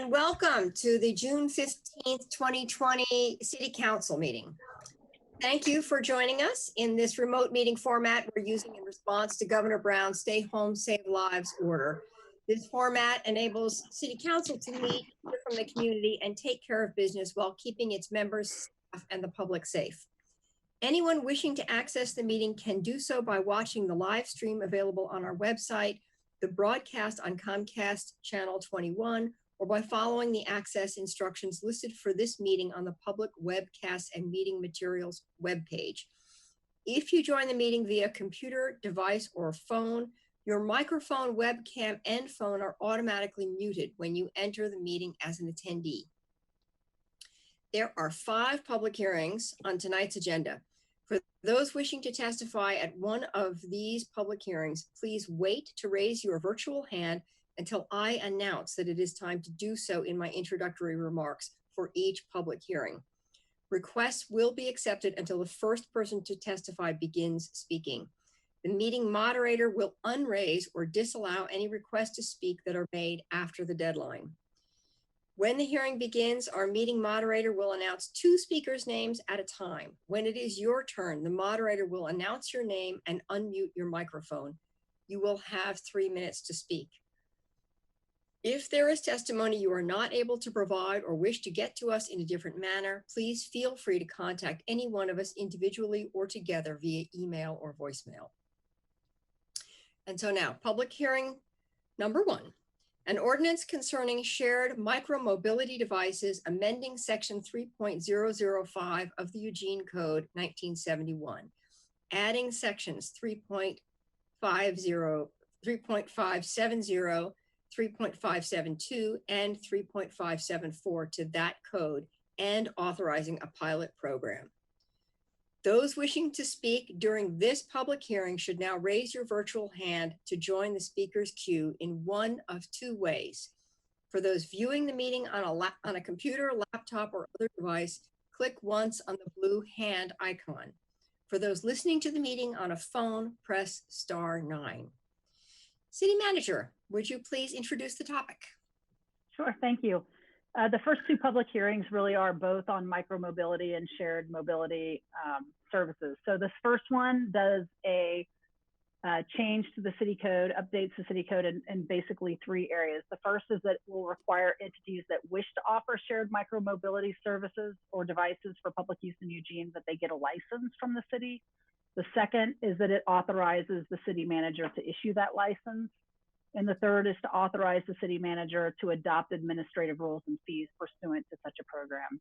and welcome to the June 15th, 2020 City Council meeting. Thank you for joining us in this remote meeting format we're using in response to Governor Brown's Stay Home, Save Lives order. This format enables City Council to meet, hear from the community, and take care of business while keeping its members, staff, and the public safe. Anyone wishing to access the meeting can do so by watching the live stream available on our website, the broadcast on Comcast Channel 21, or by following the access instructions listed for this meeting on the public webcasts and meeting materials webpage. If you join the meeting via computer, device, or phone, your microphone, webcam, and phone are automatically muted when you enter the meeting as an attendee. There are 5 public hearings on tonight's agenda. For those wishing to testify at one of these public hearings, please wait to raise your virtual hand until I announce that it is time to do so in my introductory remarks for each public hearing. Requests will be accepted until the first person to testify begins speaking. The meeting moderator will unraise or disallow any requests to speak that are made after the deadline. When the hearing begins, our meeting moderator will announce 2 speakers' names at a time. When it is your turn, the moderator will announce your name and unmute your microphone. You will have 3 minutes to speak. If there is testimony you are not able to provide or wish to get to us in a different manner, please feel free to contact any one of us individually or together via email or voicemail. And so now, public hearing number 1. An ordinance concerning shared micromobility devices, amending section 3.005 of the Eugene Code 1971, adding sections 3.50, 3.570, 3.572, and 3.574 to that code, and authorizing a pilot program. Those wishing to speak during this public hearing should now raise your virtual hand to join the speaker's queue in one of 2 ways. For those viewing the meeting on a computer, laptop, or other device, click once on the blue hand icon. For those listening to the meeting on a phone, press *9. City Manager, would you please introduce the topic? Sure, thank you. The first 2 public hearings really are both on micromobility and shared mobility services. So this first one does a change to the city code, updates the city code in basically 3 areas. The first is that it will require entities that wish to offer shared micromobility services or devices for public use in Eugene that they get a license from the city. The second is that it authorizes the city manager to issue that license. And the third is to authorize the city manager to adopt administrative rules and fees pursuant to such a program.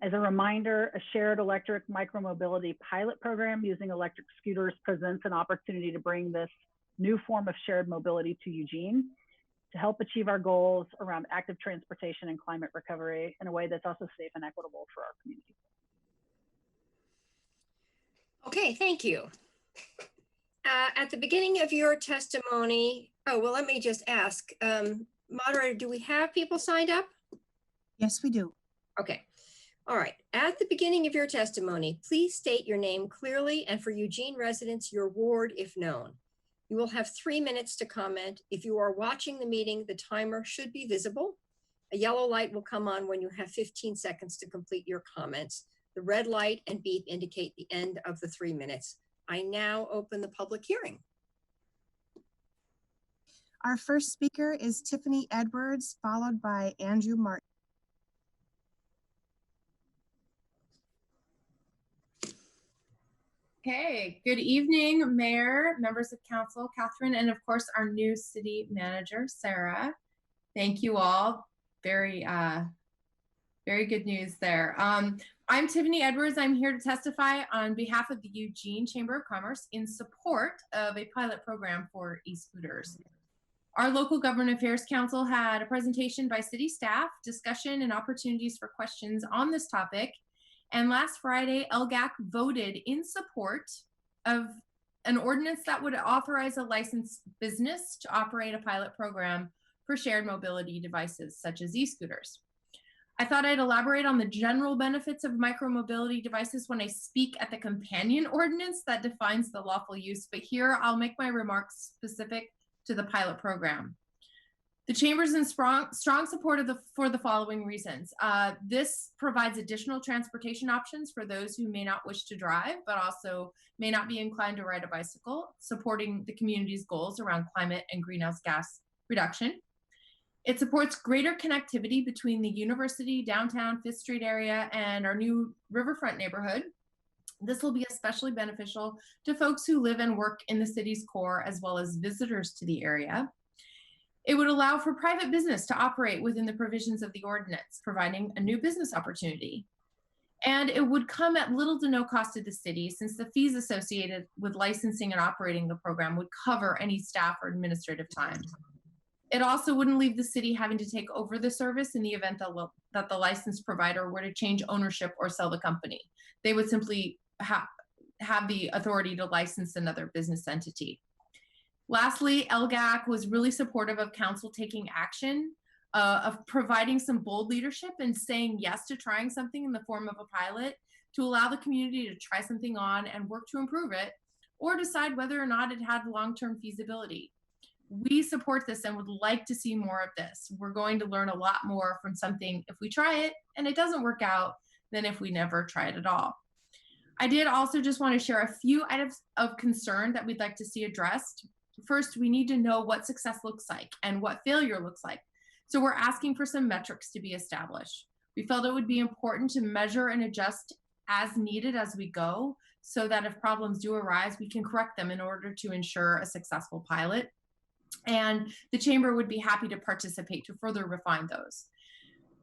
As a reminder, a shared electric micromobility pilot program using electric scooters presents an opportunity to bring this new form of shared mobility to Eugene to help achieve our goals around active transportation and climate recovery in a way that's also safe and equitable for our community. Okay, thank you. At the beginning of your testimony, let me just ask, moderator, do we have people signed up? Yes, we do. Okay. All right. At the beginning of your testimony, please state your name clearly and for Eugene residents, your ward if known. You will have 3 minutes to comment. If you are watching the meeting, the timer should be visible. A yellow light will come on when you have 15 seconds to complete your comments. The red light and beep indicate the end of the 3 minutes. I now open the public hearing. Our first speaker is Tiffany Edwards, followed by Andrew Martin. Okay, good evening, Mayor, members of Council, Catherine, and of course our new City Manager, Sarah. Thank you all. Very good news there. I'm Tiffany Edwards. I'm here to testify on behalf of the Eugene Chamber of Commerce in support of a pilot program for e-scooters. Our local Government Affairs Council had a presentation by city staff, discussion and opportunities for questions on this topic. And last Friday, LGAC voted in support of an ordinance that would authorize a licensed business to operate a pilot program for shared mobility devices such as e-scooters. I thought I'd elaborate on the general benefits of micromobility devices when I speak at the companion ordinance that defines the lawful use, but here I'll make my remarks specific to the pilot program. The chamber is in strong support for the following reasons. This provides additional transportation options for those who may not wish to drive, but also may not be inclined to ride a bicycle, supporting the community's goals around climate and greenhouse gas reduction. It supports greater connectivity between the university, downtown, 5th Street area, and our new riverfront neighborhood. This will be especially beneficial to folks who live and work in the city's core, as well as visitors to the area. It would allow for private business to operate within the provisions of the ordinance, providing a new business opportunity. And it would come at little to no cost to the city, since the fees associated with licensing and operating the program would cover any staff or administrative time. It also wouldn't leave the city having to take over the service in the event that the licensed provider were to change ownership or sell the company. They would simply have the authority to license another business entity. Lastly, LGAC was really supportive of council taking action, of providing some bold leadership and saying yes to trying something in the form of a pilot to allow the community to try something on and work to improve it, or decide whether or not it had long-term feasibility. We support this and would like to see more of this. We're going to learn a lot more from something if we try it and it doesn't work out than if we never try it at all. I did also just want to share a few items of concern that we'd like to see addressed. First, we need to know what success looks like and what failure looks like. So we're asking for some metrics to be established. We felt it would be important to measure and adjust as needed as we go, so that if problems do arise, we can correct them in order to ensure a successful pilot. And the chamber would be happy to participate to further refine those.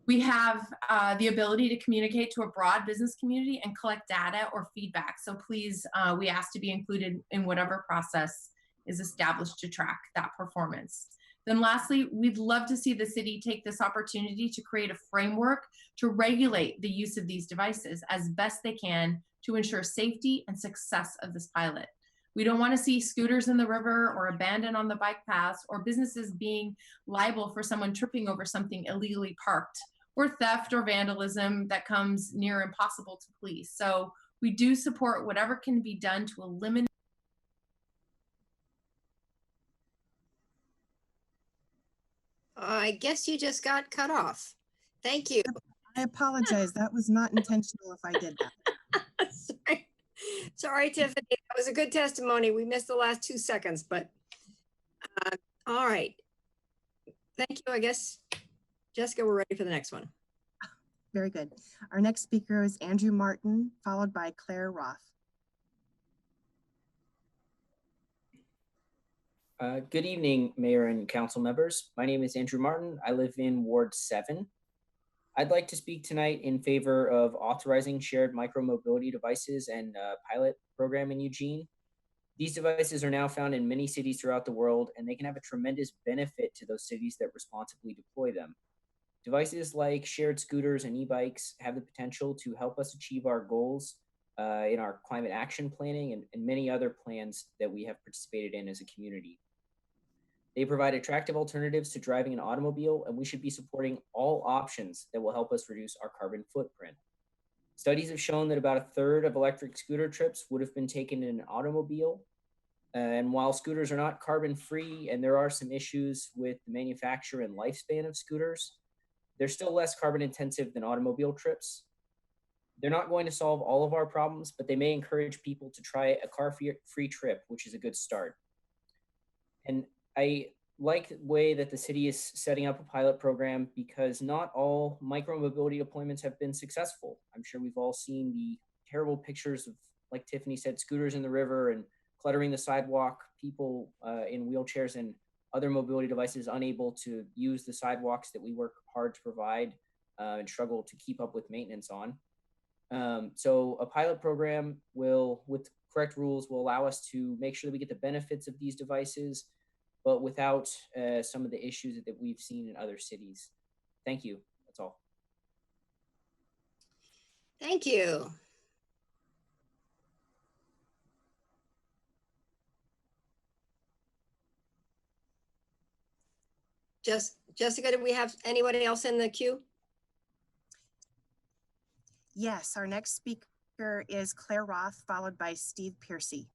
We have the ability to communicate to a broad business community and collect data or feedback. So please, we ask to be included in whatever process is established to track that performance. Then lastly, we'd love to see the city take this opportunity to create a framework to regulate the use of these devices as best they can to ensure safety and success of this pilot. We don't want to see scooters in the river or abandoned on the bike paths, or businesses being liable for someone tripping over something illegally parked, or theft or vandalism that comes near impossible to police. So we do support whatever can be done to eliminate. I guess you just got cut off. Thank you. I apologize. That was not intentional if I did that. Sorry. Sorry, Tiffany. That was a good testimony. We missed the last 2 seconds, but all right. Thank you. I guess, Jessica, we're ready for the next one. Very good. Our next speaker is Andrew Martin, followed by Claire Roth. Good evening, Mayor and Council members. My name is Andrew Martin. I live in Ward 7. I'd like to speak tonight in favor of authorizing shared micromobility devices and pilot program in Eugene. These devices are now found in many cities throughout the world, and they can have a tremendous benefit to those cities that responsibly deploy them. Devices like shared scooters and e-bikes have the potential to help us achieve our goals in our climate action planning and many other plans that we have participated in as a community. They provide attractive alternatives to driving an automobile, and we should be supporting all options that will help us reduce our carbon footprint. Studies have shown that about 1/3 of electric scooter trips would have been taken in an automobile. And while scooters are not carbon free, and there are some issues with the manufacture and lifespan of scooters, they're still less carbon intensive than automobile trips. They're not going to solve all of our problems, but they may encourage people to try a car-free trip, which is a good start. And I like the way that the city is setting up a pilot program, because not all micromobility deployments have been successful. I'm sure we've all seen the terrible pictures of, like Tiffany said, scooters in the river and cluttering the sidewalk, people in wheelchairs and other mobility devices unable to use the sidewalks that we work hard to provide and struggle to keep up with maintenance on. So a pilot program will, with correct rules, will allow us to make sure that we get the benefits of these devices, but without some of the issues that we've seen in other cities. Thank you. That's all. Thank you. Jessica, do we have anybody else in the queue? Yes, our next speaker is Claire Roth, followed by Steve Piercy.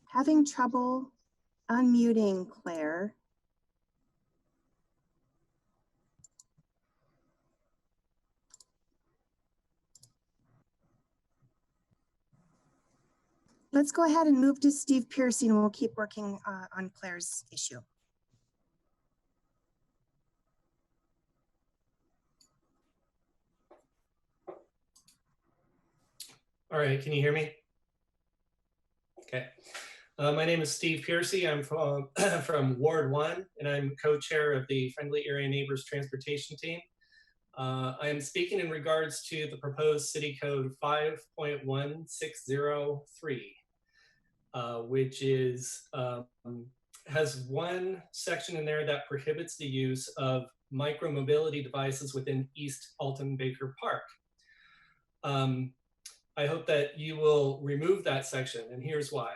having trouble unmuting Claire. Let's go ahead and move to Steve Piercy, and we'll keep working on Claire's issue. All right, can you hear me? Okay. My name is Steve Piercy. I'm from, from Ward 1, and I'm co-chair of the Friendly Area Neighbors Transportation Team. I am speaking in regards to the proposed City Code 5.1603, which is has one section in there that prohibits the use of micromobility devices within East Alton Baker Park. I hope that you will remove that section, and here's why.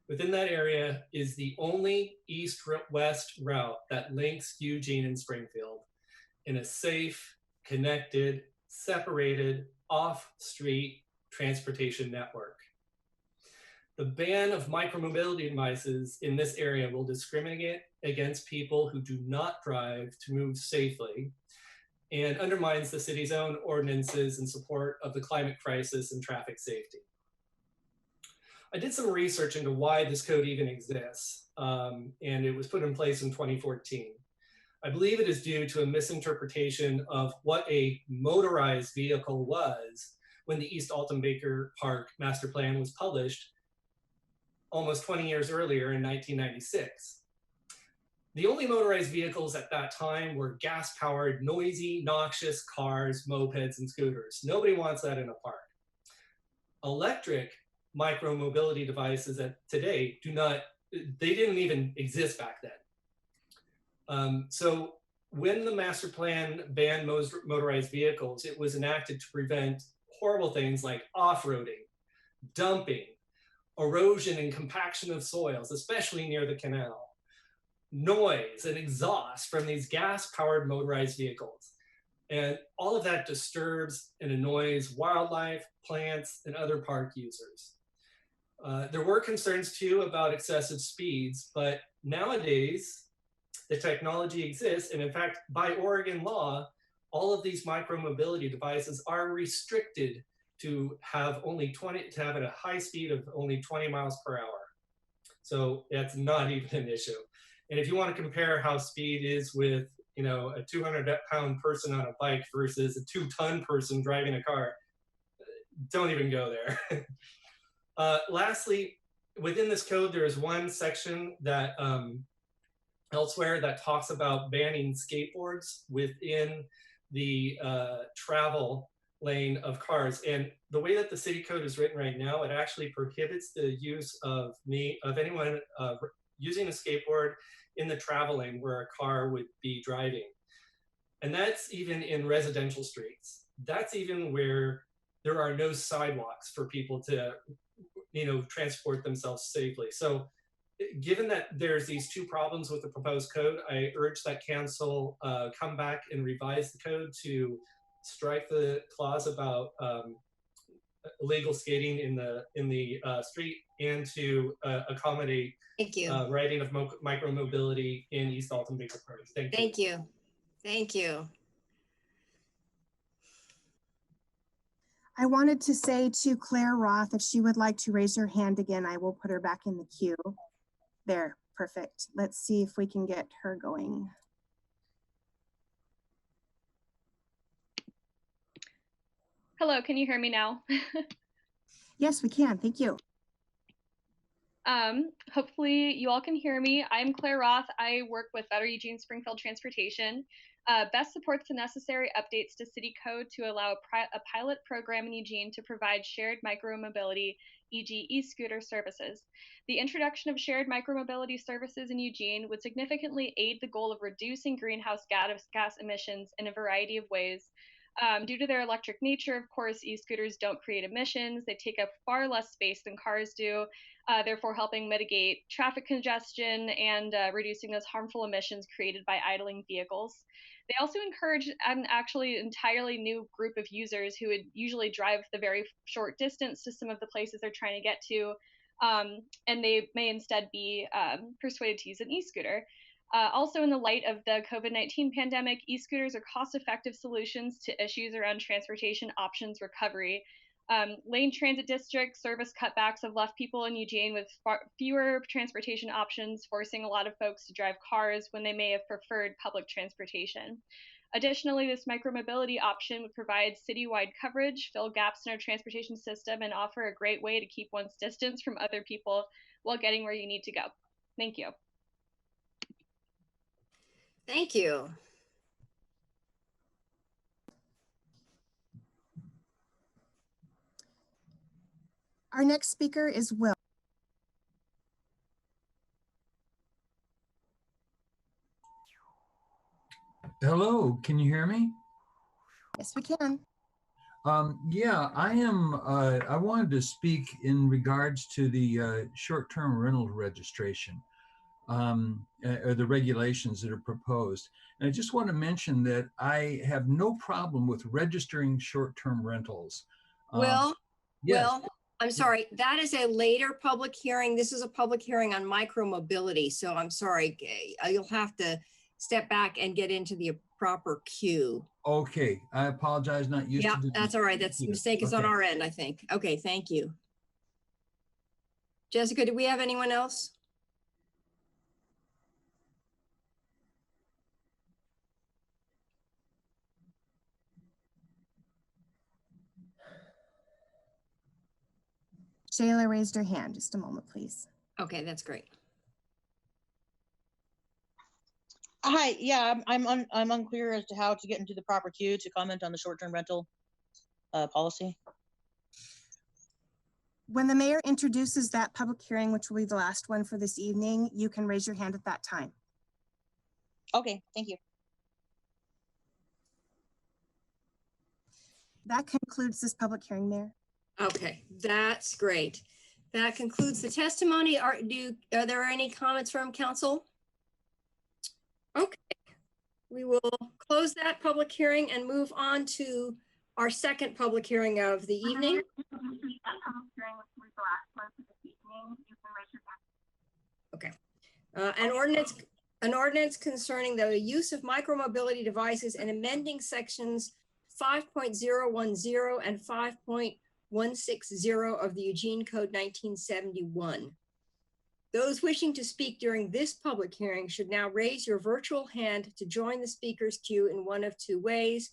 Within that area is the only east-west route that links Eugene and Springfield in a safe, connected, separated, off-street transportation network. The ban of micromobility devices in this area will discriminate against people who do not drive to move safely and undermines the city's own ordinances in support of the climate crisis and traffic safety. I did some research into why this code even exists, and it was put in place in 2014. I believe it is due to a misinterpretation of what a motorized vehicle was when the East Alton Baker Park Master Plan was published almost 20 years earlier in 1996. The only motorized vehicles at that time were gas-powered, noisy, noxious cars, mopeds, and scooters. Nobody wants that in a park. Electric micromobility devices that today they didn't even exist back then. So when the master plan banned motorized vehicles, it was enacted to prevent horrible things like off-roading, dumping, erosion and compaction of soils, especially near the canal, noise and exhaust from these gas-powered motorized vehicles. And all of that disturbs and annoys wildlife, plants, and other park users. There were concerns too about excessive speeds, but nowadays the technology exists. And in fact, by Oregon law, all of these micromobility devices are restricted to have only to have at a high speed of only 20 miles per hour. So that's not even an issue. And if you want to compare how speed is with, you know, a 200-pound person on a bike versus a 2-ton person driving a car, don't even go there. Lastly, within this code, there is one section that elsewhere that talks about banning skateboards within the travel lane of cars. And the way that the city code is written right now, it actually prohibits the use of anyone using a skateboard in the travel lane where a car would be driving. And that's even in residential streets. That's even where there are no sidewalks for people to, you know, transport themselves safely. So given that there's these two problems with the proposed code, I urge that council come back and revise the code to strike the clause about illegal skating in the street and to accommodate Thank you. riding of micromobility in East Alton Baker Park. Thank you. Thank you. Thank you. I wanted to say to Claire Roth, if she would like to raise her hand again, I will put her back in the queue. There, perfect. Let's see if we can get her going. Hello, can you hear me now? Yes, we can. Thank you. Hopefully you all can hear me. I'm Claire Roth. I work with Better Eugene Springfield Transportation. BEST supports the necessary updates to City Code to allow a pilot program in Eugene to provide shared micromobility, e.g. e-scooter services. The introduction of shared micromobility services in Eugene would significantly aid the goal of reducing greenhouse gas emissions in a variety of ways. Due to their electric nature, of course, e-scooters don't create emissions. They take up far less space than cars do, therefore helping mitigate traffic congestion and reducing those harmful emissions created by idling vehicles. They also encourage an actually entirely new group of users who would usually drive the very short distance to some of the places they're trying to get to and they may instead be persuaded to use an e-scooter. Also, in the light of the COVID-19 pandemic, e-scooters are cost-effective solutions to issues around transportation options recovery. Lane transit district service cutbacks have left people in Eugene with fewer transportation options, forcing a lot of folks to drive cars when they may have preferred public transportation. Additionally, this micromobility option would provide citywide coverage, fill gaps in our transportation system, and offer a great way to keep one's distance from other people while getting where you need to go. Thank you. Thank you. Our next speaker is Will. Hello, can you hear me? Yes, we can. Yeah, I wanted to speak in regards to the short-term rental registration, or the regulations that are proposed. And I just want to mention that I have no problem with registering short-term rentals. Will, Yes. Will, I'm sorry, that is a later public hearing. This is a public hearing on micromobility. So I'm sorry, you'll have to step back and get into the proper queue. Okay, I apologize, not used Yeah, to that's all right. That's mistake is on Okay. our end, I think. Okay, thank you. Jessica, do we have anyone else? Shayla raised her hand. Just a moment, please. Okay, that's great. Hi, yeah, I'm unclear as to how to get into the proper queue to comment on the short-term rental policy. When the mayor introduces that public hearing, which will be the last one for this evening, you can raise your hand at that time. Okay, thank you. That concludes this public hearing, Mayor. Okay, that's great. That concludes the testimony. Are there any comments from council? Okay, we will close that public hearing and move on to our second public hearing of the evening. Okay, an ordinance concerning the use of micromobility devices and amending sections 5.010 and 5.160 of the Eugene Code 1971. Those wishing to speak during this public hearing should now raise your virtual hand to join the speaker's queue in one of two ways.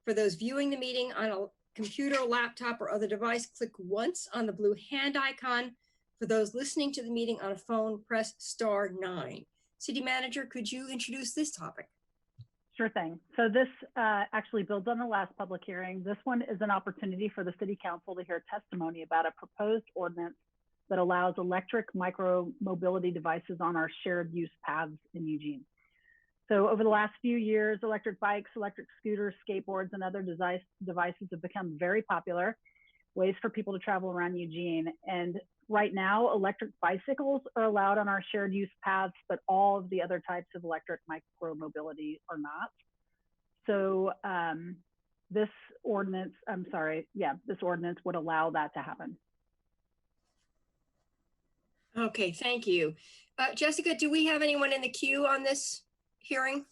For those viewing the meeting on a computer, laptop, or other device, click once on the blue hand icon. For those listening to the meeting on a phone, press *9. City Manager, could you introduce this topic? Sure thing. So this actually builds on the last public hearing. This one is an opportunity for the City Council to hear testimony about a proposed ordinance that allows electric micro-mobility devices on our shared use paths in Eugene. So over the last few years, electric bikes, electric scooters, skateboards, and other devices have become very popular ways for people to travel around Eugene. And right now, electric bicycles are allowed on our shared use paths, but all of the other types of electric micro-mobility are not. So this ordinance would allow that to happen. Okay, thank you. Jessica, do we have anyone in the queue on this hearing?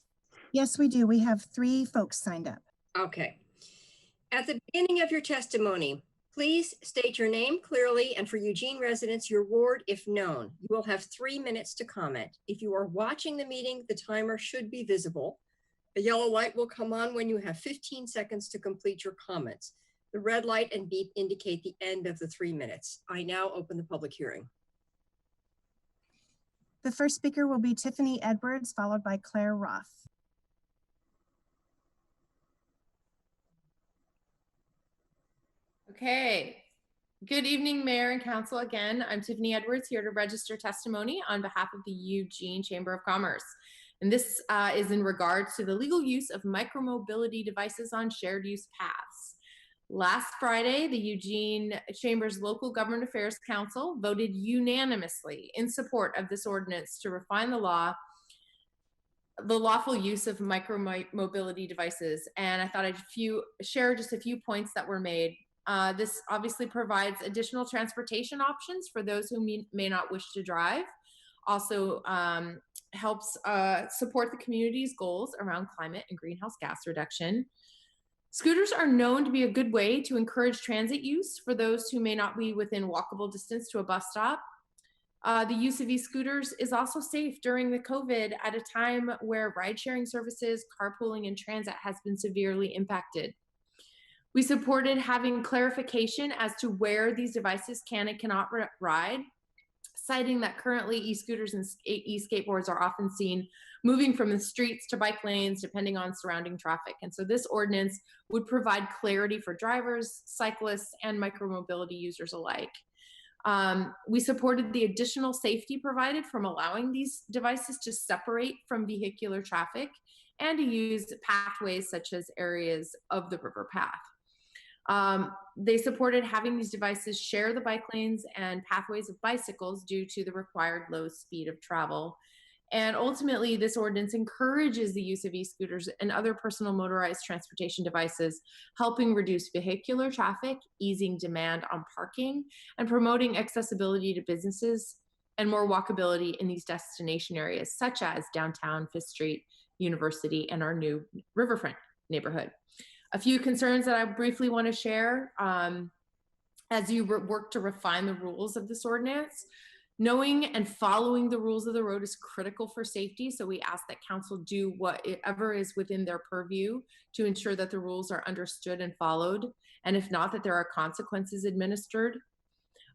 Yes, we do. We have 3 folks signed up. Okay. At the beginning of your testimony, please state your name clearly and for Eugene residents, your ward if known. You will have 3 minutes to comment. If you are watching the meeting, the timer should be visible. A yellow light will come on when you have 15 seconds to complete your comments. The red light and beep indicate the end of the 3 minutes. I now open the public hearing. The first speaker will be Tiffany Edwards, followed by Claire Roth. Okay. Good evening, Mayor and Council. Again, I'm Tiffany Edwards, here to register testimony on behalf of the Eugene Chamber of Commerce. And this is in regards to the legal use of micromobility devices on shared use paths. Last Friday, the Eugene Chamber's Local Government Affairs Council voted unanimously in support of this ordinance to refine the lawful use of micromobility devices. And I thought I'd share just a few points that were made This obviously provides additional transportation options for those who may not wish to drive. Also helps support the community's goals around climate and greenhouse gas reduction. Scooters are known to be a good way to encourage transit use for those who may not be within walkable distance to a bus stop. The use of e-scooters is also safe during the COVID at a time where ride-sharing services, carpooling, and transit has been severely impacted. We supported having clarification as to where these devices can and cannot ride, citing that currently e-scooters and e-skateboards are often seen moving from the streets to bike lanes depending on surrounding traffic. And so this ordinance would provide clarity for drivers, cyclists, and micromobility users alike. We supported the additional safety provided from allowing these devices to separate from vehicular traffic and to use pathways such as areas of the river path. They supported having these devices share the bike lanes and pathways of bicycles due to the required low speed of travel. And ultimately, this ordinance encourages the use of e-scooters and other personal motorized transportation devices, helping reduce vehicular traffic, easing demand on parking, and promoting accessibility to businesses and more walkability in these destination areas, such as downtown, Fifth Street, University, and our new Riverfront neighborhood. A few concerns that I briefly want to share as you work to refine the rules of this ordinance. Knowing and following the rules of the road is critical for safety, so we ask that council do whatever is within their purview to ensure that the rules are understood and followed, and if not, that there are consequences administered.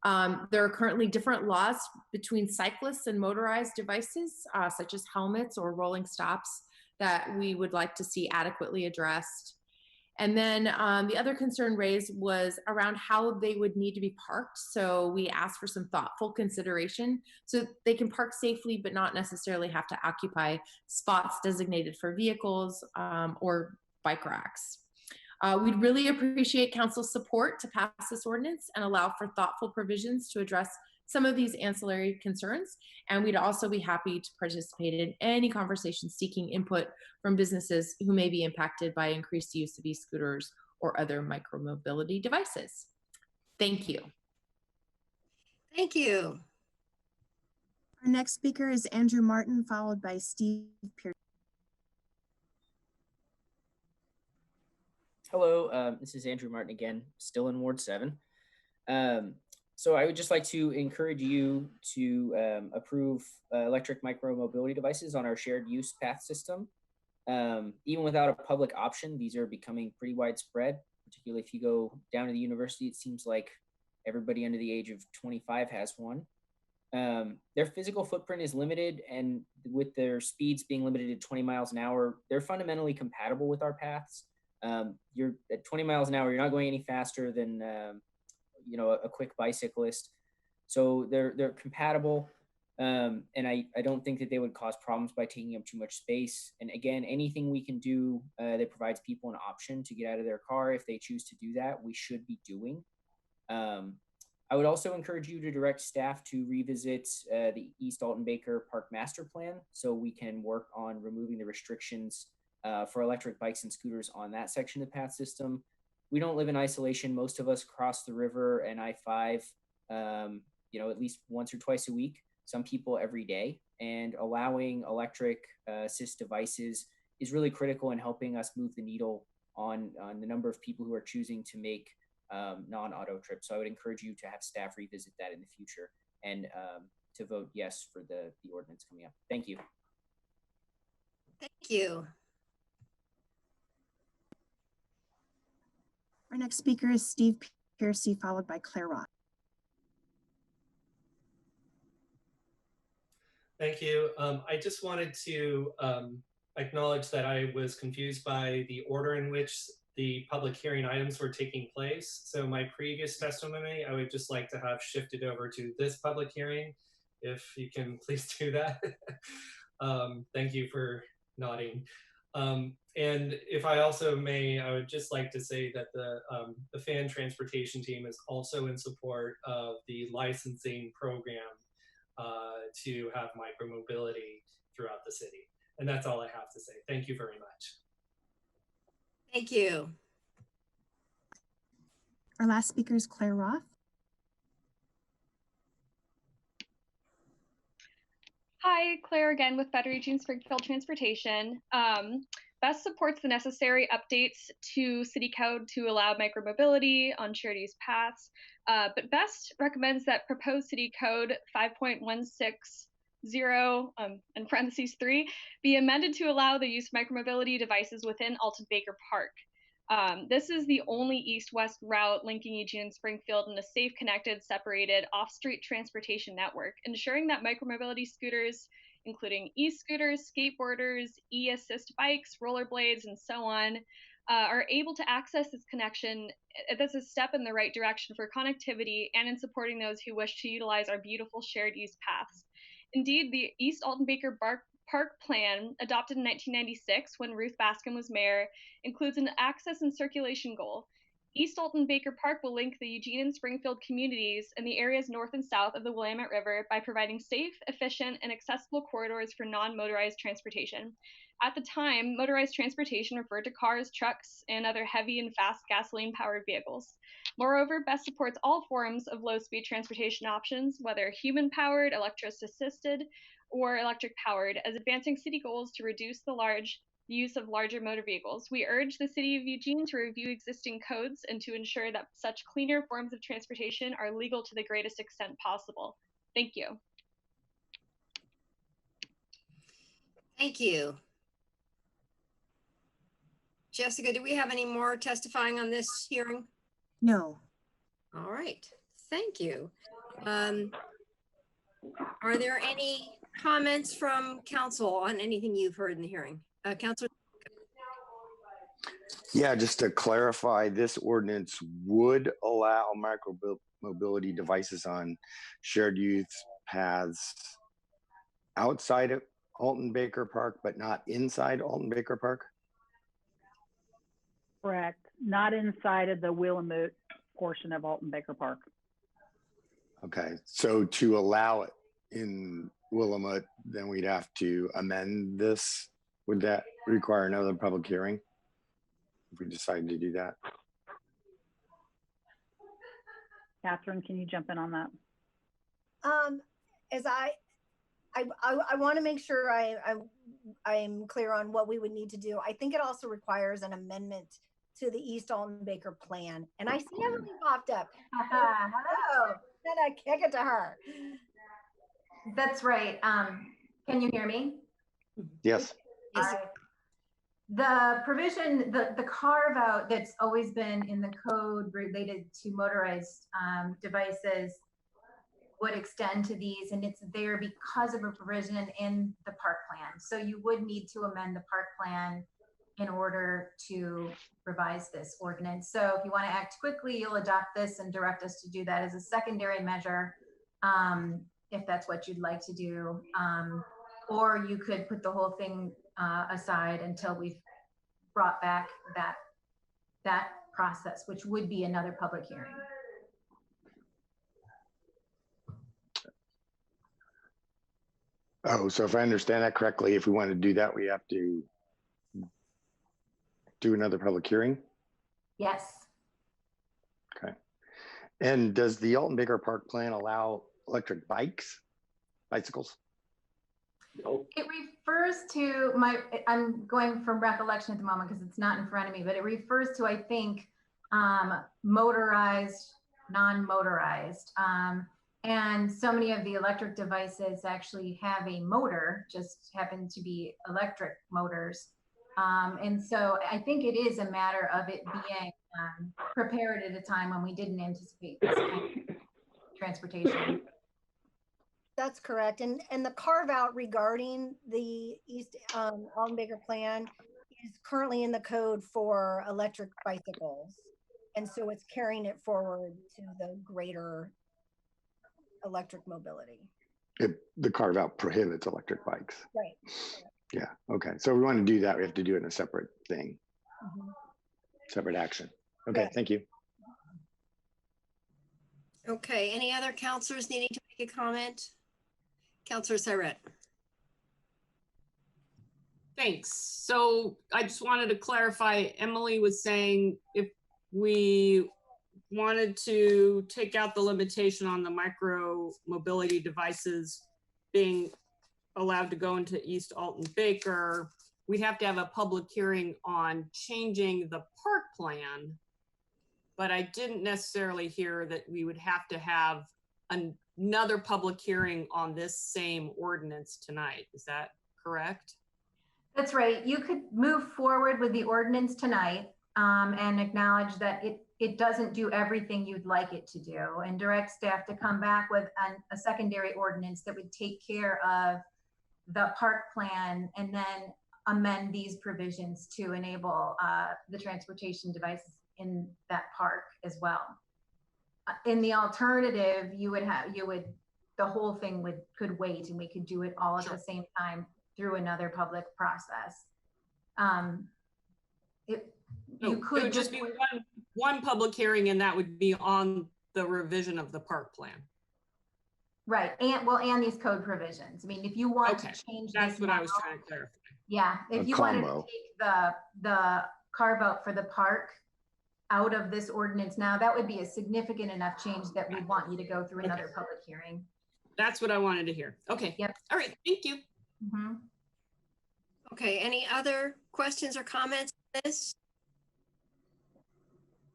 There are currently different laws between cyclists and motorized devices, such as helmets or rolling stops, that we would like to see adequately addressed. And then the other concern raised was around how they would need to be parked. So we asked for some thoughtful consideration so they can park safely, but not necessarily have to occupy spots designated for vehicles or bike racks. We'd really appreciate council's support to pass this ordinance and allow for thoughtful provisions to address some of these ancillary concerns. And we'd also be happy to participate in any conversations seeking input from businesses who may be impacted by increased use of e-scooters or other micromobility devices. Thank you. Thank you. Our next speaker is Andrew Martin, followed by Steve Pierce. Hello, this is Andrew Martin again, still in Ward 7. So I would just like to encourage you to approve electric micromobility devices on our shared use path system. Even without a public option, these are becoming pretty widespread, particularly if you go down to the university. It seems like everybody under the age of 25 has one. Their physical footprint is limited, and with their speeds being limited to 20 miles an hour, they're fundamentally compatible with our paths. You're at 20 miles an hour, you're not going any faster than a quick bicyclist. So they're compatible. And I don't think that they would cause problems by taking up too much space. And again, anything we can do that provides people an option to get out of their car if they choose to do that, we should be doing. I would also encourage you to direct staff to revisit the East Alton Baker Park Master Plan so we can work on removing the restrictions for electric bikes and scooters on that section of the path system. We don't live in isolation. Most of us cross the river and I-5, at least once or twice a week, some people every day. And allowing electric assist devices is really critical in helping us move the needle on the number of people who are choosing to make non-auto trips. So I would encourage you to have staff revisit that in the future and to vote yes for the ordinance coming up. Thank you. Thank you. Our next speaker is Steve Piercy, followed by Claire Roth. Thank you. I just wanted to acknowledge that I was confused by the order in which the public hearing items were taking place. So my previous testimony, I would just like to have shifted over to this public hearing, if you can please do that. Thank you for nodding. And if I also may, I would just like to say that the fan transportation team is also in support of the licensing program to have micromobility throughout the city. And that's all I have to say. Thank you very much. Thank you. Our last speaker is Claire Roth. Hi, Claire again with Better Eugene Springfield Transportation. BEST supports the necessary updates to City Code to allow micromobility on shared use paths, but BEST recommends that proposed City Code 5.160 in parentheses 3 be amended to allow the use of micromobility devices within Alton Baker Park. This is the only east-west route linking Eugene and Springfield in a safe, connected, separated, off-street transportation network, ensuring that micromobility scooters, including e-scooters, skateboarders, e-assist bikes, rollerblades, and so on, are able to access this connection. That's a step in the right direction for connectivity and in supporting those who wish to utilize our beautiful shared use paths. Indeed, the East Alton Baker Park Plan, adopted in 1996 when Ruth Baskin was mayor, includes an access and circulation goal. East Alton Baker Park will link the Eugene and Springfield communities and the areas north and south of the Willamette River by providing safe, efficient, and accessible corridors for non-motorized transportation. At the time, motorized transportation referred to cars, trucks, and other heavy and fast gasoline-powered vehicles. Moreover, BEST supports all forms of low-speed transportation options, whether human-powered, electric-assisted, or electric-powered, as advancing city goals to reduce the use of larger motor vehicles. We urge the City of Eugene to review existing codes and to ensure that such cleaner forms of transportation are legal to the greatest extent possible. Thank you. Thank you. Jessica, do we have any more testifying on this hearing? No. All right, thank you. Are there any comments from council on anything you've heard in the hearing? Councilor? Yeah, just to clarify, this ordinance would allow micro mobility devices on shared use paths outside of Alton Baker Park, but not inside Alton Baker Park? Correct. Not inside of the Willamette portion of Alton Baker Park. Okay, so to allow it in Willamette, then we'd have to amend this. Would that require another public hearing if we decide to do that? Catherine, can you jump in on that? As I want to make sure I'm clear on what we would need to do. I think it also requires an amendment to the East Alton Baker plan. And I see Emily popped up. Hello. Then I kick it to her. That's right. Can you hear me? Yes. All right. The provision, the carve out that's always been in the code related to motorized devices would extend to these, and it's there because of a provision in the park plan. So you would need to amend the park plan in order to revise this ordinance. So if you want to act quickly, you'll adopt this and direct us to do that as a secondary measure, if that's what you'd like to do. Or you could put the whole thing aside until we've brought back that process, which would be another public hearing. Oh, so if I understand that correctly, if we want to do that, we have to do another public hearing? Yes. Okay. And does the Alton Baker Park plan allow electric bicycles? It refers to I'm going from recollection at the moment because it's not in front of me, but it refers to, I think, motorized, non-motorized. And so many of the electric devices actually have a motor, just happen to be electric motors. And so I think it is a matter of it being prepared at a time when we didn't anticipate this kind of transportation. That's correct. And the carve out regarding the East Alton Baker plan is currently in the code for electric bicycles. And so it's carrying it forward to the greater electric mobility. The carve out prohibits electric bikes. Right. Yeah. Okay. So if we want to do that, we have to do it in a separate thing, separate action. Okay. Yeah. Thank you. Okay. Any other counselors needing to make a comment? Counselor Siret. Thanks. So I just wanted to clarify, Emily was saying if we wanted to take out the limitation on the micro mobility devices being allowed to go into East Alton Baker. We have to have a public hearing on changing the park plan, but I didn't necessarily hear that we would have to have another public hearing on this same ordinance tonight. Is that correct? That's right. You could move forward with the ordinance tonight and acknowledge that it doesn't do everything you'd like it to do, and direct staff to come back with a secondary ordinance that would take care of the park plan and then amend these provisions to enable the transportation devices in that park as well. In the alternative, the whole thing could wait, and we could do it all at the same time through another public process. It would just be one public hearing, and that would be on the revision of the park plan. Right, and these code provisions. I mean, if you want to change that's this what now, I was trying to clarify. Yeah, if you wanted to take the carve out for the park out of this ordinance now, that would be a significant enough change that we want you to go through another public hearing. That's what I wanted to hear. Okay. Yep. All right. Thank you. Mm-hmm. Okay, any other questions or comments on this?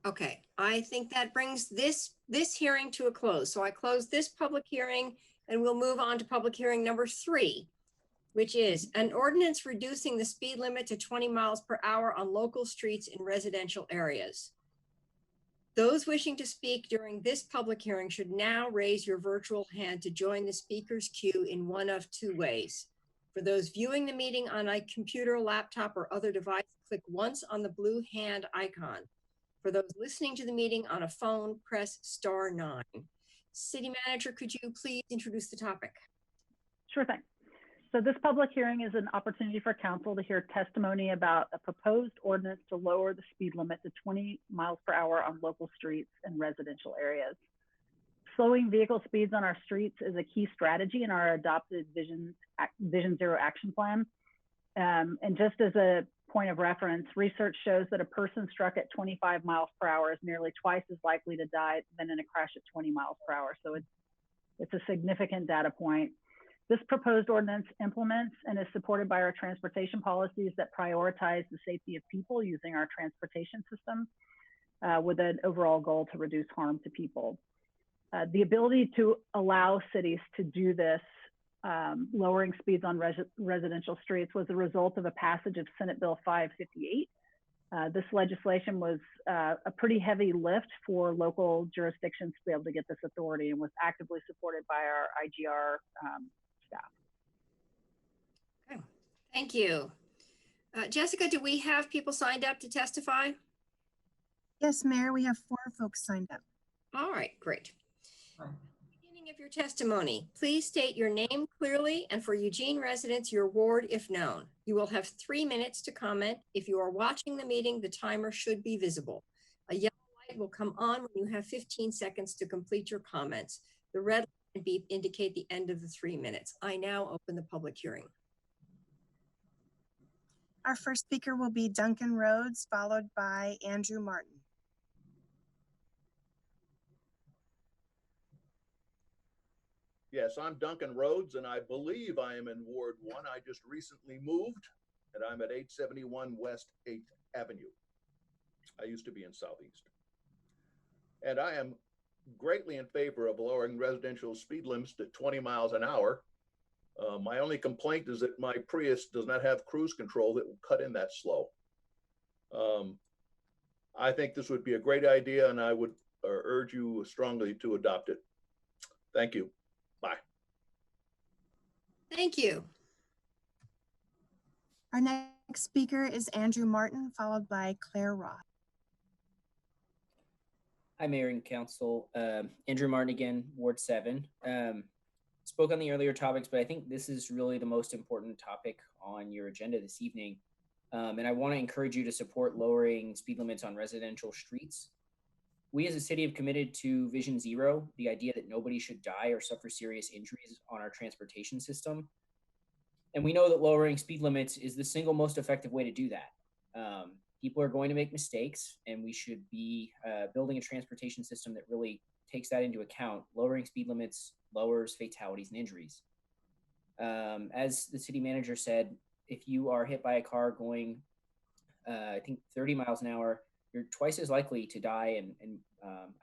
Okay, I think that brings this hearing to a close. So I close this public hearing and we'll move on to public hearing number 3, which is an ordinance reducing the speed limit to 20 miles per hour on local streets in residential areas. Those wishing to speak during this public hearing should now raise your virtual hand to join the speaker's queue in one of 2 ways. For those viewing the meeting on a computer, laptop, or other device, click once on the blue hand icon. For those listening to the meeting on a phone, press *9. City Manager, could you please introduce the topic? Sure thing. So this public hearing is an opportunity for council to hear testimony about a proposed ordinance to lower the speed limit to 20 miles per hour on local streets and residential areas. Slowing vehicle speeds on our streets is a key strategy in our adopted Vision Zero action plan. And just as a point of reference, research shows that a person struck at 25 miles per hour is nearly twice as likely to die than in a crash at 20 miles per hour. So it's a significant data point. This proposed ordinance implements and is supported by our transportation policies that prioritize the safety of people using our transportation system with an overall goal to reduce harm to people. The ability to allow cities to do this, lowering speeds on residential streets, was a result of a passage of Senate Bill 558. This legislation was a pretty heavy lift for local jurisdictions to be able to get this authority, and was actively supported by our IGR staff. Okay, thank you. Jessica, do we have people signed up to testify? Yes, Mayor, we have 4 folks signed up. All right, great. Beginning of your testimony, please state your name clearly, and for Eugene residents, your ward if known. You will have 3 minutes to comment. If you are watching the meeting, the timer should be visible. A yellow light will come on when you have 15 seconds to complete your comments. The red light and beep indicate the end of the 3 minutes. I now open the public hearing. Our first speaker will be Duncan Rhodes, followed by Andrew Martin. Yes, I'm Duncan Rhodes, and I believe I am in Ward 1. I just recently moved, and I'm at 871 West 8th Avenue. I used to be in Southeast. And I am greatly in favor of lowering residential speed limits to 20 miles an hour. My only complaint is that my Prius does not have cruise control that will cut in that slow. I think this would be a great idea, and I would urge you strongly to adopt it. Thank you. Bye. Thank you. Our next speaker is Andrew Martin, followed by Claire Roth. Hi, Mayor and Council. Andrew Martin again, Ward 7. Spoke on the earlier topics, but I think this is really the most important topic on your agenda this evening. And I want to encourage you to support lowering speed limits on residential streets. We as a city have committed to Vision Zero, the idea that nobody should die or suffer serious injuries on our transportation system. And we know that lowering speed limits is the single most effective way to do that. People are going to make mistakes, and we should be building a transportation system that really takes that into account. Lowering speed limits lowers fatalities and injuries. As the city manager said, if you are hit by a car going, I think 30 miles an hour, you're twice as likely to die and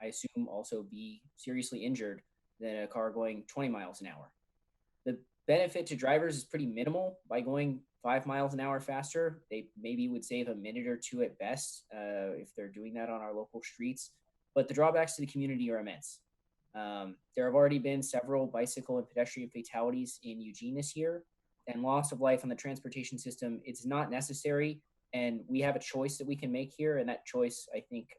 I assume also be seriously injured than a car going 20 miles an hour. The benefit to drivers is pretty minimal. By going 5 miles an hour faster, they maybe would save a minute or two at best if they're doing that on our local streets. But the drawbacks to the community are immense. There have already been several bicycle and pedestrian fatalities in Eugene this year, and loss of life on the transportation system. It's not necessary, and we have a choice that we can make here, and that choice, I think,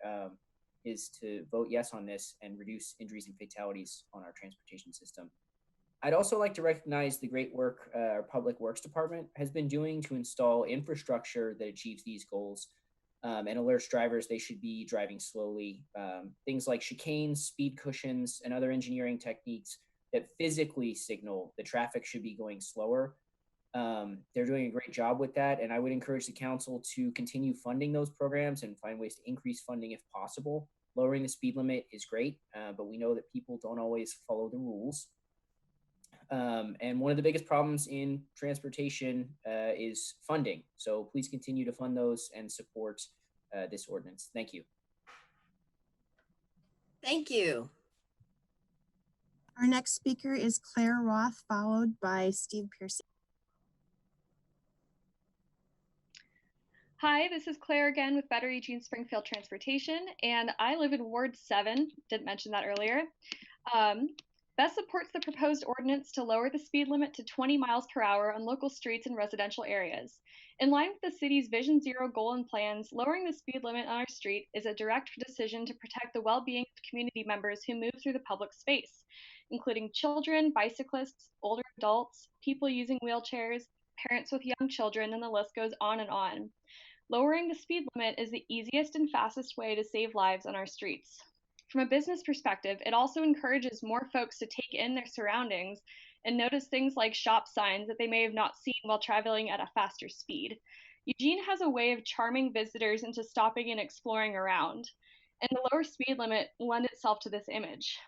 is to vote yes on this and reduce injuries and fatalities on our transportation system. I'd also like to recognize the great work our Public Works Department has been doing to install infrastructure that achieves these goals and alerts drivers they should be driving slowly. Things like chicanes, speed cushions, and other engineering techniques that physically signal the traffic should be going slower. They're doing a great job with that, and I would encourage the council to continue funding those programs and find ways to increase funding if possible. Lowering the speed limit is great, but we know that people don't always follow the rules. And one of the biggest problems in transportation is funding. So please continue to fund those and support this ordinance. Thank you. Thank you. Our next speaker is Claire Roth, followed by Steve Piercy. Hi, this is Claire again with Better Eugene Springfield Transportation, and I live in Ward 7. Didn't mention that earlier. Best supports the proposed ordinance to lower the speed limit to 20 miles per hour on local streets and residential areas. In line with the city's Vision Zero goal and plans, lowering the speed limit on our street is a direct decision to protect the well-being of community members who move through the public space, including children, bicyclists, older adults, people using wheelchairs, parents with young children, and the list goes on and on. Lowering the speed limit is the easiest and fastest way to save lives on our streets. From a business perspective, it also encourages more folks to take in their surroundings and notice things like shop signs that they may have not seen while traveling at a faster speed. Eugene has a way of charming visitors into stopping and exploring around, and the lower speed limit lends itself to this image.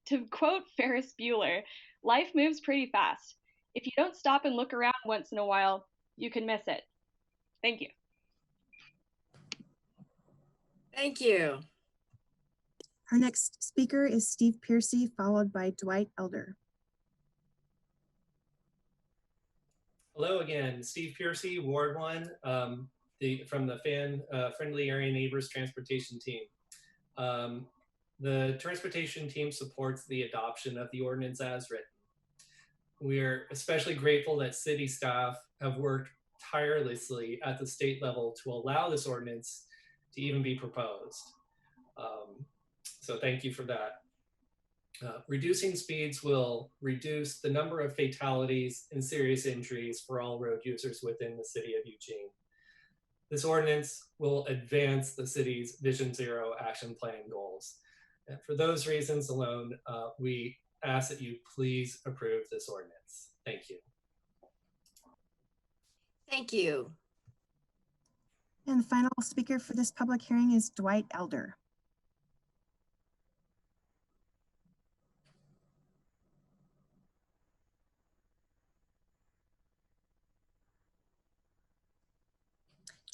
To quote Ferris Bueller, life moves pretty fast. If you don't stop and look around once in a while, you can miss it. Thank you. Thank you. Our next speaker is Steve Piercy, followed by Dwight Elder. Hello again, Steve Piercy, Ward 1, from the Friendly Area Neighbors Transportation Team. The transportation team supports the adoption of the ordinance as written. We are especially grateful that city staff have worked tirelessly at the state level to allow this ordinance to even be proposed. So thank you for that. Reducing speeds will reduce the number of fatalities and serious injuries for all road users within the city of Eugene. This ordinance will advance the city's Vision Zero action plan goals. And for those reasons alone, we ask that you please approve this ordinance. Thank you. Thank you. And the final speaker for this public hearing is Dwight Elder.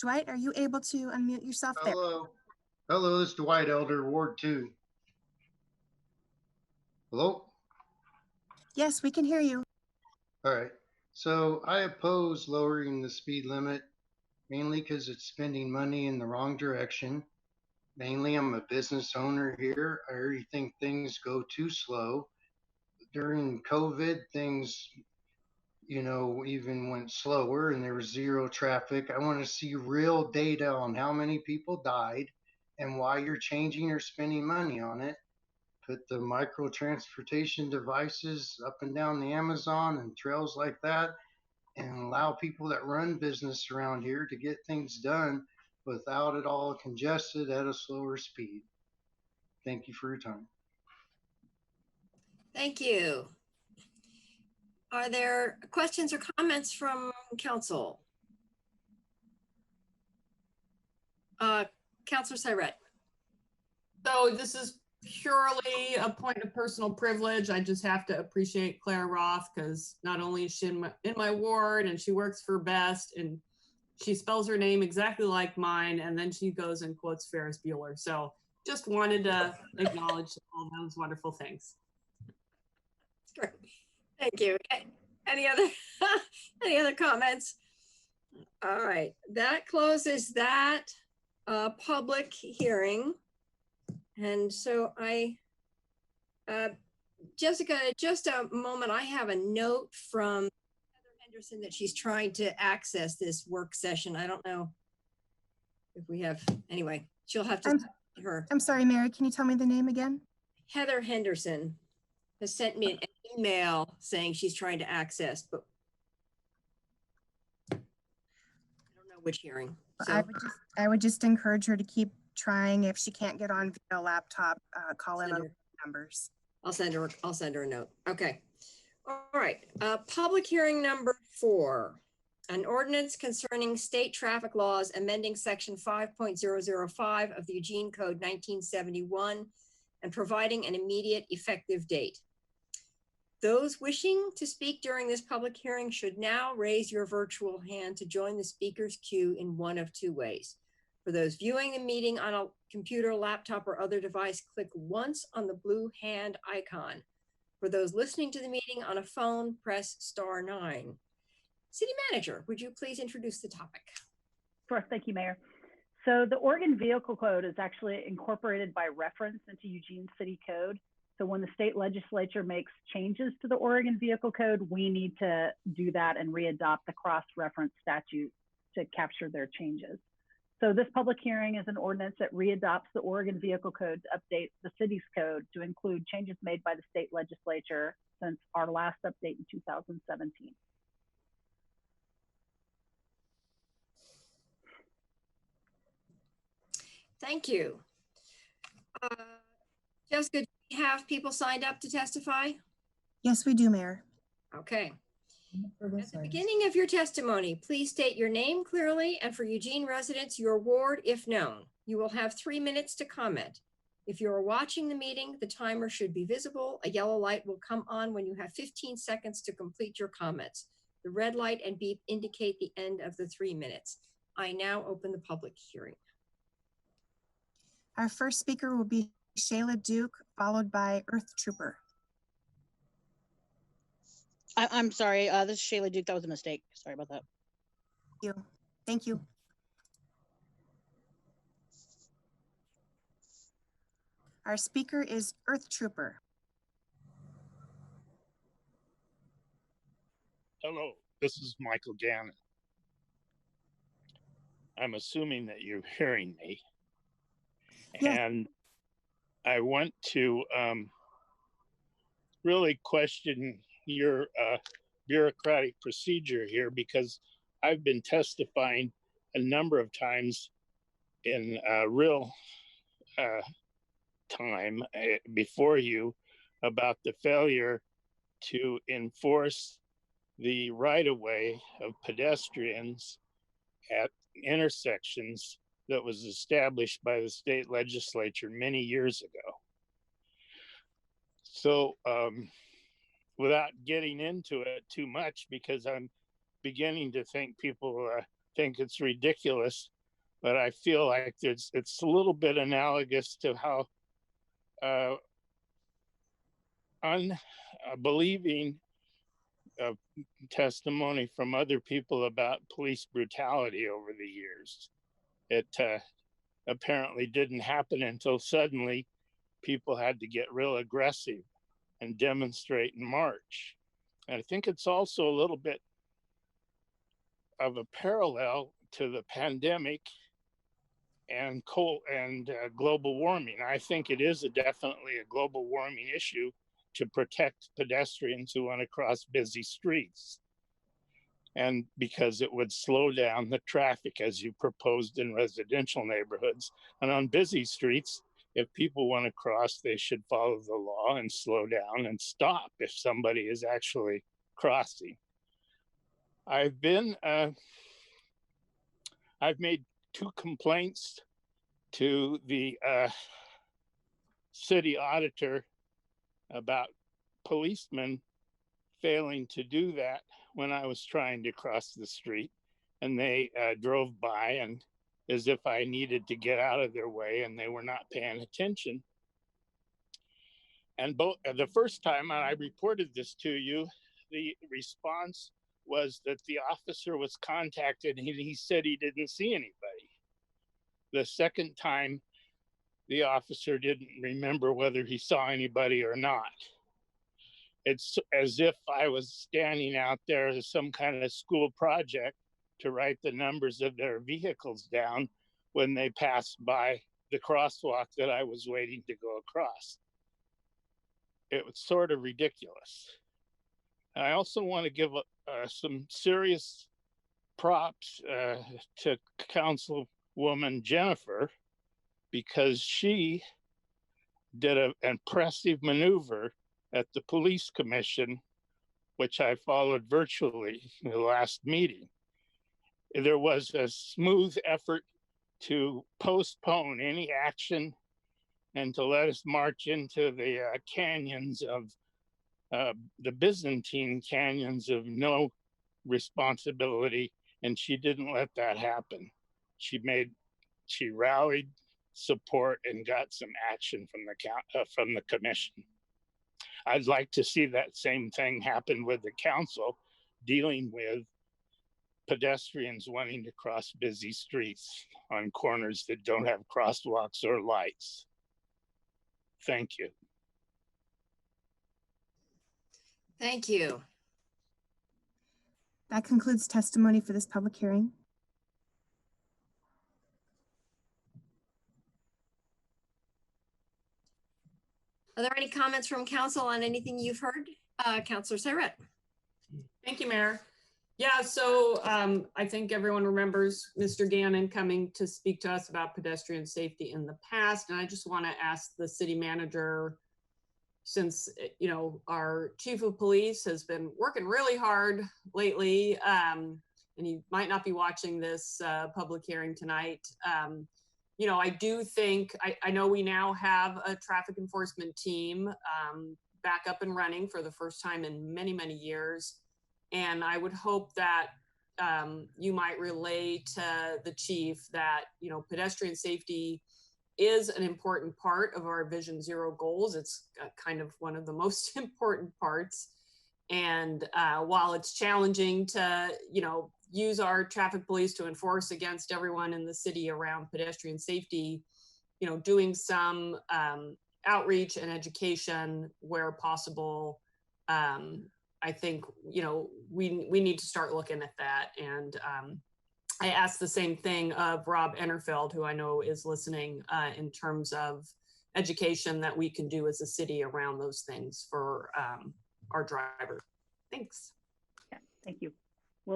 Dwight, are you able to unmute yourself there? Hello. Hello, this is Dwight Elder, Ward 2. Hello? Yes, we can hear you. All right. So I oppose lowering the speed limit, mainly because it's spending money in the wrong direction. Mainly, I'm a business owner here. I already think things go too slow. During COVID, things, even went slower and there was zero traffic. I want to see real data on how many people died and why you're changing or spending money on it. Put the micro transportation devices up and down the Amazon and trails like that, and allow people that run business around here to get things done without it all congested at a slower speed. Thank you for your time. Thank you. Are there questions or comments from council? Counselor Syret. So this is purely a point of personal privilege. I just have to appreciate Claire Roth because not only is she in my ward and she works for Best and she spells her name exactly like mine, and then she goes and quotes Ferris Bueller. So just wanted to acknowledge all those wonderful things. Great. Thank you. Any other any other comments? All right, that closes that public hearing. And so Jessica, just a moment, I have a note from Heather Henderson that she's trying to access this work session. I don't know if we have, anyway, she'll have to her. I'm sorry, Mary, can you tell me the name again? Heather Henderson has sent me an email saying she's trying to access, but I don't know which hearing. So I would just encourage her to keep trying. If she can't get on via laptop, call in on numbers. I'll send her a note. Okay. All right. Public hearing number 4, an ordinance concerning state traffic laws amending section 5.005 of the Eugene Code 1971 and providing an immediate effective date. Those wishing to speak during this public hearing should now raise your virtual hand to join the speaker's queue in one of 2 ways. For those viewing the meeting on a computer, laptop, or other device, click once on the blue hand icon. For those listening to the meeting on a phone, press *9. City Manager, would you please introduce the topic? Sure, thank you, Mayor. So the Oregon Vehicle Code is actually incorporated by reference into Eugene City Code. So when the state legislature makes changes to the Oregon Vehicle Code, we need to do that and readopt the cross-reference statute to capture their changes. So this public hearing is an ordinance that readopts the Oregon Vehicle Code to update the city's code to include changes made by the state legislature since our last update in 2017. Thank you. Jessica, do we have people signed up to testify? Yes, we do, Mayor. Okay. At the beginning of your testimony, please state your name clearly and for Eugene residents, your ward if known. You will have 3 minutes to comment. If you are watching the meeting, the timer should be visible. A yellow light will come on when you have 15 seconds to complete your comments. The red light and beep indicate the end of the 3 minutes. I now open the public hearing. Our first speaker will be Shayla Duke, followed by Earth Trooper. I'm sorry, this is Shayla Duke. That was a mistake. Sorry about that. Thank you. Our speaker is Earth Trooper. Hello, this is Michael Gannon. I'm assuming that you're hearing me. Yes. And I want to really question your bureaucratic procedure here, because I've been testifying a number of times in real time before you about the failure to enforce the right-of-way of pedestrians at intersections that was established by the state legislature many years ago. So without getting into it too much, because I'm beginning to think people think it's ridiculous, but I feel like it's a little bit analogous to how unbelieving testimony from other people about police brutality over the years. It apparently didn't happen until suddenly people had to get real aggressive and demonstrate and march. And I think it's also a little bit of a parallel to the pandemic and global warming. I think it is definitely a global warming issue to protect pedestrians who want to cross busy streets. And because it would slow down the traffic as you proposed in residential neighborhoods. And on busy streets, if people want to cross, they should follow the law and slow down and stop if somebody is actually crossing. I've made 2 complaints to the city auditor about policemen failing to do that when I was trying to cross the street, and they drove by and as if I needed to get out of their way, and they were not paying attention. And the first time I reported this to you, the response was that the officer was contacted and he said he didn't see anybody. The second time, the officer didn't remember whether he saw anybody or not. It's as if I was standing out there as some kind of school project to write the numbers of their vehicles down when they passed by the crosswalk that I was waiting to go across. It was sort of ridiculous. I also want to give some serious props to Councilwoman Jennifer, because she did an impressive maneuver at the police commission, which I followed virtually in the last meeting. There was a smooth effort to postpone any action and to let us march into the canyons of the Byzantine canyons of no responsibility, and she didn't let that happen. She rallied support and got some action from the commission. I'd like to see that same thing happen with the council dealing with pedestrians wanting to cross busy streets on corners that don't have crosswalks or lights. Thank you. Thank you. That concludes testimony for this public hearing. Are there any comments from council on anything you've heard? Councilor Saret. Thank you, Mayor. Yeah, so I think everyone remembers Mr. Gannon coming to speak to us about pedestrian safety in the past. And I just want to ask the city manager, since, you know, our chief of police has been working really hard lately, and he might not be watching this public hearing tonight. You know, I do think, I know we now have a traffic enforcement team back up and running for the first time in many, many years. And I would hope that you might relay to the chief that, you know, pedestrian safety is an important part of our Vision Zero goals. It's kind of one of the most important parts. And while it's challenging to, you know, use our traffic police to enforce against everyone in the city around pedestrian safety, you know, doing some outreach and education where possible, I think, you know, we need to start looking at that. And I asked the same thing of Rob Ennerfeld, who I know is listening, in terms of education that we can do as a city around those things for our drivers. Thanks. Yeah, thank you.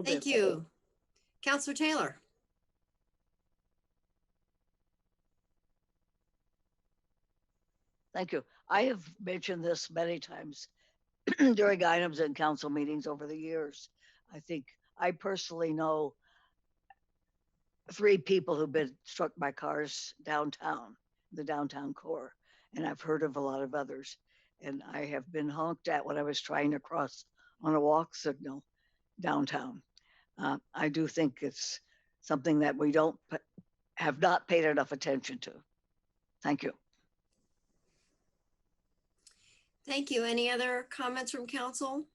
Thank you. Councilor Taylor. Thank you. I have mentioned this many times during items in council meetings over the years. I think I personally know 3 people who've been struck by cars downtown, the downtown core, and I've heard of a lot of others. And I have been honked at when I was trying to cross on a walk signal downtown. I do think it's something that we have not paid enough attention to. Thank you. Thank you. Any other comments from council?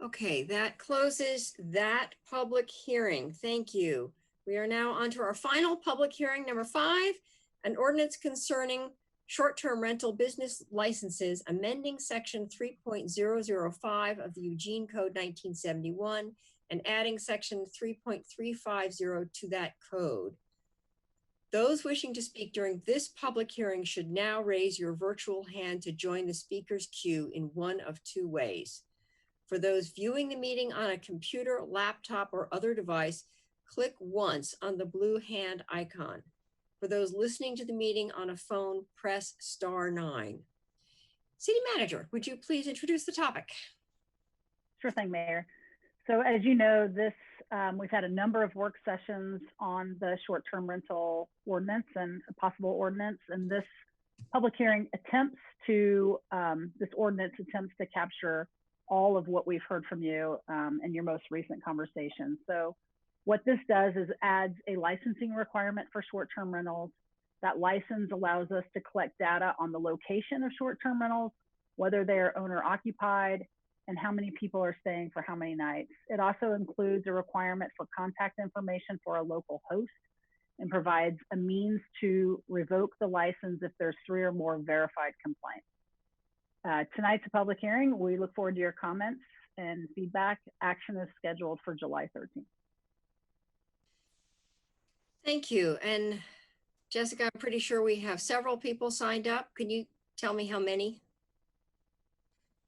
Okay, that closes that public hearing. Thank you. We are now on to our final public hearing, number 5, an ordinance concerning short-term rental business licenses, amending section 3.005 of the Eugene Code 1971 and adding section 3.350 to that code. Those wishing to speak during this public hearing should now raise your virtual hand to join the speaker's queue in one of 2 ways. For those viewing the meeting on a computer, laptop, or other device, click once on the blue hand icon. For those listening to the meeting on a phone, press *9. City Manager, would you please introduce the topic? Sure thing, Mayor. So as you know, this we've had a number of work sessions on the short-term rental ordinance and a possible ordinance, and this public hearing attempts to, this ordinance attempts to capture all of what we've heard from you in your most recent conversation. So what this does is adds a licensing requirement for short-term rentals. That license allows us to collect data on the location of short-term rentals, whether they are owner occupied, and how many people are staying for how many nights. It also includes a requirement for contact information for a local host and provides a means to revoke the license if there's 3 or more verified complaints. Tonight's a public hearing. We look forward to your comments and feedback. Action is scheduled for July 13th. Thank you. And Jessica, I'm pretty sure we have several people signed up. Can you tell me how many?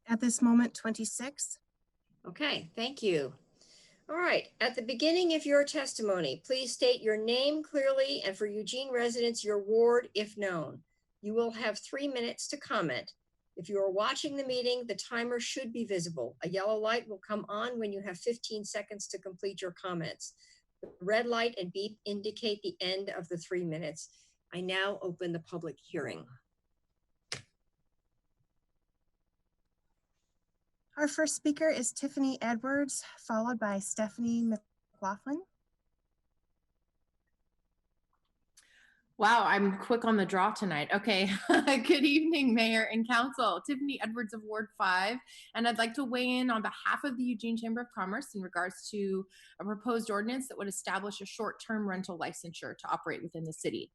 At this moment, 26. Okay, thank you. All right, at the beginning of your testimony, please state your name clearly and for Eugene residents, your ward if known. You will have 3 minutes to comment. If you are watching the meeting, the timer should be visible. A yellow light will come on when you have 15 seconds to complete your comments. The red light and beep indicate the end of the 3 minutes. I now open the public hearing. Our first speaker is Tiffany Edwards, followed by Stephanie McLaughlin. Wow, I'm quick on the draw tonight. Okay, good evening, Mayor and Council. Tiffany Edwards of Ward 5, and I'd like to weigh in on behalf of the Eugene Chamber of Commerce in regards to a proposed ordinance that would establish a short-term rental licensure to operate within the city.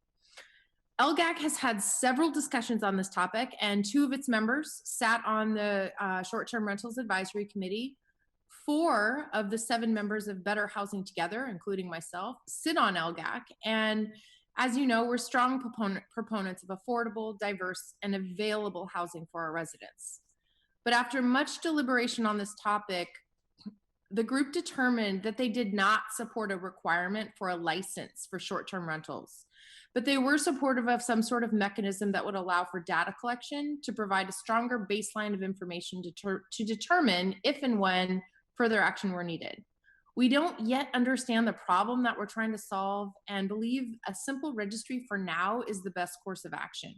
LGAC has had several discussions on this topic, and 2 of its members sat on the Short-Term Rentals Advisory Committee. 4 of the 7 members of Better Housing Together, including myself, sit on LGAC. And as you know, we're strong proponents of affordable, diverse, and available housing for our residents. But after much deliberation on this topic, the group determined that they did not support a requirement for a license for short-term rentals. But they were supportive of some sort of mechanism that would allow for data collection to provide a stronger baseline of information to determine if and when further action were needed. We don't yet understand the problem that we're trying to solve and believe a simple registry for now is the best course of action.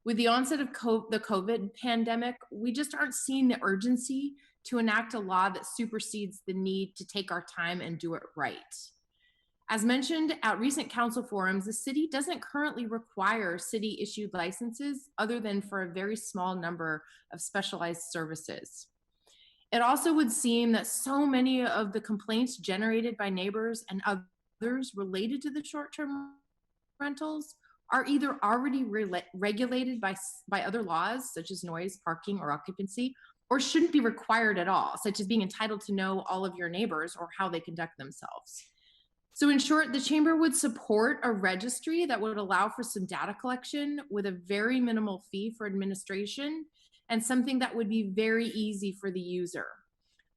With the onset of the COVID pandemic, we just aren't seeing the urgency to enact a law that supersedes the need to take our time and do it right. As mentioned at recent council forums, the city doesn't currently require city-issued licenses other than for a very small number of specialized services. It also would seem that so many of the complaints generated by neighbors and others related to the short-term rentals are either already regulated by other laws, such as noise, parking, or occupancy, or shouldn't be required at all, such as being entitled to know all of your neighbors or how they conduct themselves. So in short, the chamber would support a registry that would allow for some data collection with a very minimal fee for administration and something that would be very easy for the user.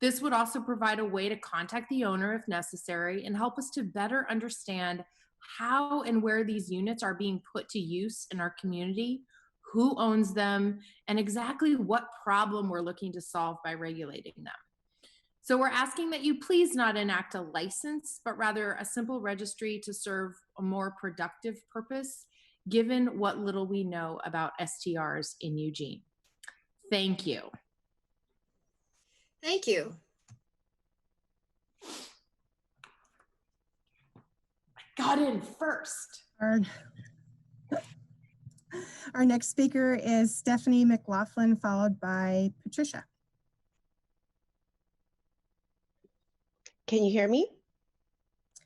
This would also provide a way to contact the owner if necessary and help us to better understand how and where these units are being put to use in our community, who owns them, and exactly what problem we're looking to solve by regulating them. So we're asking that you please not enact a license, but rather a simple registry to serve a more productive purpose, given what little we know about STRs in Eugene. Thank you. Thank you. I got in first. Our next speaker is Stephanie McLaughlin, followed by Patricia. Can you hear me?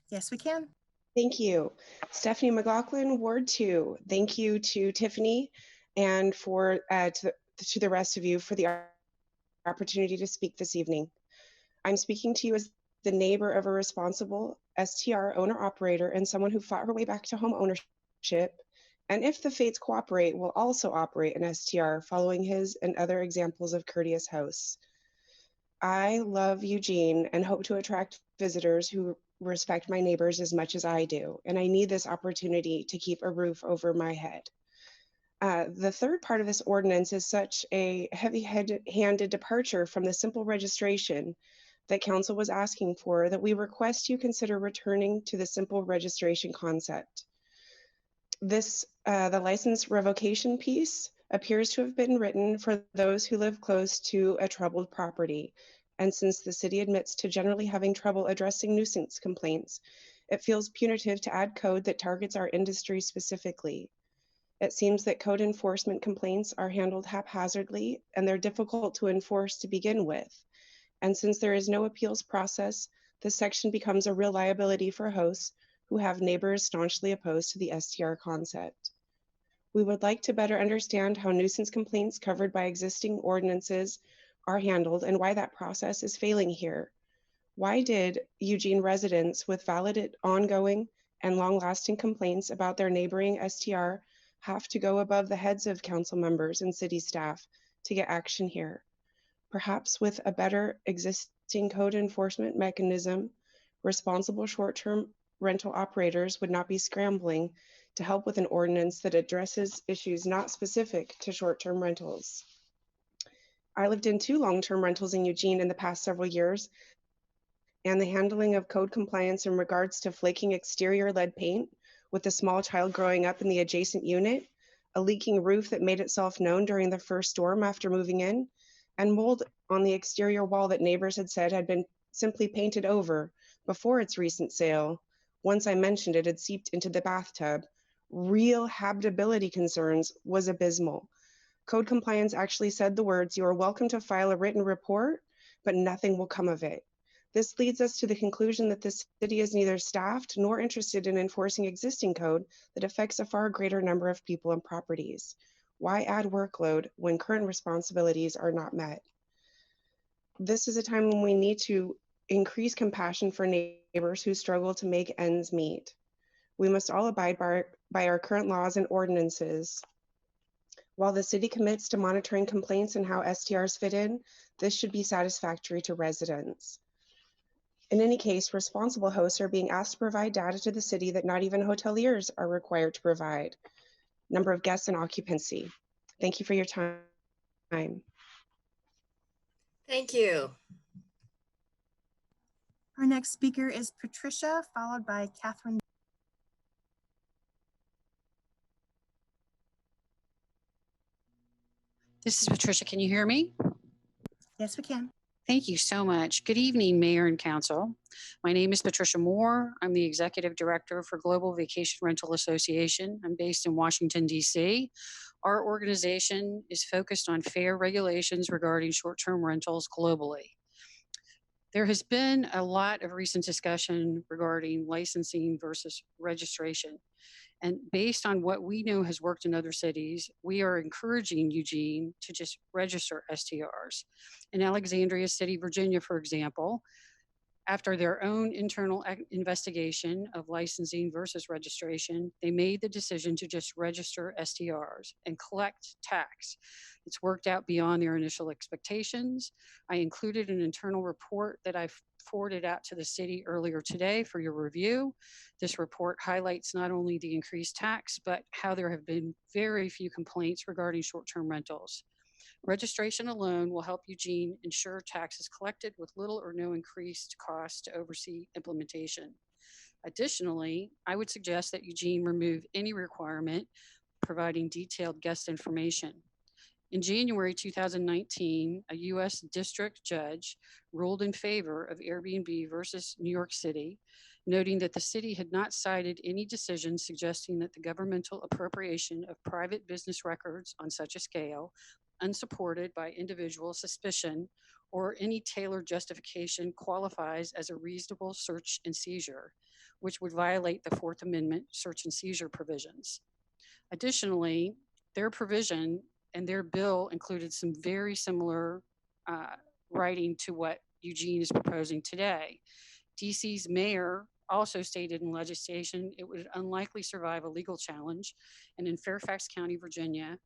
Yes, we can. Thank you. Stephanie McLaughlin, Ward 2. Thank you to Tiffany and for to the rest of you for the opportunity to speak this evening. I'm speaking to you as the neighbor of a responsible STR owner-operator and someone who fought her way back to home ownership, and if the fates cooperate, will also operate an STR following his and other examples of courteous hosts. I love Eugene and hope to attract visitors who respect my neighbors as much as I do, and I need this opportunity to keep a roof over my head. The third part of this ordinance is such a heavy-handed departure from the simple registration that council was asking for that we request you consider returning to the simple registration concept. The license revocation piece appears to have been written for those who live close to a troubled property. And since the city admits to generally having trouble addressing nuisance complaints, it feels punitive to add code that targets our industry specifically. It seems that code enforcement complaints are handled haphazardly and they're difficult to enforce to begin with. And since there is no appeals process, this section becomes a real liability for hosts who have neighbors staunchly opposed to the STR concept. We would like to better understand how nuisance complaints covered by existing ordinances are handled and why that process is failing here. Why did Eugene residents with valid, ongoing, and long-lasting complaints about their neighboring STR have to go above the heads of council members and city staff to get action here? Perhaps with a better existing code enforcement mechanism, responsible short-term rental operators would not be scrambling to help with an ordinance that addresses issues not specific to short-term rentals. I lived in 2 long-term rentals in Eugene in the past several years, and the handling of code compliance in regards to flaking exterior lead paint with a small child growing up in the adjacent unit, a leaking roof that made itself known during the first storm after moving in, and mold on the exterior wall that neighbors had said had been simply painted over before its recent sale. Once I mentioned it had seeped into the bathtub. Real habitability concerns was abysmal. Code compliance actually said the words, "You are welcome to file a written report, but nothing will come of it." This leads us to the conclusion that the city is neither staffed nor interested in enforcing existing code that affects a far greater number of people and properties. Why add workload when current responsibilities are not met? This is a time when we need to increase compassion for neighbors who struggle to make ends meet. We must all abide by our current laws and ordinances. While the city commits to monitoring complaints and how STRs fit in, this should be satisfactory to residents. In any case, responsible hosts are being asked to provide data to the city that not even hoteliers are required to provide. Number of guests and occupancy. Thank you for your time. Thank you. Our next speaker is Patricia, followed by Catherine. This is Patricia. Can you hear me? Yes, we can. Thank you so much. Good evening, Mayor and Council. My name is Patricia Moore. I'm the Executive Director for Global Vacation Rental Association. I'm based in Washington, D.C. Our organization is focused on fair regulations regarding short-term rentals globally. There has been a lot of recent discussion regarding licensing versus registration. And based on what we know has worked in other cities, we are encouraging Eugene to just register STRs. In Alexandria City, Virginia, for example, after their own internal investigation of licensing versus registration, they made the decision to just register STRs and collect tax. It's worked out beyond their initial expectations. I included an internal report that I forwarded out to the city earlier today for your review. This report highlights not only the increased tax, but how there have been very few complaints regarding short-term rentals. Registration alone will help Eugene ensure tax is collected with little or no increased cost to oversee implementation. Additionally, I would suggest that Eugene remove any requirement providing detailed guest information. In January 2019, a U.S. district judge ruled in favor of Airbnb versus New York City, noting that the city had not cited any decision suggesting that the governmental appropriation of private business records on such a scale, unsupported by individual suspicion or any tailored justification, qualifies as a reasonable search and seizure, which would violate the Fourth Amendment search and seizure provisions. Additionally, their provision and their bill included some very similar writing to what Eugene is proposing today. DC's mayor also stated in legislation it would unlikely survive a legal challenge, and in Fairfax County, Virginia,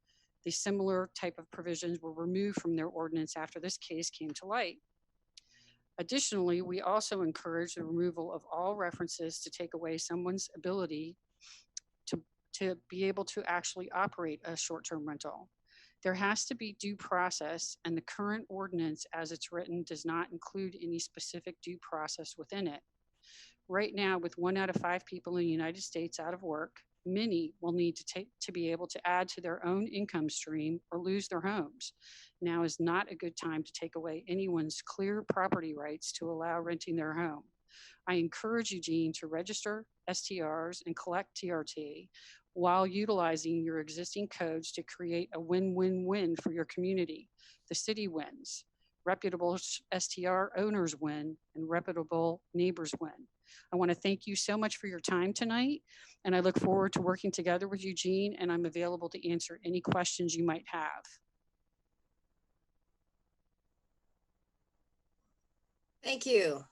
the similar type of provisions were removed from their ordinance after this case came to light. Additionally, we also encourage the removal of all references to take away someone's ability to be able to actually operate a short-term rental. There has to be due process, and the current ordinance as it's written does not include any specific due process within it. Right now, with 1 out of 5 people in the United States out of work, many will need to be able to add to their own income stream or lose their homes. Now is not a good time to take away anyone's clear property rights to allow renting their home. I encourage Eugene to register STRs and collect TRT while utilizing your existing codes to create a win-win-win for your community. The city wins, reputable STR owners win, and reputable neighbors win. I want to thank you so much for your time tonight, and I look forward to working together with Eugene, and I'm available to answer any questions you might have. Thank you.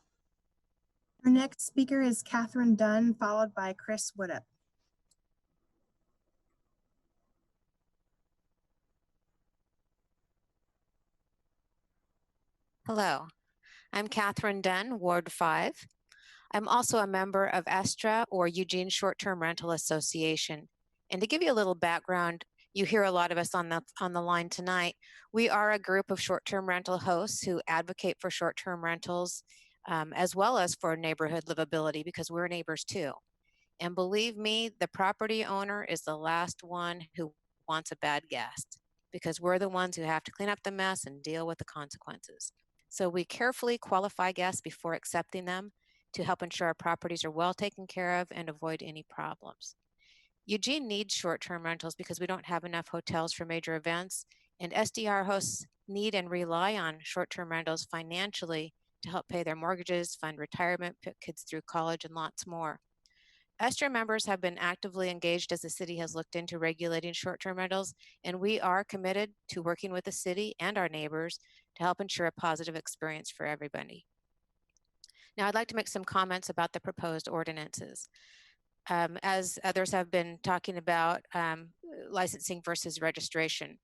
Our next speaker is Catherine Dunn, followed by Chris Woodup. Hello, I'm Catherine Dunn, Ward 5. I'm also a member of ESTRA, or Eugene Short-Term Rental Association. And to give you a little background, you hear a lot of us on the line tonight. We are a group of short-term rental hosts who advocate for short-term rentals, as well as for neighborhood livability, because we're neighbors too. And believe me, the property owner is the last one who wants a bad guest, because we're the ones who have to clean up the mess and deal with the consequences. So we carefully qualify guests before accepting them to help ensure our properties are well taken care of and avoid any problems. Eugene needs short-term rentals because we don't have enough hotels for major events, and SDR hosts need and rely on short-term rentals financially to help pay their mortgages, fund retirement, put kids through college, and lots more. ESTRA members have been actively engaged as the city has looked into regulating short-term rentals, and we are committed to working with the city and our neighbors to help ensure a positive experience for everybody. Now, I'd like to make some comments about the proposed ordinances. As others have been talking about licensing versus registration,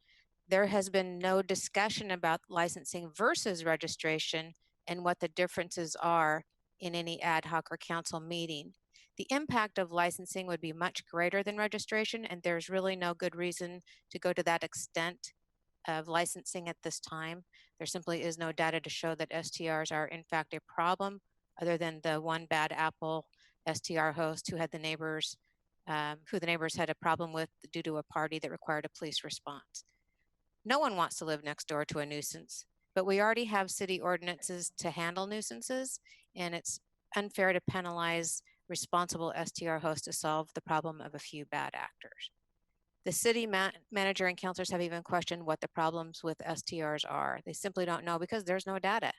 there has been no discussion about licensing versus registration and what the differences are in any ad hoc or council meeting. The impact of licensing would be much greater than registration, and there's really no good reason to go to that extent of licensing at this time. There simply is no data to show that STRs are in fact a problem, other than the one bad apple STR host who had the neighbors, who the neighbors had a problem with due to a party that required a police response. No one wants to live next door to a nuisance, but we already have city ordinances to handle nuisances, and it's unfair to penalize responsible STR hosts to solve the problem of a few bad actors. The city manager and councilors have even questioned what the problems with STRs are. They simply don't know because there's no data.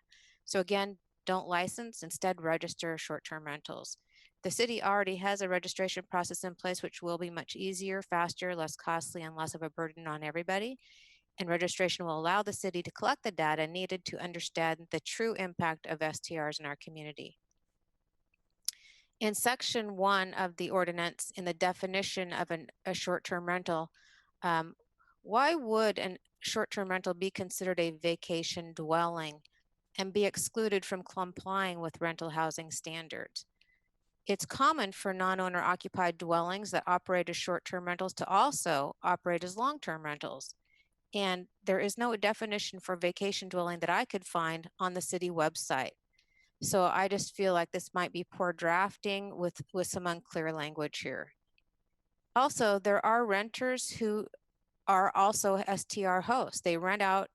So again, don't license, instead register short-term rentals. The city already has a registration process in place, which will be much easier, faster, less costly, and less of a burden on everybody. And registration will allow the city to collect the data needed to understand the true impact of STRs in our community. In section 1 of the ordinance, in the definition of a short-term rental, why would a short-term rental be considered a vacation dwelling and be excluded from complying with rental housing standards? It's common for non-owner occupied dwellings that operate as short-term rentals to also operate as long-term rentals. And there is no definition for vacation dwelling that I could find on the city website. So I just feel like this might be poor drafting with some unclear language here. Also, there are renters who are also STR hosts. They rent out,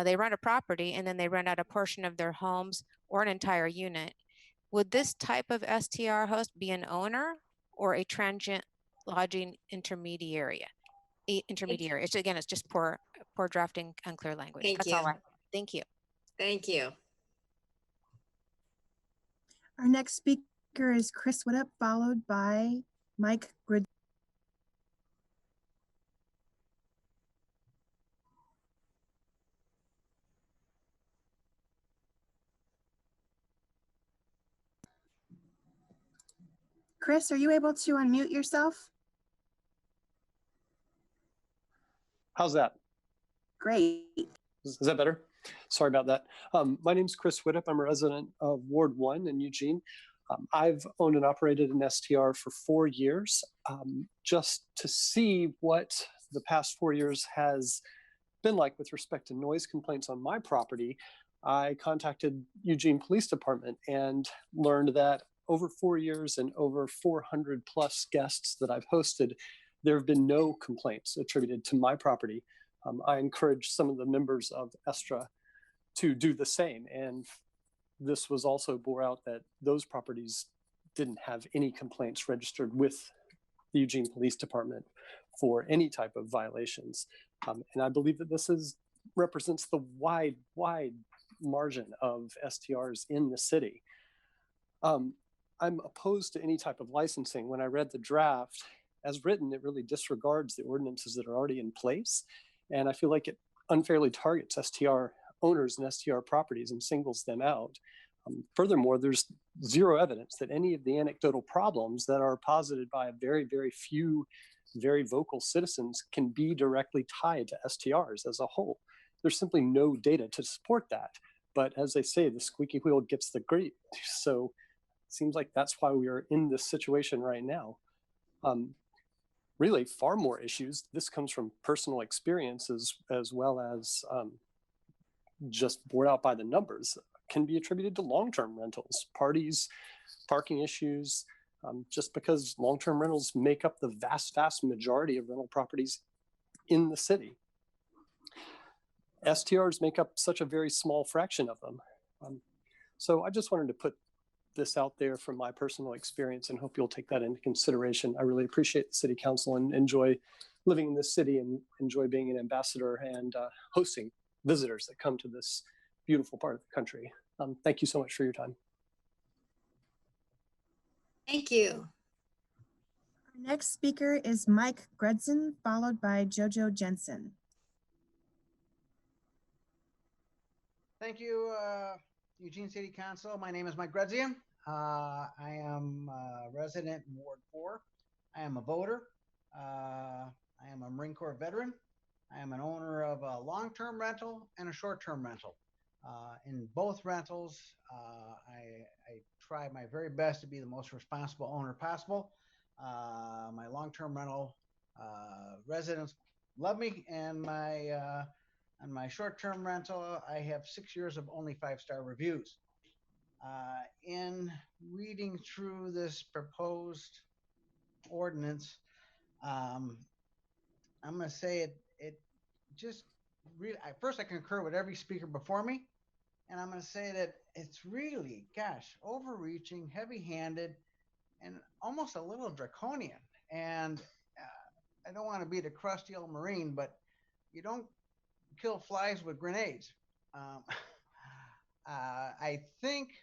they rent a property and then they rent out a portion of their homes or an entire unit. Would this type of STR host be an owner or a transient lodging intermediary? It's, again, it's just poor drafting, unclear language. Thank That's you. all right. Thank you. Thank you. Our next speaker is Chris Woodup, followed by Mike Grid. Chris, are you able to unmute yourself? How's that? Great. Is that better? Sorry about that. My name's Chris Widdop. I'm a resident of Ward 1 in Eugene. I've owned and operated an STR for 4 years. Just to see what the past 4 years has been like with respect to noise complaints on my property, I contacted Eugene Police Department and learned that over 4 years and over 400 plus guests that I've hosted, there have been no complaints attributed to my property. I encourage some of the members of ESTRA to do the same. And this was also bore out that those properties didn't have any complaints registered with the Eugene Police Department for any type of violations. And I believe that this represents the wide margin of STRs in the city. I'm opposed to any type of licensing. When I read the draft, as written, it really disregards the ordinances that are already in place. And I feel like it unfairly targets STR owners and STR properties and singles them out. Furthermore, there's zero evidence that any of the anecdotal problems that are posited by a very, very few very vocal citizens can be directly tied to STRs as a whole. There's simply no data to support that. But as they say, the squeaky wheel gets the grease. So it seems like that's why we are in this situation right now. Really, far more issues. This comes from personal experiences as well as just bore out by the numbers, can be attributed to long-term rentals, parties, parking issues, just because long-term rentals make up the vast majority of rental properties in the city. STRs make up such a very small fraction of them. So I just wanted to put this out there from my personal experience and hope you'll take that into consideration. I really appreciate the city council and enjoy living in this city and enjoy being an ambassador and hosting visitors that come to this beautiful part of the country. Thank you so much for your time. Thank you. Our next speaker is Mike Gredson, followed by Jojo Jensen. Thank you, Eugene City Council. My name is Mike Gredson. I am a resident in Ward 4. I am a voter. I am a Marine Corps veteran. I am an owner of a long-term rental and a short-term rental. In both rentals, I try my very best to be the most responsible owner possible. My long-term rental residents love me, and my short-term rental, I have 6 years of only 5-star reviews. In reading through this proposed ordinance, I'm going to say it just really, first I concur with every speaker before me, and I'm going to say that it's really, gosh, overreaching, heavy-handed, and almost a little draconian. And I don't want to be the crusty old Marine, but you don't kill flies with grenades. I think,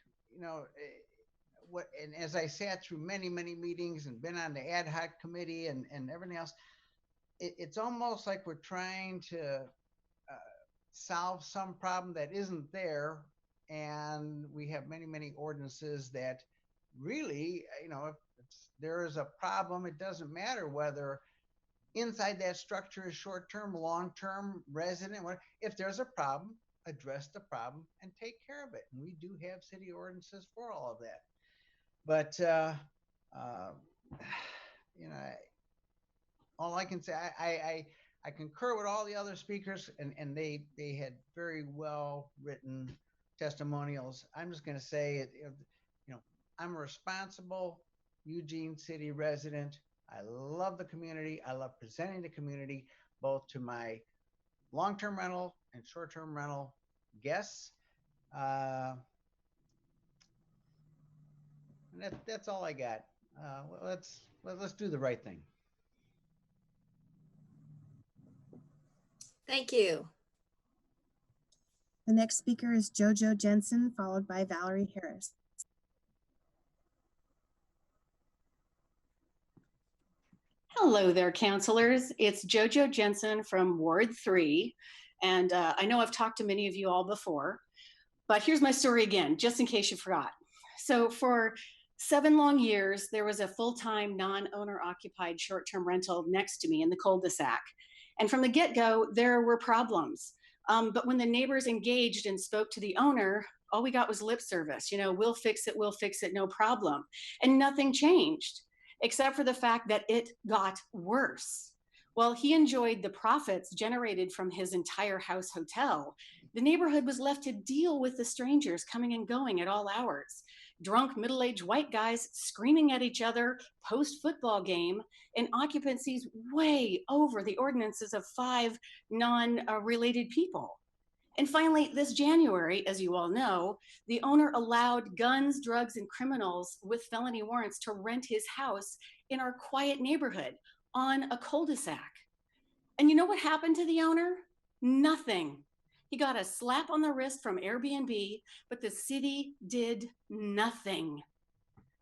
and as I sat through many meetings and been on the ad hoc committee and everything else, it's almost like we're trying to solve some problem that isn't there. And we have many ordinances that really, if there is a problem, it doesn't matter whether inside that structure is short-term, long-term, resident. If there's a problem, address the problem and take care of it. And we do have city ordinances for all of that. But, all I can say, I concur with all the other speakers, and they had very well written testimonials. I'm just going to say, I'm a responsible Eugene City resident. I love the community. I love presenting the community, both to my long-term rental and short-term rental guests. That's all I got. Let's do the right thing. Thank you. The next speaker is Jojo Jensen, followed by Valerie Harris. Hello there, counselors. It's Jojo Jensen from Ward 3. And I know I've talked to many of you all before, but here's my story again, just in case you forgot. So for 7 long years, there was a full-time non-owner occupied short-term rental next to me in the cul-de-sac. And from the get-go, there were problems. But when the neighbors engaged and spoke to the owner, all we got was lip service. We'll fix it, no problem. And nothing changed, except for the fact that it got worse. While he enjoyed the profits generated from his entire house hotel, the neighborhood was left to deal with the strangers coming and going at all hours. Drunk middle-aged white guys screaming at each other post-football game, and occupancies way over the ordinances of 5 non-related people. And finally, this January, as you all know, the owner allowed guns, drugs, and criminals with felony warrants to rent his house in our quiet neighborhood on a cul-de-sac. And you know what happened to the owner? Nothing. He got a slap on the wrist from Airbnb, but the city did nothing.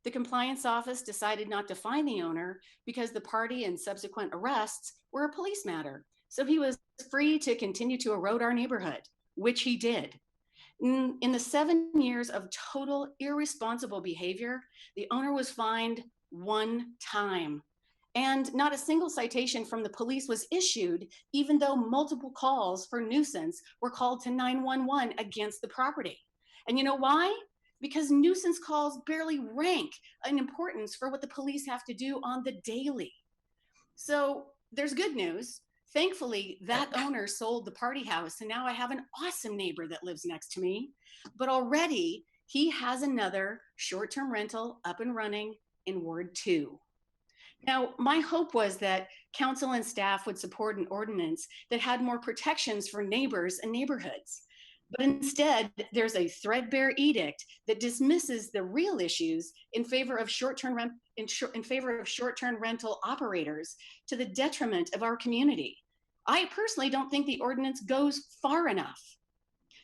The compliance office decided not to fine the owner because the party and subsequent arrests were a police matter. So he was free to continue to erode our neighborhood, which he did. In the 7 years of total irresponsible behavior, the owner was fined 1 time. And not a single citation from the police was issued, even though multiple calls for nuisance were called to 911 against the property. And you know why? Because nuisance calls barely rank in importance for what the police have to do on the daily. So there's good news. Thankfully, that owner sold the party house, and now I have an awesome neighbor that lives next to me. But already, he has another short-term rental up and running in Ward 2. Now, my hope was that council and staff would support an ordinance that had more protections for neighbors and neighborhoods. But instead, there's a threadbare edict that dismisses the real issues in favor of short-term rental operators to the detriment of our community. I personally don't think the ordinance goes far enough.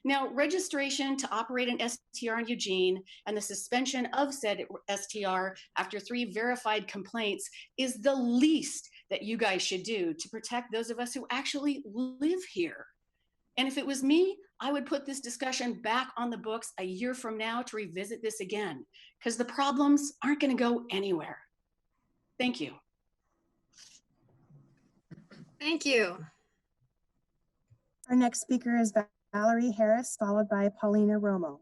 Now, registration to operate an STR in Eugene and the suspension of said STR after 3 verified complaints is the least that you guys should do to protect those of us who actually live here. And if it was me, I would put this discussion back on the books a year from now to revisit this again, because the problems aren't going to go anywhere. Thank you. Thank you. Our next speaker is Valerie Harris, followed by Paulina Romo.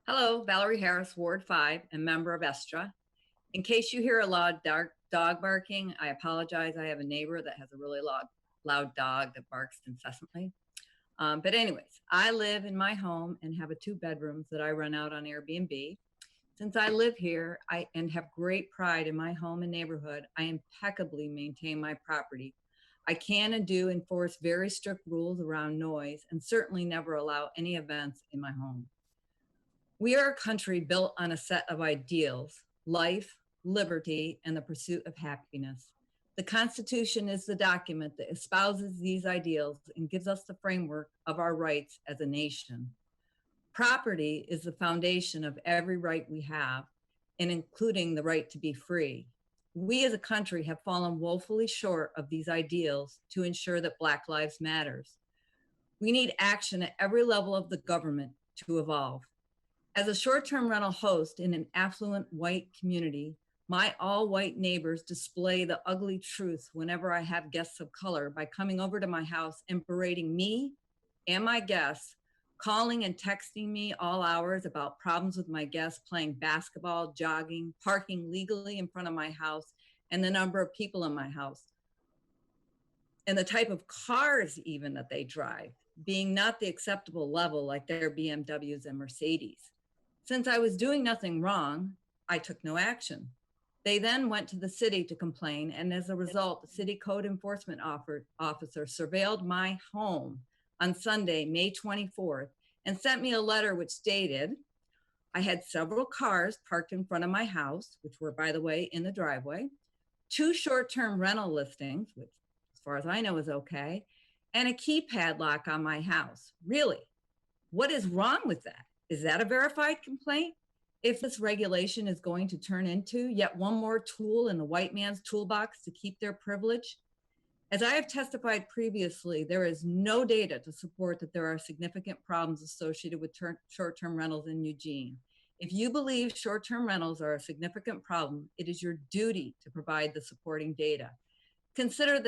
Hello, Valerie Harris, Ward 5, and member of Estra. In case you hear a loud dog barking, I apologize. I have a neighbor that has a really loud dog that barks incessantly. But anyways, I live in my home and have 2 bedrooms that I rent out on Airbnb. Since I live here and have great pride in my home and neighborhood, I impeccably maintain my property. I can and do enforce very strict rules around noise and certainly never allow any events in my home. We are a country built on a set of ideals: life, liberty, and the pursuit of happiness. The Constitution is the document that espouses these ideals and gives us the framework of our rights as a nation. Property is the foundation of every right we have, and including the right to be free. We as a country have fallen woefully short of these ideals to ensure that Black Lives Matters. We need action at every level of the government to evolve. As a short-term rental host in an affluent white community, my all-white neighbors display the ugly truth whenever I have guests of color by coming over to my house and berating me and my guests, calling and texting me all hours about problems with my guests playing basketball, jogging, parking legally in front of my house, and the number of people in my house, and the type of cars even that they drive, being not the acceptable level like their BMWs and Mercedes. Since I was doing nothing wrong, I took no action. They then went to the city to complain, and as a result, the city code enforcement officer surveilled my home on Sunday, May 24th, and sent me a letter which stated, I had several cars parked in front of my house, which were, by the way, in the driveway, 2 short-term rental listings, which as far as I know is okay, and a key padlock on my house. Really? What is wrong with that? Is that a verified complaint? If this regulation is going to turn into yet one more tool in the white man's toolbox to keep their privilege? As I have testified previously, there is no data to support that there are significant problems associated with short-term rentals in Eugene. If you believe short-term rentals are a significant problem, it is your duty to provide the supporting data. Considering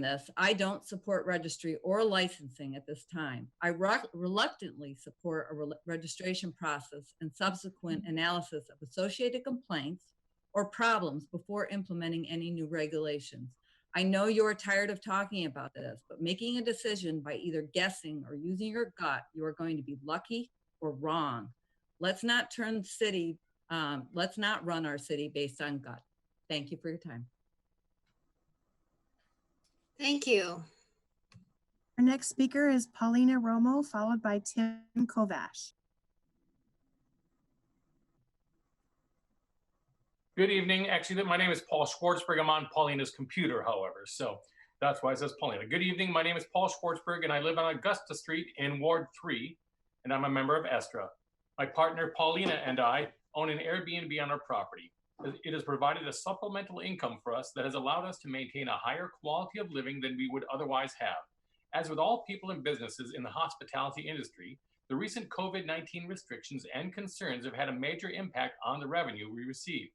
this, I don't support registry or licensing at this time. I reluctantly support a registration process and subsequent analysis of associated complaints, or problems before implementing any new regulations. I know you're tired of talking about this, but making a decision by either guessing or using your gut, you are going to be lucky or wrong. Let's not run our city based on gut. Thank you for your time. Thank you. Our next speaker is Paulina Romo, followed by Tim Kovash. Good evening. Actually, my name is Paul Schwartzberg. I'm on Paulina's computer, however, so that's why it says Paulina. Good evening. My name is Paul Schwartzberg, and I live on Augusta Street in Ward 3, and I'm a member of ESTRA. My partner, Paulina, and I own an Airbnb on our property. It has provided a supplemental income for us that has allowed us to maintain a higher quality of living than we would otherwise have. As with all people and businesses in the hospitality industry, the recent COVID-19 restrictions and concerns have had a major impact on the revenue we receive.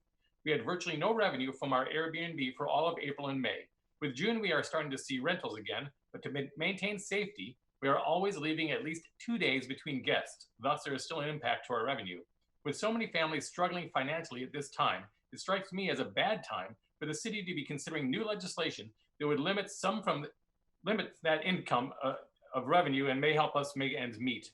We had virtually no revenue from our Airbnb for all of April and May. With June, we are starting to see rentals again, but to maintain safety, we are always leaving at least 2 days between guests. Thus, there is still an impact to our revenue. With so many families struggling financially at this time, it strikes me as a bad time for the city to be considering new legislation that would limit that income of revenue and may help us make ends meet.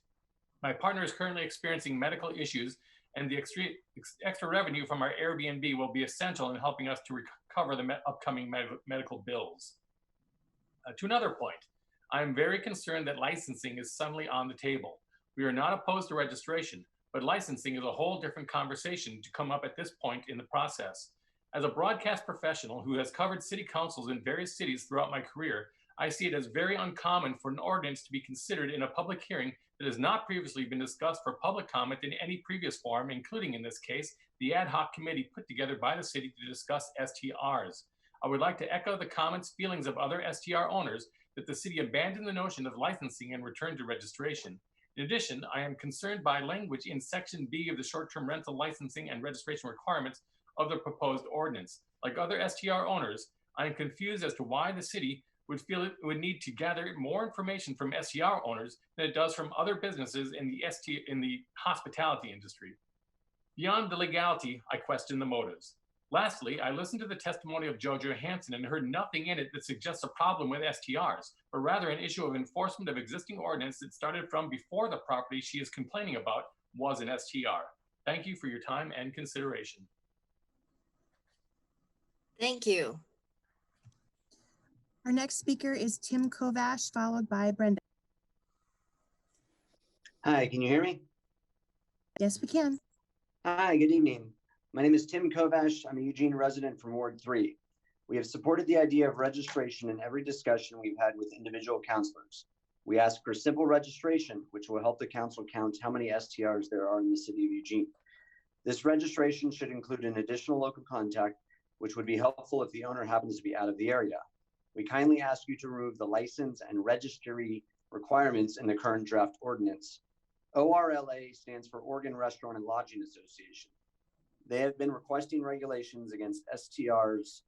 My partner is currently experiencing medical issues, and the extra revenue from our Airbnb will be essential in helping us to recover the upcoming medical bills. To another point, I am very concerned that licensing is suddenly on the table. We are not opposed to registration, but licensing is a whole different conversation to come up at this point in the process. As a broadcast professional who has covered city councils in various cities throughout my career, I see it as very uncommon for an ordinance to be considered in a public hearing that has not previously been discussed for public comment in any previous forum, including in this case, the ad hoc committee put together by the city to discuss STRs. I would like to echo the comments, feelings of other STR owners that the city abandon the notion of licensing and return to registration. In addition, I am concerned by language in Section B of the short-term rental licensing and registration requirements of the proposed ordinance. Like other STR owners, I am confused as to why the city would feel it would need to gather more information from STR owners than it does from other businesses in the hospitality industry. Beyond the legality, I question the motives. Lastly, I listened to the testimony of Jojo Hansen and heard nothing in it that suggests a problem with STRs, but rather an issue of enforcement of existing ordinance that started from before the property she is complaining about was an STR. Thank you for your time and consideration. Thank you. Our next speaker is Tim Kovash, followed by Brenda. Hi, can you hear me? Yes, we can. Hi, good evening. My name is Tim Kovash. I'm a Eugene resident from Ward 3. We have supported the idea of registration in every discussion we've had with individual councilors. We ask for simple registration, which will help the council count how many STRs there are in the city of Eugene. This registration should include an additional local contact, which would be helpful if the owner happens to be out of the area. We kindly ask you to remove the license and registry requirements in the current draft ordinance. ORLA stands for Oregon Restaurant and Lodging Association. They have been requesting regulations against STRs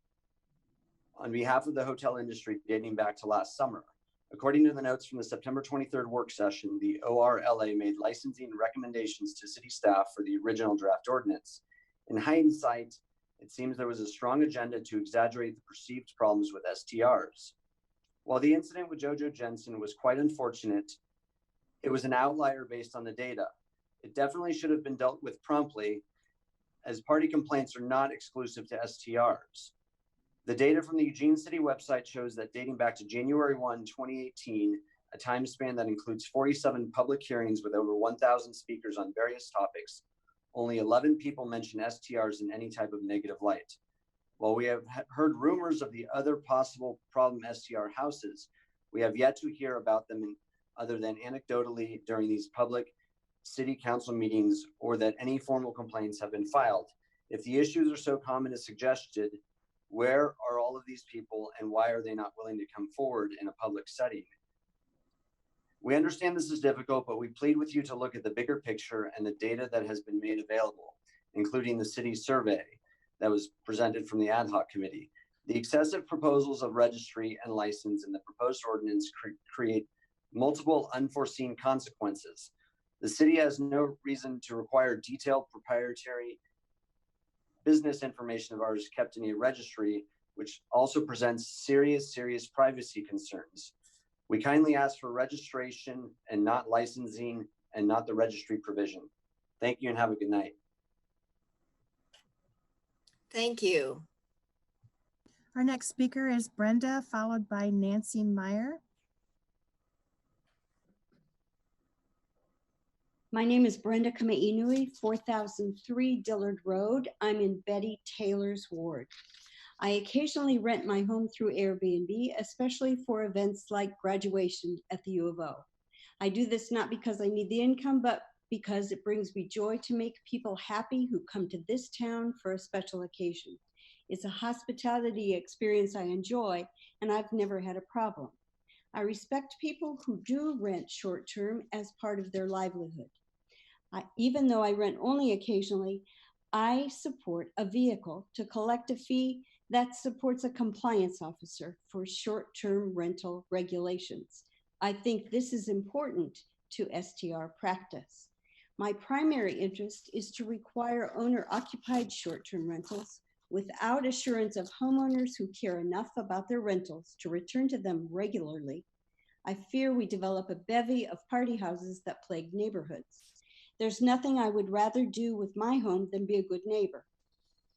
on behalf of the hotel industry dating back to last summer. According to the notes from the September 23rd work session, the ORLA made licensing recommendations to city staff for the original draft ordinance. In hindsight, it seems there was a strong agenda to exaggerate the perceived problems with STRs. While the incident with Jojo Jensen was quite unfortunate, it was an outlier based on the data. It definitely should have been dealt with promptly, as party complaints are not exclusive to STRs. The data from the Eugene City website shows that dating back to January 1, 2018, a time span that includes 47 public hearings with over 1,000 speakers on various topics, only 11 people mention STRs in any type of negative light. While we have heard rumors of the other possible problem STR houses, we have yet to hear about them other than anecdotally during these public city council meetings, or that any formal complaints have been filed. If the issues are so common as suggested, where are all of these people and why are they not willing to come forward in a public setting? We understand this is difficult, but we plead with you to look at the bigger picture and the data that has been made available, including the city survey that was presented from the ad hoc committee. The excessive proposals of registry and license in the proposed ordinance create multiple unforeseen consequences. The city has no reason to require detailed proprietary business information of ours kept in a registry, which also presents serious privacy concerns. We kindly ask for registration and not licensing and not the registry provision. Thank you and have a good night. Thank you. Our next speaker is Brenda, followed by Nancy Meyer. My name is Brenda Kamainui, 4003 Dillard Road. I'm in Betty Taylor's ward. I occasionally rent my home through Airbnb, especially for events like graduation at the U of O. I do this not because I need the income, but because it brings me joy to make people happy who come to this town for a special occasion. It's a hospitality experience I enjoy, and I've never had a problem. I respect people who do rent short-term as part of their livelihood. Even though I rent only occasionally, I support a vehicle to collect a fee that supports a compliance officer for short-term rental regulations. I think this is important to STR practice. My primary interest is to require owner-occupied short-term rentals without assurance of homeowners who care enough about their rentals to return to them regularly. I fear we develop a bevy of party houses that plague neighborhoods. There's nothing I would rather do with my home than be a good neighbor.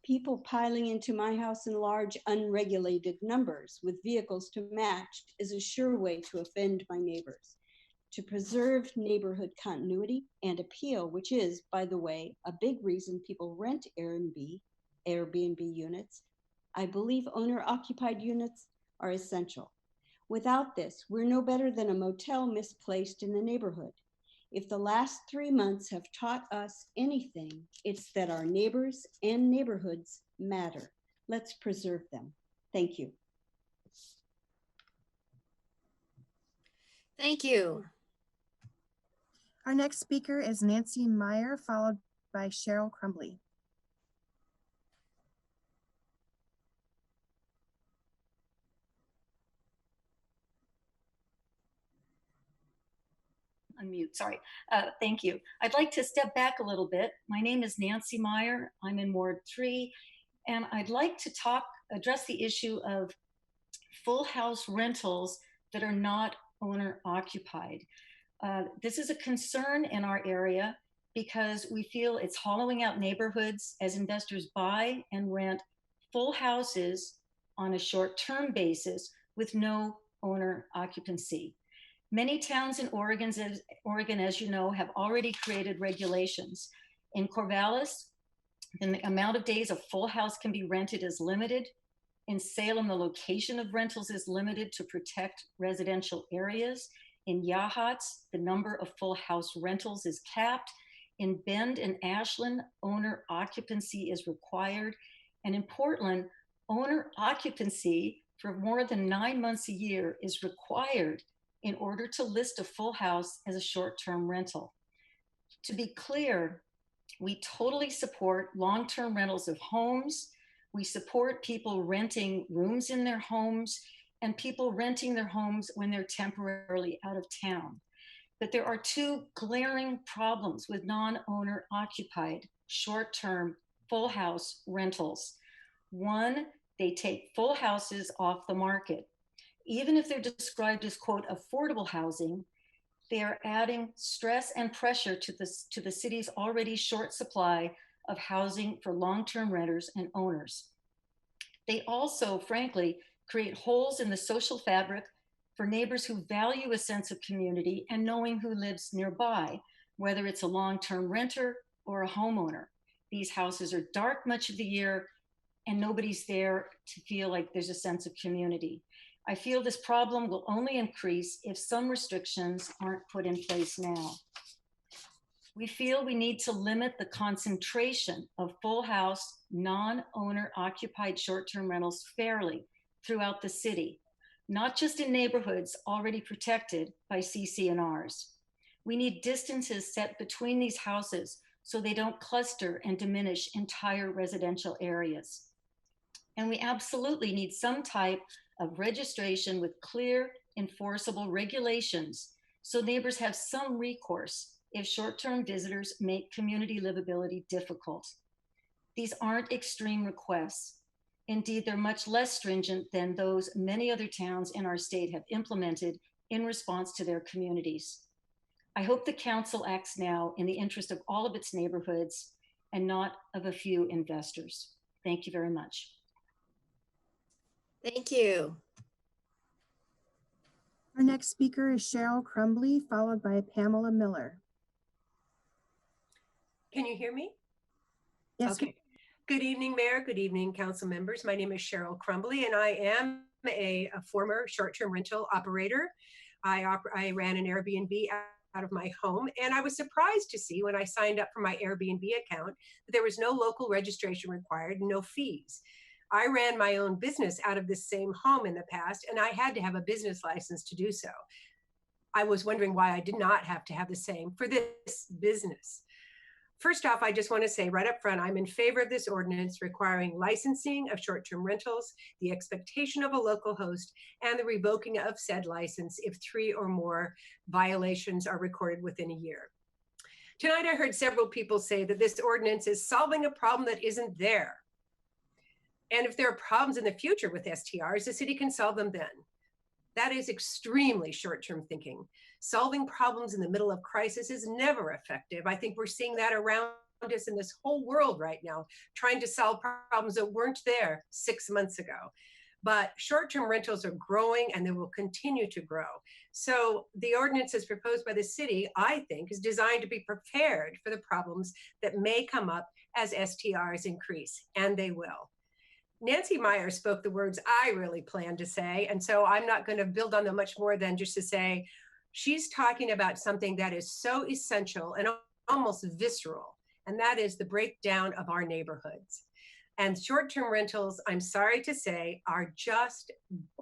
People piling into my house in large, unregulated numbers with vehicles to match is a sure way to offend my neighbors. To preserve neighborhood continuity and appeal, which is, by the way, a big reason people rent Airbnb units, I believe owner-occupied units are essential. Without this, we're no better than a motel misplaced in the neighborhood. If the last 3 months have taught us anything, it's that our neighbors and neighborhoods matter. Let's preserve them. Thank you. Thank you. Our next speaker is Nancy Meyer, followed by Cheryl Crumbly. Unmute, sorry. Thank you. I'd like to step back a little bit. My name is Nancy Meyer. I'm in Ward 3, and I'd like to address the issue of full house rentals that are not owner occupied. This is a concern in our area because we feel it's hollowing out neighborhoods as investors buy and rent full houses on a short-term basis with no owner occupancy. Many towns in Oregon, as you know, have already created regulations. In Corvallis, the amount of days a full house can be rented is limited. In Salem, the location of rentals is limited to protect residential areas. In Yachats, the number of full house rentals is capped. In Bend and Ashland, owner occupancy is required. And in Portland, owner occupancy for more than 9 months a year is required in order to list a full house as a short-term rental. To be clear, we totally support long-term rentals of homes. We support people renting rooms in their homes and people renting their homes when they're temporarily out of town. But there are two glaring problems with non-owner occupied short-term full house rentals. One, they take full houses off the market. Even if they're described as, quote, affordable housing, they are adding stress and pressure to the city's already short supply of housing for long-term renters and owners. They also, frankly, create holes in the social fabric for neighbors who value a sense of community and knowing who lives nearby, whether it's a long-term renter or a homeowner. These houses are dark much of the year and nobody's there to feel like there's a sense of community. I feel this problem will only increase if some restrictions aren't put in place now. We feel we need to limit the concentration of full house, non-owner occupied short-term rentals fairly throughout the city, not just in neighborhoods already protected by CC&Rs. We need distances set between these houses so they don't cluster and diminish entire residential areas. And we absolutely need some type of registration with clear, enforceable regulations so neighbors have some recourse if short-term visitors make community livability difficult. These aren't extreme requests. Indeed, they're much less stringent than those many other towns in our state have implemented in response to their communities. I hope the council acts now in the interest of all of its neighborhoods and not of a few investors. Thank you very much. Thank you. Our next speaker is Cheryl Crumbly, followed by Pamela Miller. Can you hear me? Yes. Okay. Good evening, Mayor. Good evening, council members. My name is Cheryl Crumbly, and I am a former short-term rental operator. I ran an Airbnb out of my home, and I was surprised to see when I signed up for my Airbnb account that there was no local registration required, no fees. I ran my own business out of this same home in the past, and I had to have a business license to do so. I was wondering why I did not have to have the same for this business. First off, I just want to say right up front, I'm in favor of this ordinance requiring licensing of short-term rentals, the expectation of a local host, and the revoking of said license if 3 or more violations are recorded within a year. Tonight, I heard several people say that this ordinance is solving a problem that isn't there. And if there are problems in the future with STRs, the city can solve them then. That is extremely short-term thinking. Solving problems in the middle of crisis is never effective. I think we're seeing that around us in this whole world right now, trying to solve problems that weren't there 6 months ago. But short-term rentals are growing and they will continue to grow. So the ordinance as proposed by the city, I think, is designed to be prepared for the problems that may come up as STRs increase, and they will. Nancy Meyer spoke the words I really planned to say, and so I'm not going to build on them much more than just to say she's talking about something that is so essential and almost visceral, and that is the breakdown of our neighborhoods. And short-term rentals, I'm sorry to say, are just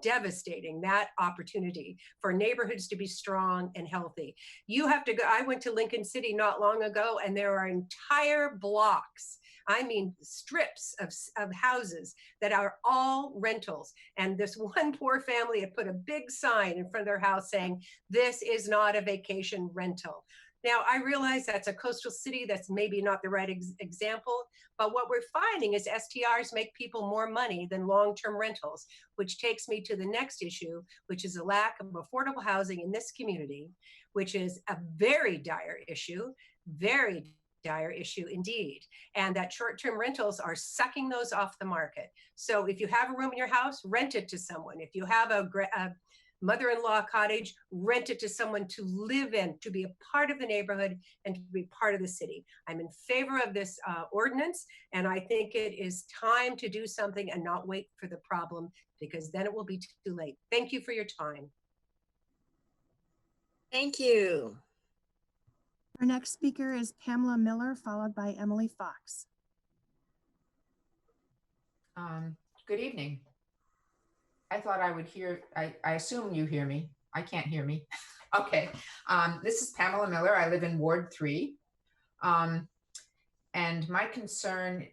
devastating that opportunity for neighborhoods to be strong and healthy. You have to go, I went to Lincoln City not long ago, and there are entire blocks, I mean strips of houses that are all rentals. And this one poor family had put a big sign in front of their house saying, "This is not a vacation rental." Now, I realize that's a coastal city. That's maybe not the right example, but what we're finding is STRs make people more money than long-term rentals, which takes me to the next issue, which is a lack of affordable housing in this community, which is a very dire issue indeed. And that short-term rentals are sucking those off the market. So if you have a room in your house, rent it to someone. If you have a mother-in-law cottage, rent it to someone to live in, to be a part of the neighborhood and to be part of the city. I'm in favor of this ordinance, and I think it is time to do something and not wait for the problem, because then it will be too late. Thank you for your time. Thank you. Our next speaker is Pamela Miller, followed by Emily Fox. Good evening. I thought I would hear, I assume you hear me. I can't hear me. Okay. This is Pamela Miller. I live in Ward 3. And my concern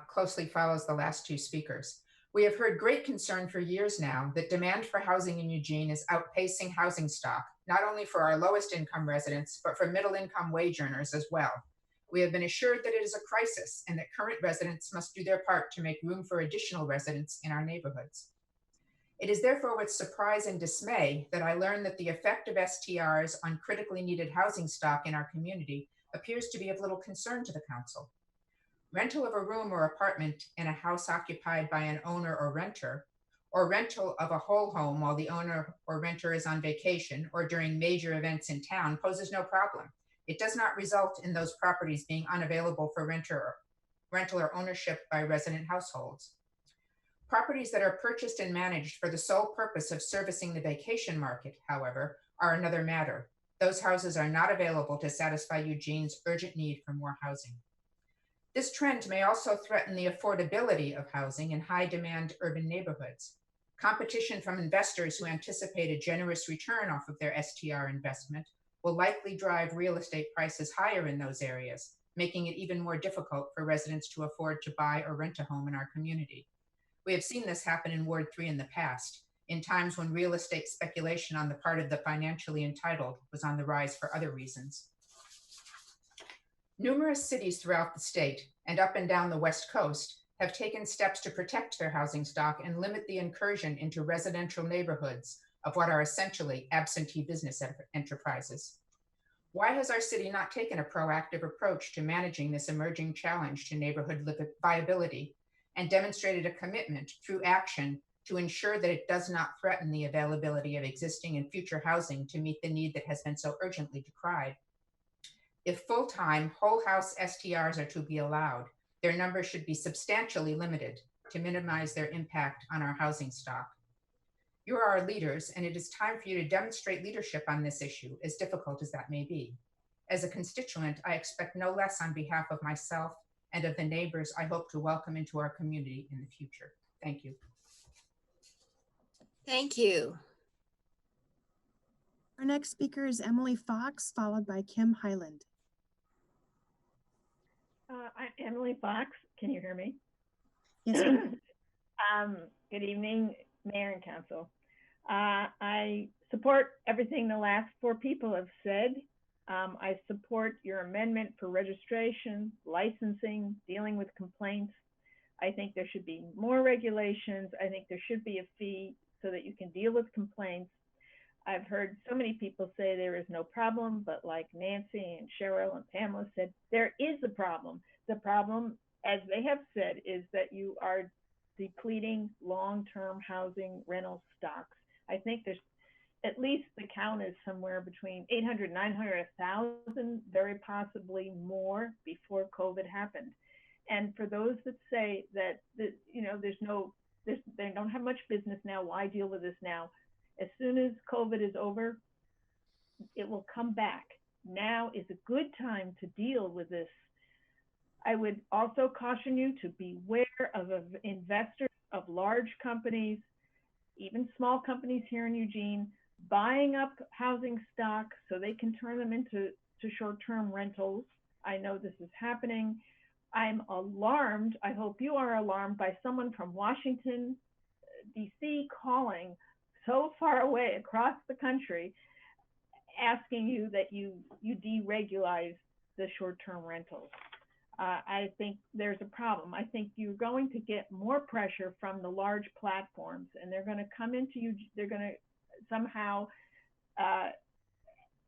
closely follows the last two speakers. We have heard great concern for years now that demand for housing in Eugene is outpacing housing stock, not only for our lowest income residents, but for middle income wage earners as well. We have been assured that it is a crisis and that current residents must do their part to make room for additional residents in our neighborhoods. It is therefore with surprise and dismay that I learned that the effect of STRs on critically needed housing stock in our community appears to be of little concern to the council. Rental of a room or apartment in a house occupied by an owner or renter, or rental of a whole home while the owner or renter is on vacation or during major events in town poses no problem. It does not result in those properties being unavailable for rental or ownership by resident households. Properties that are purchased and managed for the sole purpose of servicing the vacation market, however, are another matter. Those houses are not available to satisfy Eugene's urgent need for more housing. This trend may also threaten the affordability of housing in high-demand urban neighborhoods. Competition from investors who anticipate a generous return off of their STR investment will likely drive real estate prices higher in those areas, making it even more difficult for residents to afford to buy or rent a home in our community. We have seen this happen in Ward 3 in the past, in times when real estate speculation on the part of the financially entitled was on the rise for other reasons. Numerous cities throughout the state and up and down the West Coast have taken steps to protect their housing stock and limit the incursion into residential neighborhoods of what are essentially absentee business enterprises. Why has our city not taken a proactive approach to managing this emerging challenge to neighborhood viability and demonstrated a commitment through action to ensure that it does not threaten the availability of existing and future housing to meet the need that has been so urgently decried? If full-time, whole house STRs are to be allowed, their numbers should be substantially limited to minimize their impact on our housing stock. You are our leaders, and it is time for you to demonstrate leadership on this issue, as difficult as that may be. As a constituent, I expect no less on behalf of myself and of the neighbors I hope to welcome into our community in the future. Thank you. Thank you. Our next speaker is Emily Fox, followed by Kim Highland. I'm Emily Fox. Can you hear me? Yes. Good evening, Mayor and Council. I support everything the last four people have said. I support your amendment for registration, licensing, dealing with complaints. I think there should be more regulations. I think there should be a fee so that you can deal with complaints. I've heard so many people say there is no problem, but like Nancy and Cheryl and Pamela said, there is a problem. The problem, as they have said, is that you are depleting long-term housing rental stocks. I think there's at least the count is somewhere between 800, 900, 1,000, very possibly more before COVID happened. And for those that say that, you know, they don't have much business now, why deal with this now? As soon as COVID is over, it will come back. Now is a good time to deal with this. I would also caution you to beware of investors of large companies, even small companies here in Eugene, buying up housing stock so they can turn them into short-term rentals. I know this is happening. I'm alarmed, I hope you are alarmed, by someone from Washington, D.C. calling so far away across the country, asking you that you deregulate the short-term rentals. I think there's a problem. I think you're going to get more pressure from the large platforms, and they're going to come into you. They're going to somehow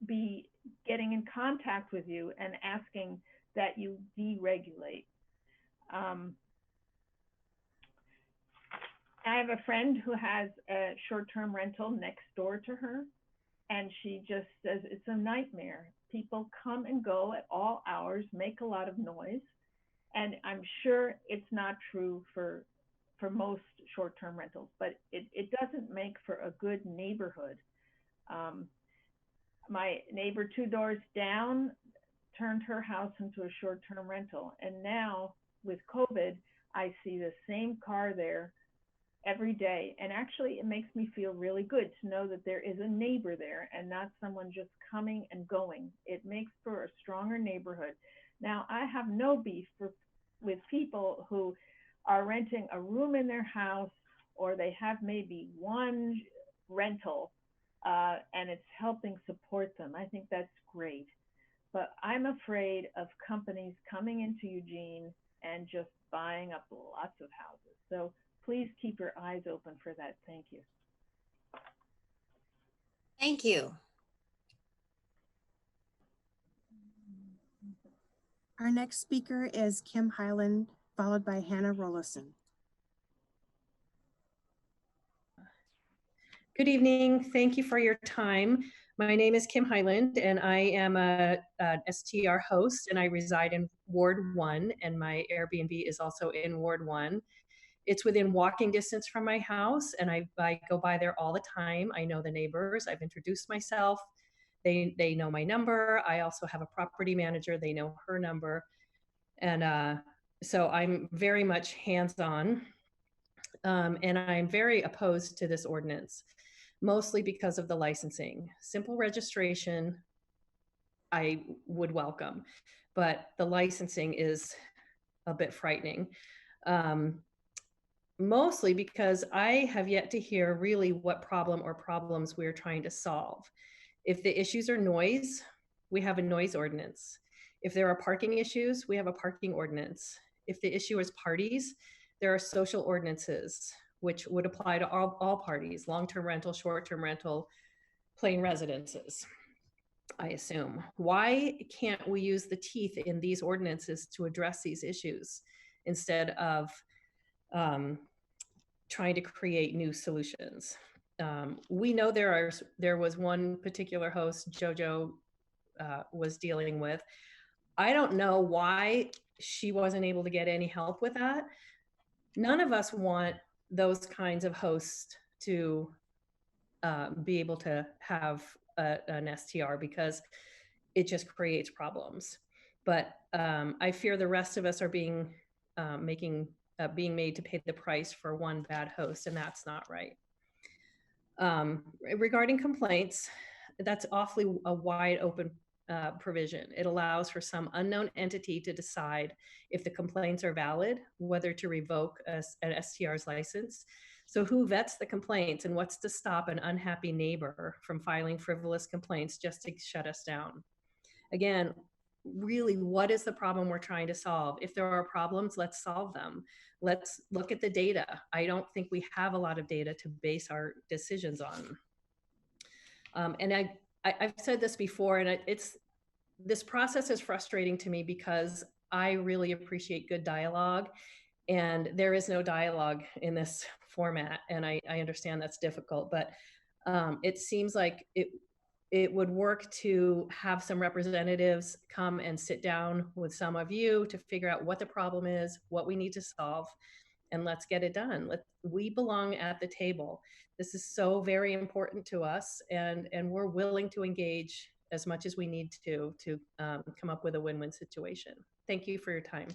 be getting in contact with you and asking that you deregulate. I have a friend who has a short-term rental next door to her, and she just says it's a nightmare. People come and go at all hours, make a lot of noise, and I'm sure it's not true for most short-term rentals, but it doesn't make for a good neighborhood. My neighbor 2 doors down turned her house into a short-term rental, and now with COVID, I see the same car there every day. And actually, it makes me feel really good to know that there is a neighbor there and not someone just coming and going. It makes for a stronger neighborhood. Now, I have no beef with people who are renting a room in their house, or they have maybe one rental and it's helping support them. I think that's great. But I'm afraid of companies coming into Eugene and just buying up lots of houses. So please keep your eyes open for that. Thank you. Thank you. Our next speaker is Kim Highland, followed by Hannah Rollison. Good evening. Thank you for your time. My name is Kim Highland, and I am an STR host, and I reside in Ward 1, and my Airbnb is also in Ward 1. It's within walking distance from my house, and I go by there all the time. I know the neighbors. I've introduced myself. They know my number. I also have a property manager. They know her number. And so I'm very much hands-on, and I'm very opposed to this ordinance, mostly because of the licensing. Simple registration, I would welcome, but the licensing is a bit frightening. Mostly because I have yet to hear really what problem or problems we're trying to solve. If the issues are noise, we have a noise ordinance. If there are parking issues, we have a parking ordinance. If the issue is parties, there are social ordinances, which would apply to all parties, long-term rental, short-term rental, plain residences, I assume. Why can't we use the teeth in these ordinances to address these issues instead of trying to create new solutions? We know there was one particular host JoJo was dealing with. I don't know why she wasn't able to get any help with that. None of us want those kinds of hosts to be able to have an STR, because it just creates problems. But I fear the rest of us are being made to pay the price for one bad host, and that's not right. Regarding complaints, that's awfully a wide open provision. It allows for some unknown entity to decide if the complaints are valid, whether to revoke an STR's license. So who vets the complaints, and what's to stop an unhappy neighbor from filing frivolous complaints just to shut us down? Again, really, what is the problem we're trying to solve? If there are problems, let's solve them. Let's look at the data. I don't think we have a lot of data to base our decisions on. And I've said this before, and this process is frustrating to me because I really appreciate good dialogue, and there is no dialogue in this format. And I understand that's difficult, but it seems like it would work to have some representatives come and sit down with some of you to figure out what the problem is, what we need to solve, and let's get it done. We belong at the table. This is so very important to us, and we're willing to engage as much as we need to come up with a win-win situation. Thank you for your time.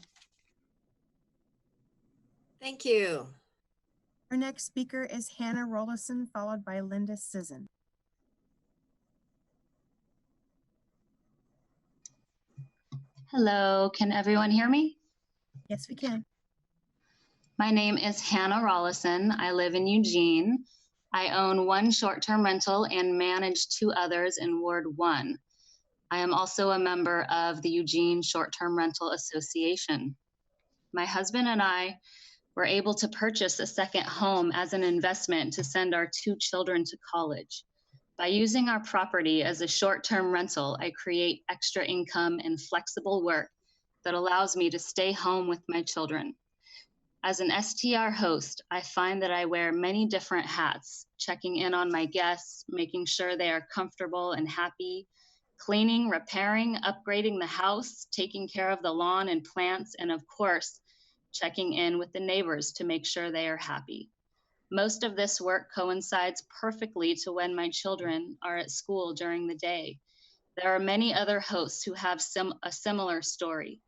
Thank you. Our next speaker is Hannah Rollison, followed by Linda Sisson. Hello, can everyone hear me? Yes, we can. My name is Hannah Rollison. I live in Eugene. I own one short-term rental and manage 2 others in Ward 1. I am also a member of the Eugene Short-Term Rental Association. My husband and I were able to purchase a second home as an investment to send our 2 children to college. By using our property as a short-term rental, I create extra income and flexible work that allows me to stay home with my children. As an STR host, I find that I wear many different hats, checking in on my guests, making sure they are comfortable and happy, cleaning, repairing, upgrading the house, taking care of the lawn and plants, and of course, checking in with the neighbors to make sure they are happy. Most of this work coincides perfectly to when my children are at school during the day. There are many other hosts who have a similar story.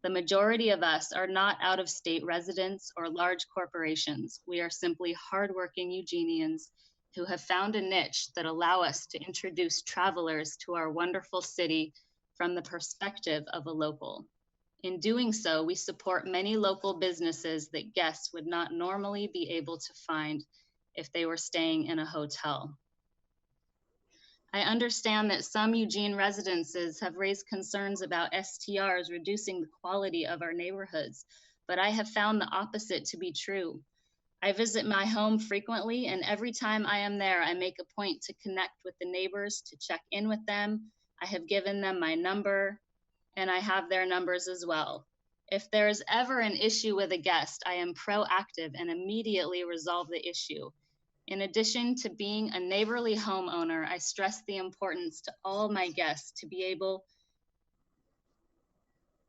The majority of us are not out-of-state residents or large corporations. We are simply hardworking Eugenians who have found a niche that allow us to introduce travelers to our wonderful city from the perspective of a local. In doing so, we support many local businesses that guests would not normally be able to find if they were staying in a hotel. I understand that some Eugene residences have raised concerns about STRs reducing the quality of our neighborhoods, but I have found the opposite to be true. I visit my home frequently, and every time I am there, I make a point to connect with the neighbors, to check in with them. I have given them my number, and I have their numbers as well. If there is ever an issue with a guest, I am proactive and immediately resolve the issue. In addition to being a neighborly homeowner, I stress the importance to all my guests to be able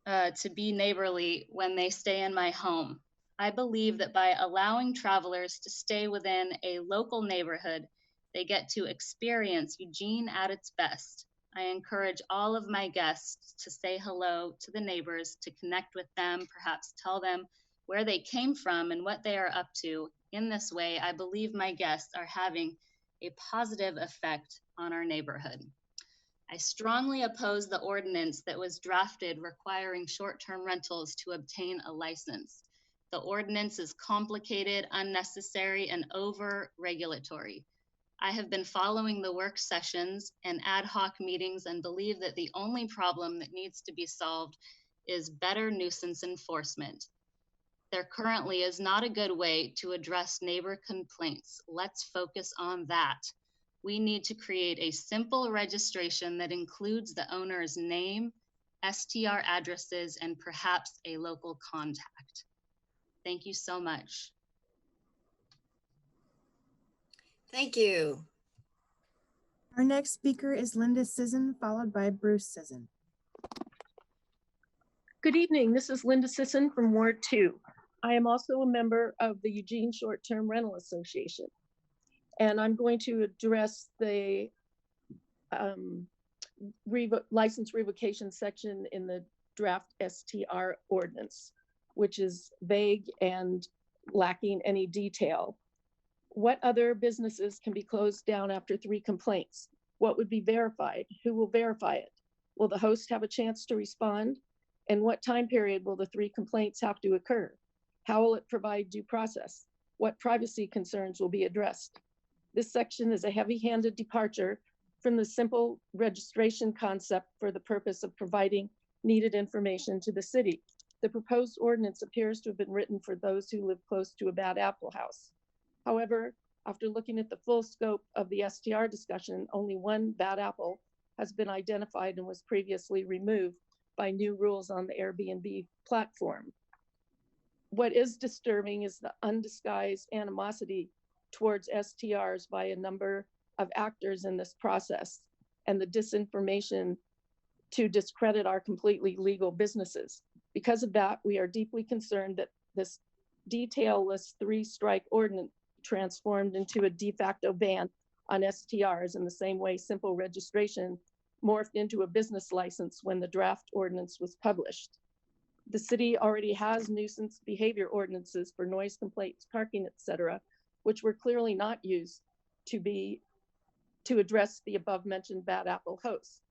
to be neighborly when they stay in my home. I believe that by allowing travelers to stay within a local neighborhood, they get to experience Eugene at its best. I encourage all of my guests to say hello to the neighbors, to connect with them, perhaps tell them where they came from and what they are up to. In this way, I believe my guests are having a positive effect on our neighborhood. I strongly oppose the ordinance that was drafted requiring short-term rentals to obtain a license. The ordinance is complicated, unnecessary, and over-regulatory. I have been following the work sessions and ad hoc meetings and believe that the only problem that needs to be solved is better nuisance enforcement. There currently is not a good way to address neighbor complaints. Let's focus on that. We need to create a simple registration that includes the owner's name, STR addresses, and perhaps a local contact. Thank you so much. Thank you. Our next speaker is Linda Sisson, followed by Bruce Sisson. Good evening. This is Linda Sisson from Ward 2. I am also a member of the Eugene Short-Term Rental Association, and I'm going to address the license revocation section in the draft STR ordinance, which is vague and lacking any detail. What other businesses can be closed down after 3 complaints? What would be verified? Who will verify it? Will the host have a chance to respond? And what time period will the 3 complaints have to occur? How will it provide due process? What privacy concerns will be addressed? This section is a heavy-handed departure from the simple registration concept for the purpose of providing needed information to the city. The proposed ordinance appears to have been written for those who live close to a bad apple house. However, after looking at the full scope of the STR discussion, only one bad apple has been identified and was previously removed by new rules on the Airbnb platform. What is disturbing is the undisguised animosity towards STRs by a number of actors in this process and the disinformation to discredit our completely legal businesses. Because of that, we are deeply concerned that this detailless 3-strike ordinance transformed into a de facto ban on STRs in the same way simple registration morphed into a business license when the draft ordinance was published. The city already has nuisance behavior ordinances for noise complaints, parking, etc., which were clearly not used to address the above mentioned bad apple hosts.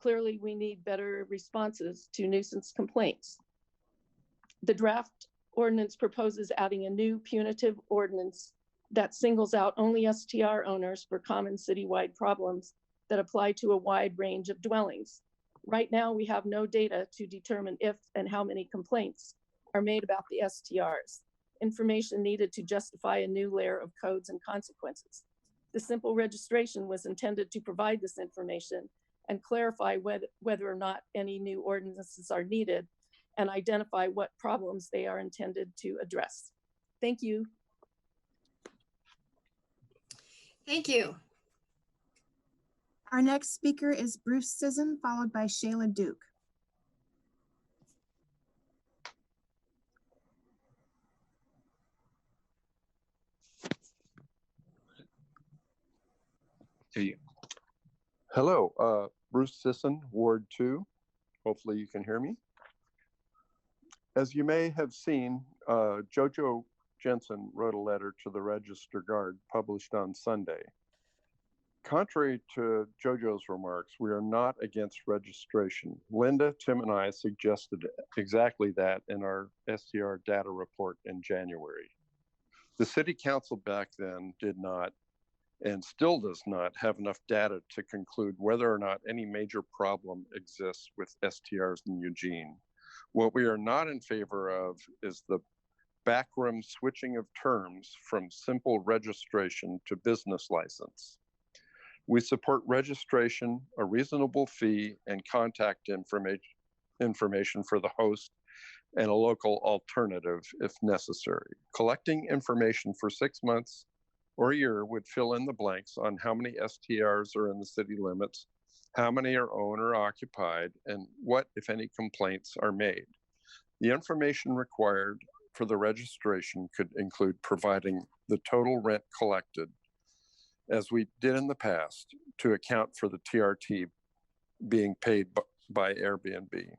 Clearly, we need better responses to nuisance complaints. The draft ordinance proposes adding a new punitive ordinance that singles out only STR owners for common citywide problems that apply to a wide range of dwellings. Right now, we have no data to determine if and how many complaints are made about the STRs, information needed to justify a new layer of codes and consequences. The simple registration was intended to provide this information and clarify whether or not any new ordinances are needed and identify what problems they are intended to address. Thank you. Thank you. Our next speaker is Bruce Sisson, followed by Shayla Duke. Hey. Hello, Bruce Sisson, Ward 2. Hopefully you can hear me. As you may have seen, Jojo Jensen wrote a letter to the Register Guard published on Sunday. Contrary to Jojo's remarks, we are not against registration. Linda, Tim, and I suggested exactly that in our STR data report in January. The City Council back then did not, and still does not, have enough data to conclude whether or not any major problem exists with STRs in Eugene. What we are not in favor of is the backroom switching of terms from simple registration to business license. We support registration, a reasonable fee, and contact information for the host and a local alternative if necessary. Collecting information for 6 months or a year would fill in the blanks on how many STRs are in the city limits, how many are owner occupied, and what, if any, complaints are made. The information required for the registration could include providing the total rent collected, as we did in the past, to account for the TRT being paid by Airbnb.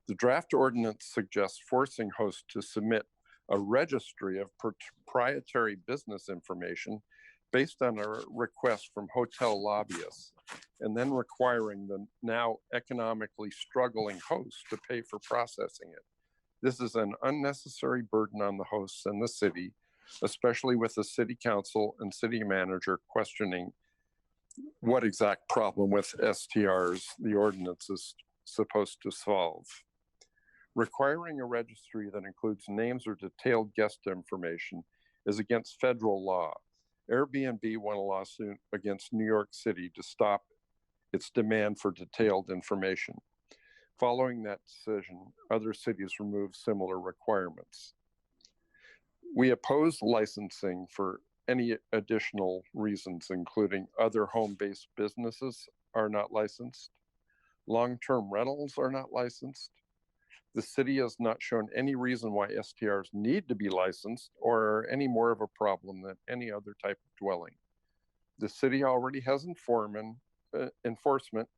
The draft ordinance suggests forcing hosts to submit a registry of proprietary business information based on a request from hotel lobbyists, and then requiring the now economically struggling host to pay for processing it. This is an unnecessary burden on the hosts and the city especially with the city council and city manager questioning what exact problem with STRs the ordinance is supposed to solve. Requiring a registry that includes names or detailed guest information is against federal law. Airbnb won a lawsuit against New York City to stop its demand for detailed information. Following that decision, other cities removed similar requirements. We oppose licensing for any additional reasons, including other home-based businesses are not licensed, long-term rentals are not licensed. The city has not shown any reason why STRs need to be licensed or are any more of a problem than any other type of dwelling. The city already has enforcement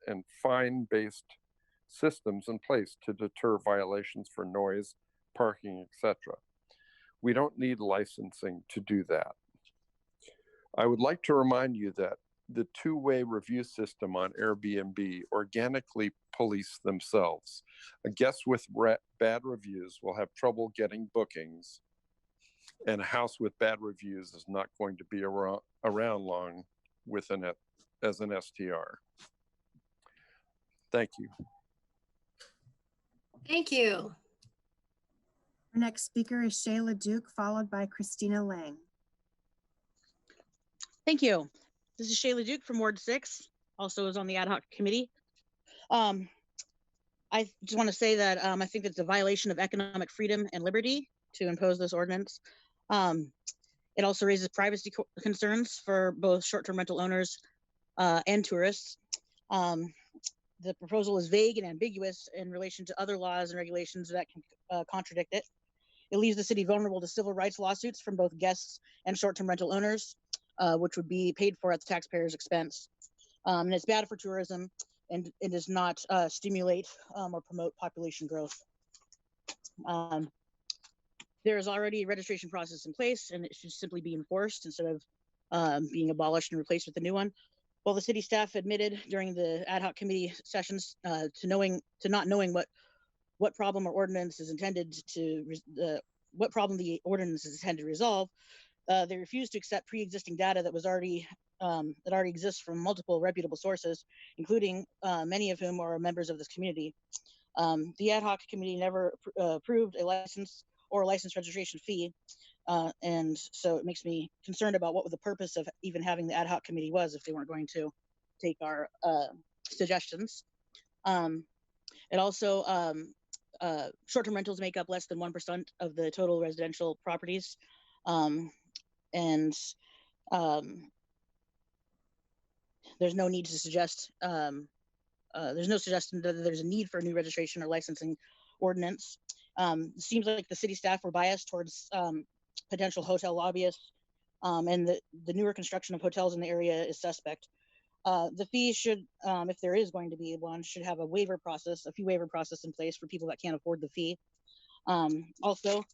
and fine-based systems in place to deter violations for noise, parking, etc. We don't need licensing to do that. I would like to remind you that the two-way review system on Airbnb organically police themselves. A guest with bad reviews will have trouble getting bookings, and a house with bad reviews is not going to be around long with as an STR. Thank you. Thank you. Our next speaker is Shayla Duke, followed by Christina Lang. Thank you. This is Shayla Duke from Ward 6, also is on the ad hoc committee. I just want to say that I think it's a violation of economic freedom and liberty to impose this ordinance. It also raises privacy concerns for both short-term rental owners and tourists. The proposal is vague and ambiguous in relation to other laws and regulations that can contradict it. It leaves the city vulnerable to civil rights lawsuits from both guests and short-term rental owners, which would be paid for at the taxpayer's expense. And it's bad for tourism, and it does not stimulate or promote population growth. There is already a registration process in place, and it should simply be enforced instead of being abolished and replaced with a new one. While the city staff admitted during the ad hoc committee sessions to not knowing what problem or ordinance is intended to what problem the ordinance is intended to resolve, they refused to accept pre-existing data that already exists from multiple reputable sources, including many of whom are members of this community. The ad hoc committee never approved a license or a license registration fee, and so it makes me concerned about what the purpose of even having the ad hoc committee was if they weren't going to take our suggestions. It also short-term rentals make up less than 1% of the total residential properties. There's no need to suggest, there's no suggestion that there's a need for a new registration or licensing ordinance. It seems like the city staff were biased towards potential hotel lobbyists, and the newer construction of hotels in the area is suspect. The fee should, if there is going to be one, should have a waiver process, a fee waiver process in place for people that can't afford the fee. Also,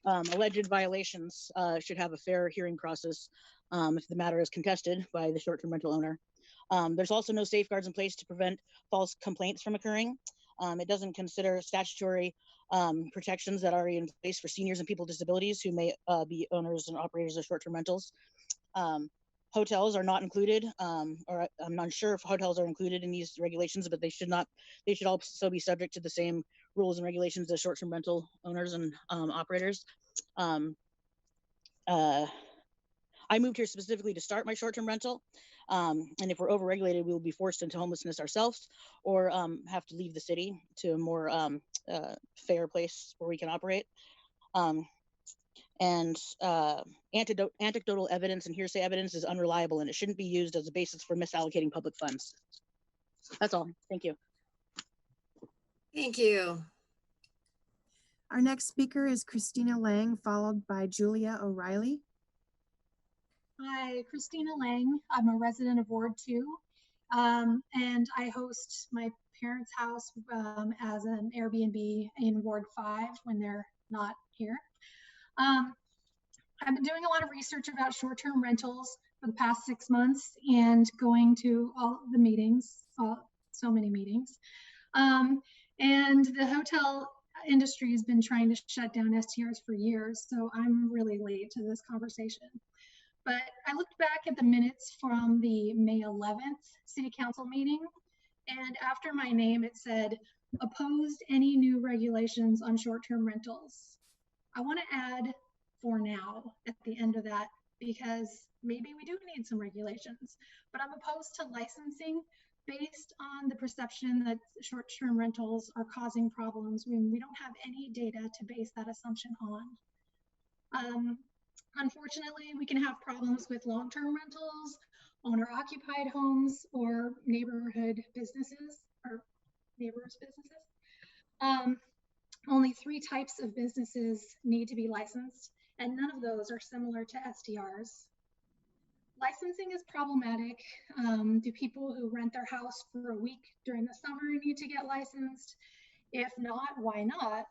alleged violations should have a fair hearing process if the matter is contested by the short-term rental owner. There's also no safeguards in place to prevent false complaints from occurring. It doesn't consider statutory protections that are already in place for seniors and people with disabilities who may be owners and operators of short-term rentals. Hotels are not included, or I'm not sure if hotels are included in these regulations, but they should also be subject to the same rules and regulations as short-term rental owners and operators. I moved here specifically to start my short-term rental. And if we're overregulated, we will be forced into homelessness ourselves, or have to leave the city to a more fair place where we can operate. Anecdotal evidence and hearsay evidence is unreliable, and it shouldn't be used as a basis for misallocating public funds. That's all. Thank you. Thank you. Our next speaker is Christina Lang, followed by Julia O'Reilly. Hi, Christina Lang. I'm a resident of Ward 2, and I host my parents' house as an Airbnb in Ward 5 when they're not here. I've been doing a lot of research about short-term rentals for the past 6 months and going to all the meetings, so many meetings. And the hotel industry has been trying to shut down STRs for years, so I'm really late to this conversation. But I looked back at the minutes from the May 11th City Council meeting, and after my name, it said, opposed any new regulations on short-term rentals. I want to add for now at the end of that, because maybe we do need some regulations, but I'm opposed to licensing based on the perception that short-term rentals are causing problems when we don't have any data to base that assumption on. Unfortunately, we can have problems with long-term rentals, owner-occupied homes, or neighborhood businesses or neighbors' businesses. Only 3 types of businesses need to be licensed, and none of those are similar to STRs. Licensing is problematic. Do people who rent their house for a week during the summer need to get licensed? If not, why not?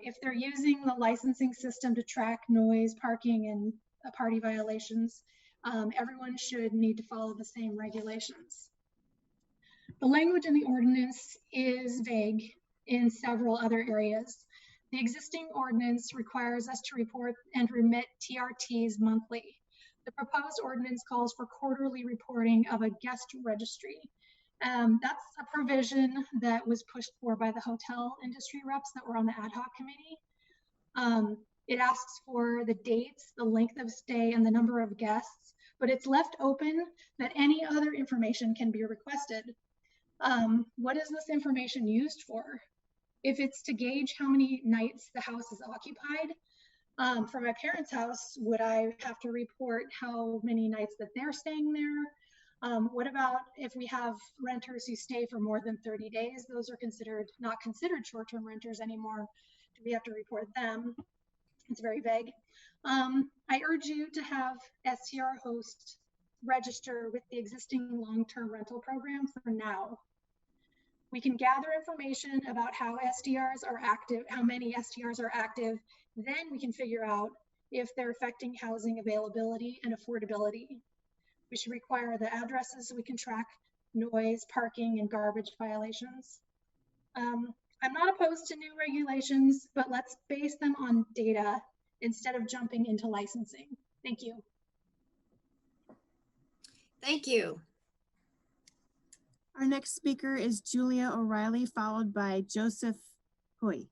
If they're using the licensing system to track noise, parking, and party violations, everyone should need to follow the same regulations. The language in the ordinance is vague in several other areas. The existing ordinance requires us to report and remit TRTs monthly. The proposed ordinance calls for quarterly reporting of a guest registry. That's a provision that was pushed for by the hotel industry reps that were on the ad hoc committee. It asks for the dates, the length of stay, and the number of guests, but it's left open that any other information can be requested. What is this information used for? If it's to gauge how many nights the house is occupied, for my parents' house, would I have to report how many nights that they're staying there? What about if we have renters who stay for more than 30 days? Those are not considered short-term renters anymore. Do we have to report them? It's very vague. I urge you to have STR host register with the existing long-term rental program for now. We can gather information about how STRs are active, how many STRs are active, then we can figure out if they're affecting housing availability and affordability. We should require the addresses so we can track noise, parking, and garbage violations. I'm not opposed to new regulations, but let's base them on data instead of jumping into licensing. Thank you. Thank you. Our next speaker is Julia O'Reilly, followed by Joseph Hui.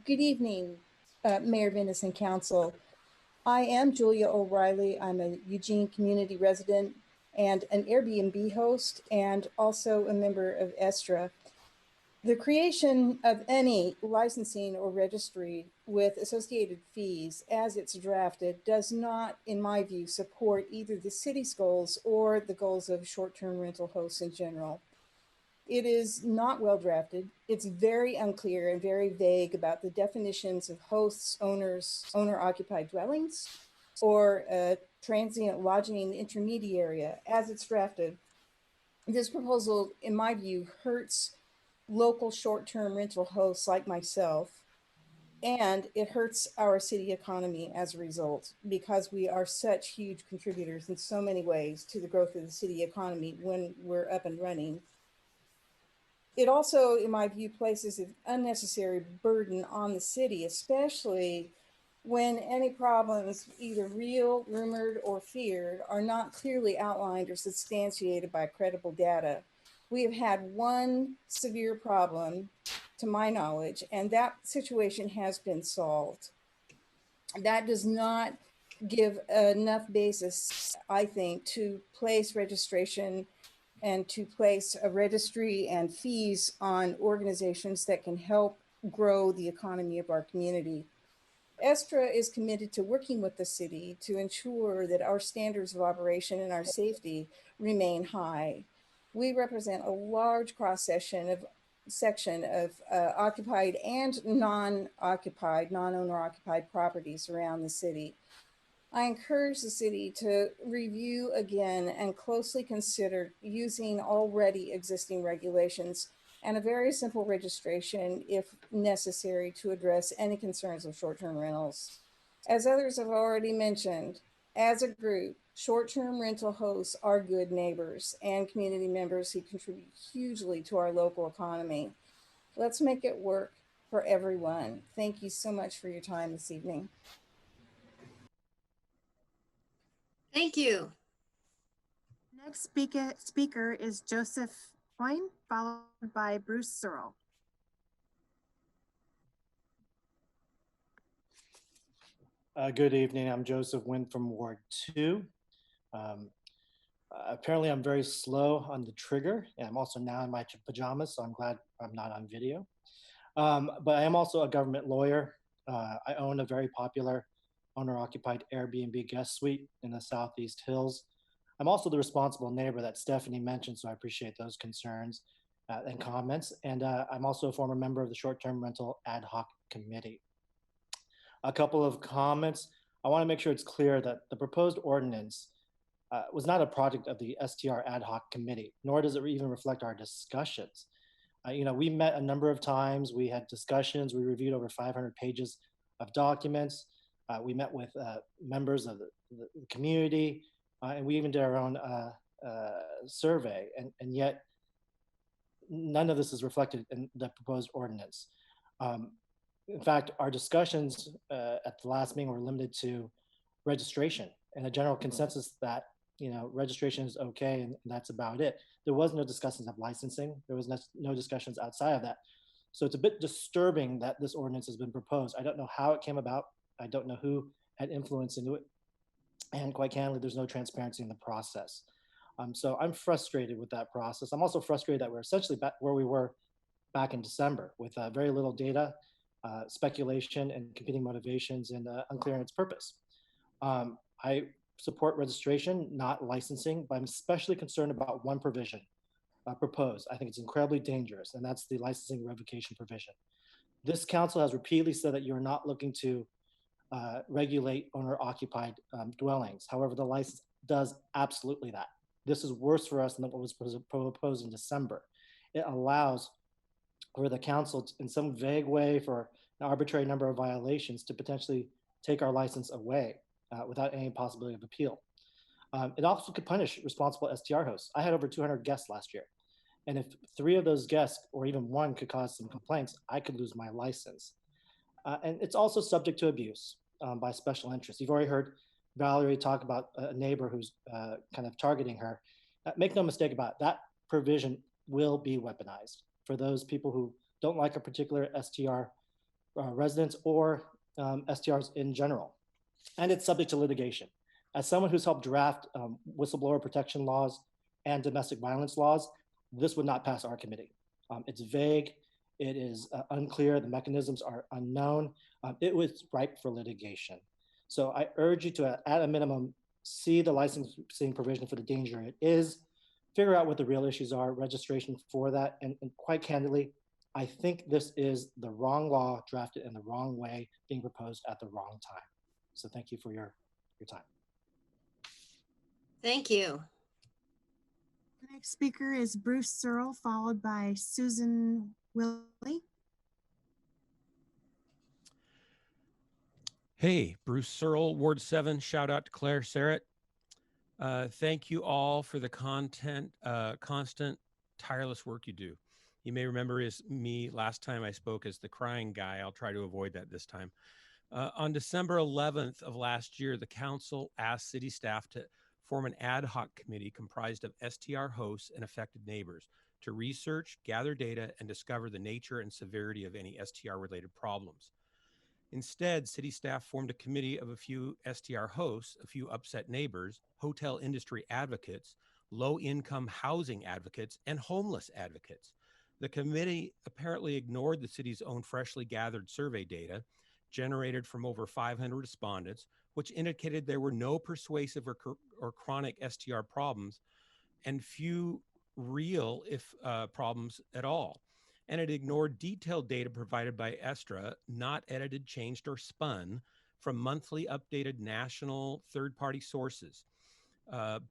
Good evening, Mayor Venus and Council. I am Julia O'Reilly. I'm a Eugene community resident and an Airbnb host, and also a member of ESTRA. The creation of any licensing or registry with associated fees as it's drafted does not, in my view, support either the city's goals or the goals of short-term rental hosts in general. It is not well drafted. It's very unclear and very vague about the definitions of hosts, owners, owner-occupied dwellings, or a transient lodging intermediary as it's drafted. This proposal, in my view, hurts local short-term rental hosts like myself, and it hurts our city economy as a result, because we are such huge contributors in so many ways to the growth of the city economy when we're up and running. It also, in my view, places an unnecessary burden on the city, especially when any problems, either real, rumored, or feared, are not clearly outlined or substantiated by credible data. We have had one severe problem, to my knowledge, and that situation has been solved. That does not give enough basis, I think, to place registration and to place a registry and fees on organizations that can help grow the economy of our community. ESTRA is committed to working with the city to ensure that our standards of operation and our safety remain high. We represent a large cross-section of occupied and non-occupied, non-owner occupied properties around the city. I encourage the city to review again and closely consider using already existing regulations and a very simple registration if necessary to address any concerns of short-term rentals. As others have already mentioned, as a group, short-term rental hosts are good neighbors and community members who contribute hugely to our local economy. Let's make it work for everyone. Thank you so much for your time this evening. Thank you. Next speaker is Joseph Coyne, followed by Bruce Searle. Good evening. I'm Joseph Wynn from Ward 2. Apparently, I'm very slow on the trigger, and I'm also now in my pajamas, so I'm glad I'm not on video. But I am also a government lawyer. I own a very popular owner-occupied Airbnb guest suite in the Southeast Hills. I'm also the responsible neighbor that Stephanie mentioned, so I appreciate those concerns and comments. And I'm also a former member of the Short-Term Rental Ad Hoc Committee. A couple of comments. I want to make sure it's clear that the proposed ordinance was not a project of the STR Ad Hoc Committee, nor does it even reflect our discussions. We met a number of times. We had discussions. We reviewed over 500 pages of documents. We met with members of the community, and we even did our own survey. And yet, none of this is reflected in the proposed ordinance. In fact, our discussions at the last meeting were limited to registration and a general consensus that registration is okay and that's about it. There was no discussions of licensing. There was no discussions outside of that. So it's a bit disturbing that this ordinance has been proposed. I don't know how it came about. I don't know who had influence into it. And quite candidly, there's no transparency in the process. So I'm frustrated with that process. I'm also frustrated that we're essentially back where we were back in December with very little data, speculation and competing motivations, and unclear in its purpose. I support registration, not licensing, but I'm especially concerned about one provision proposed. I think it's incredibly dangerous, and that's the licensing revocation provision. This council has repeatedly said that you're not looking to regulate owner-occupied dwellings. However, the license does absolutely that. This is worse for us than what was proposed in December. It allows for the council in some vague way for an arbitrary number of violations to potentially take our license away without any possibility of appeal. It also could punish responsible STR hosts. I had over 200 guests last year. And if 3 of those guests or even 1 could cause some complaints, I could lose my license. And it's also subject to abuse by special interests. You've already heard Valerie talk about a neighbor who's kind of targeting her. Make no mistake about it, that provision will be weaponized for those people who don't like a particular STR residents or STRs in general. And it's subject to litigation. As someone who's helped draft whistleblower protection laws and domestic violence laws, this would not pass our committee. It's vague, it is unclear, the mechanisms are unknown. It was ripe for litigation. So I urge you to, at a minimum, see the licensing provision for the danger it is, figure out what the real issues are, registration for that, and quite candidly, I think this is the wrong law drafted in the wrong way, being proposed at the wrong time. So thank you for your time. Thank you. The next speaker is Bruce Searle, followed by Susan Willie. Hey, Bruce Searle, Ward 7. Shout out to Claire Serrett. Thank you all for the constant, tireless work you do. You may remember me last time I spoke as the crying guy. I'll try to avoid that this time. On December 11th of last year, the council asked city staff to form an ad hoc committee comprised of STR hosts and affected neighbors to research, gather data, and discover the nature and severity of any STR-related problems. Instead, city staff formed a committee of a few STR hosts, a few upset neighbors, hotel industry advocates, low-income housing advocates, and homeless advocates. The committee apparently ignored the city's own freshly gathered survey data, generated from over 500 respondents, which indicated there were no persuasive or chronic STR problems and few real problems at all. And it ignored detailed data provided by Estra, not edited, changed, or spun from monthly updated national third-party sources.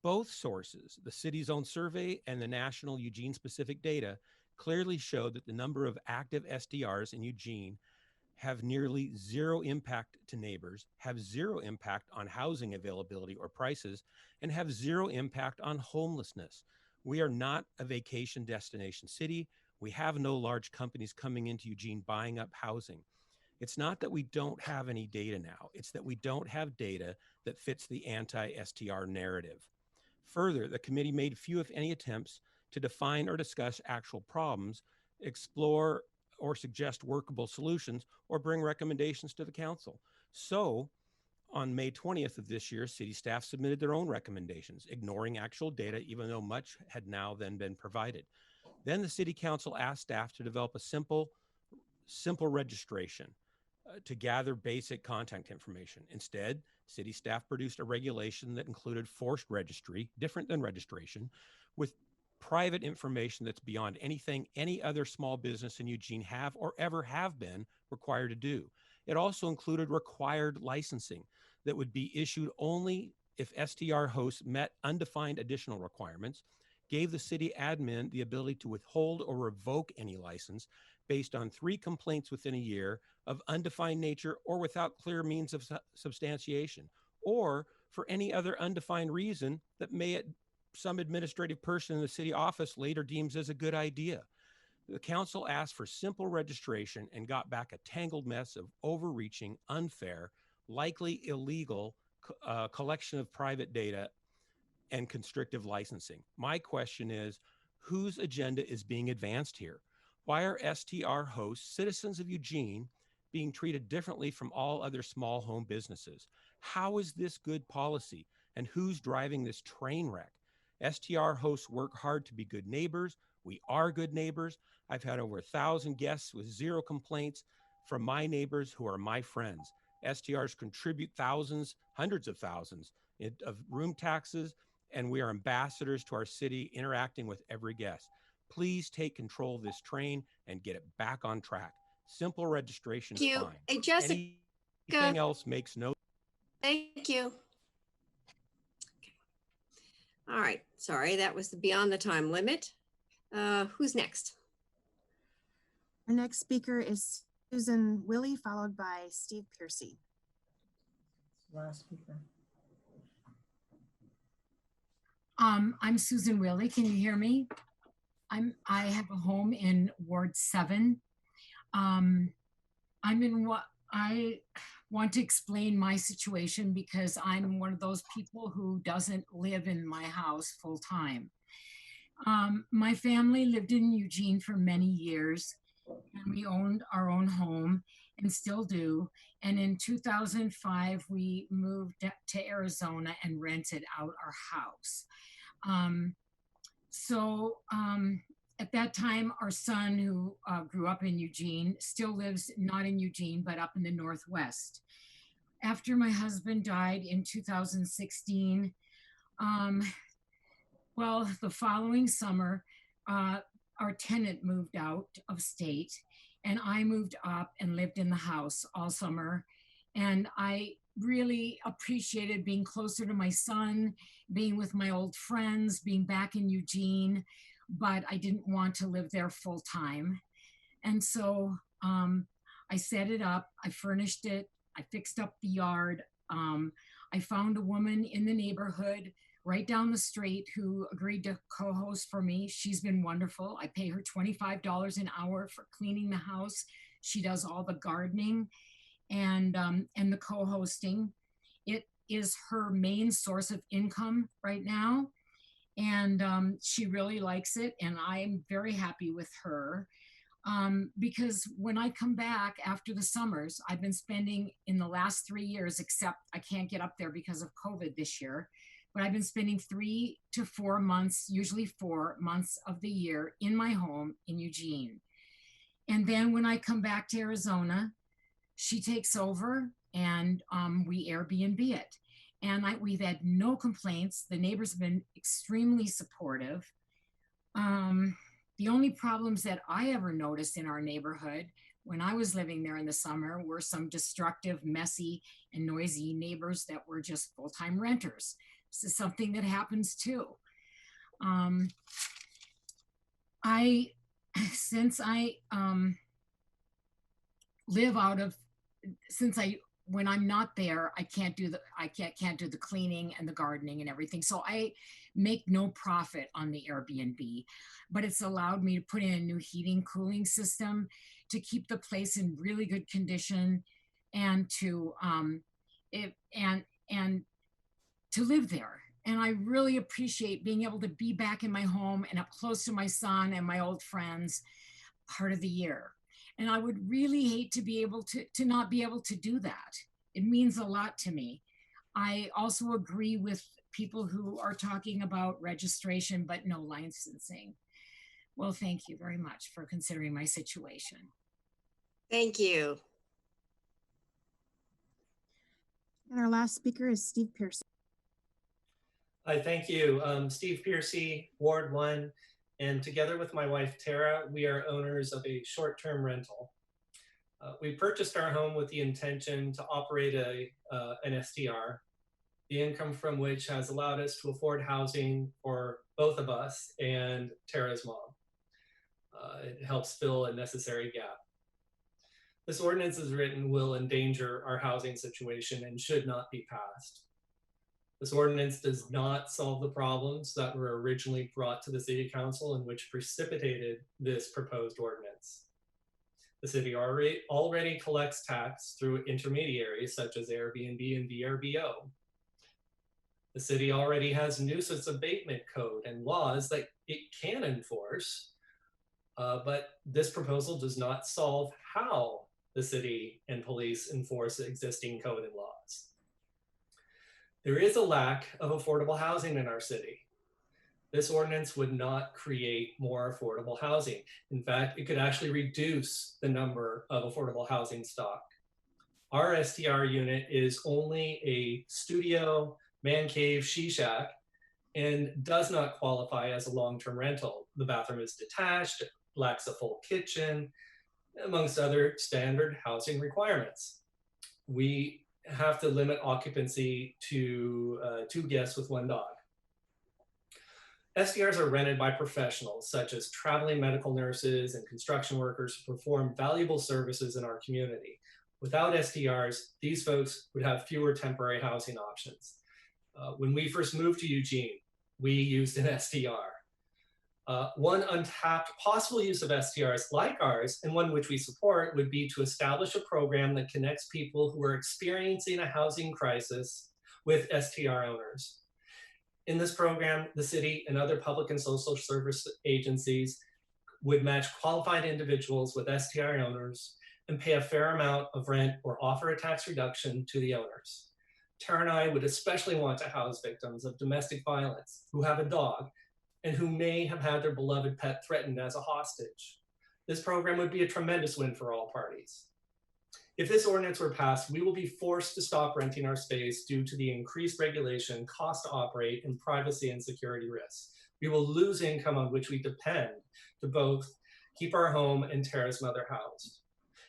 Both sources, the city's own survey and the national Eugene-specific data, clearly showed that the number of active SDRs in Eugene have nearly zero impact to neighbors, have zero impact on housing availability or prices, and have zero impact on homelessness. We are not a vacation destination city. We have no large companies coming into Eugene buying up housing. It's not that we don't have any data now. It's that we don't have data that fits the anti-STR narrative. Further, the committee made few, if any, attempts to define or discuss actual problems, explore or suggest workable solutions, or bring recommendations to the council. So, on May 20th of this year, city staff submitted their own recommendations, ignoring actual data, even though much had now then been provided. Then the city council asked staff to develop a simple registration to gather basic contact information. Instead, city staff produced a regulation that included forced registry, different than registration, with private information that's beyond anything any other small business in Eugene have or ever have been required to do. It also included required licensing that would be issued only if STR hosts met undefined additional requirements, gave the city admin the ability to withhold or revoke any license based on 3 complaints within a year of undefined nature or without clear means of substantiation, or for any other undefined reason that some administrative person in the city office later deems as a good idea. The council asked for simple registration and got back a tangled mess of overreaching, unfair, likely illegal collection of private data and constrictive licensing. My question is, whose agenda is being advanced here? Why are STR hosts, citizens of Eugene, being treated differently from all other small home businesses? How is this good policy? And who's driving this train wreck? STR hosts work hard to be good neighbors. We are good neighbors. I've had over 1,000 guests with 0 complaints from my neighbors who are my friends. STRs contribute thousands, hundreds of thousands of room taxes, and we are ambassadors to our city, interacting with every guest. Please take control of this train and get it back on track. Simple registration is fine. Hey, Jessica. Anything else makes no. Thank you. All right, sorry, that was beyond the time limit. Who's next? Our next speaker is Susan Willie, followed by Steve Piercy. Last speaker. I'm Susan Willie. Can you hear me? I have a home in Ward 7. I want to explain my situation because I'm one of those people who doesn't live in my house full time. My family lived in Eugene for many years, and we owned our own home and still do. And in 2005, we moved to Arizona and rented out our house. At that time, our son, who grew up in Eugene, still lives not in Eugene, but up in the Northwest. After my husband died in 2016, the following summer, our tenant moved out of state, and I moved up and lived in the house all summer. And I really appreciated being closer to my son, being with my old friends, being back in Eugene, but I didn't want to live there full time. And so I set it up, I furnished it, I fixed up the yard. I found a woman in the neighborhood right down the street who agreed to co-host for me. She's been wonderful. I pay her $25 an hour for cleaning the house. She does all the gardening and the co-hosting. It is her main source of income right now. And she really likes it. And I'm very happy with her because when I come back after the summers, I've been spending in the last 3 years, except I can't get up there because of COVID this year, but I've been spending 3 to 4 months, usually 4 months of the year in my home in Eugene. And then when I come back to Arizona, she takes over and we Airbnb it. And we've had no complaints. The neighbors have been extremely supportive. The only problems that I ever noticed in our neighborhood when I was living there in the summer were some destructive, messy, and noisy neighbors that were just full-time renters. This is something that happens too. Since I live out of, since when I'm not there, I can't do the cleaning and the gardening and everything. So I make no profit on the Airbnb, but it's allowed me to put in a new heating cooling system to keep the place in really good condition and to to live there. And I really appreciate being able to be back in my home and up close to my son and my old friends part of the year. And I would really hate to be able to not be able to do that. It means a lot to me. I also agree with people who are talking about registration, but no licensing. Well, thank you very much for considering my situation. Thank you. And our last speaker is Steve Pearson. Hi, thank you. Steve Piercy, Ward 1, and together with my wife, Tara, we are owners of a short-term rental. We purchased our home with the intention to operate an STR, the income from which has allowed us to afford housing for both of us and Tara's mom. It helps fill a necessary gap. This ordinance as written will endanger our housing situation and should not be passed. This ordinance does not solve the problems that were originally brought to the City Council and which precipitated this proposed ordinance. The city already collects tax through intermediaries such as Airbnb and VRBO. The city already has nuisance abatement code and laws that it can enforce, but this proposal does not solve how the city and police enforce existing code and laws. There is a lack of affordable housing in our city. This ordinance would not create more affordable housing. In fact, it could actually reduce the number of affordable housing stock. Our STR unit is only a studio, man cave, she shack, and does not qualify as a long-term rental. The bathroom is detached, lacks a full kitchen, amongst other standard housing requirements. We have to limit occupancy to 2 guests with 1 dog. STRs are rented by professionals such as traveling medical nurses and construction workers who perform valuable services in our community. Without STRs, these folks would have fewer temporary housing options. When we first moved to Eugene, we used an STR. One untapped possible use of STRs like ours, and one which we support, would be to establish a program that connects people who are experiencing a housing crisis with STR owners. In this program, the city and other public and social service agencies would match qualified individuals with STR owners and pay a fair amount of rent or offer a tax reduction to the owners. Tara and I would especially want to house victims of domestic violence who have a dog and who may have had their beloved pet threatened as a hostage. This program would be a tremendous win for all parties. If this ordinance were passed, we will be forced to stop renting our space due to the increased regulation, cost to operate, and privacy and security risks. We will lose income on which we depend to both keep our home and Tara's mother housed.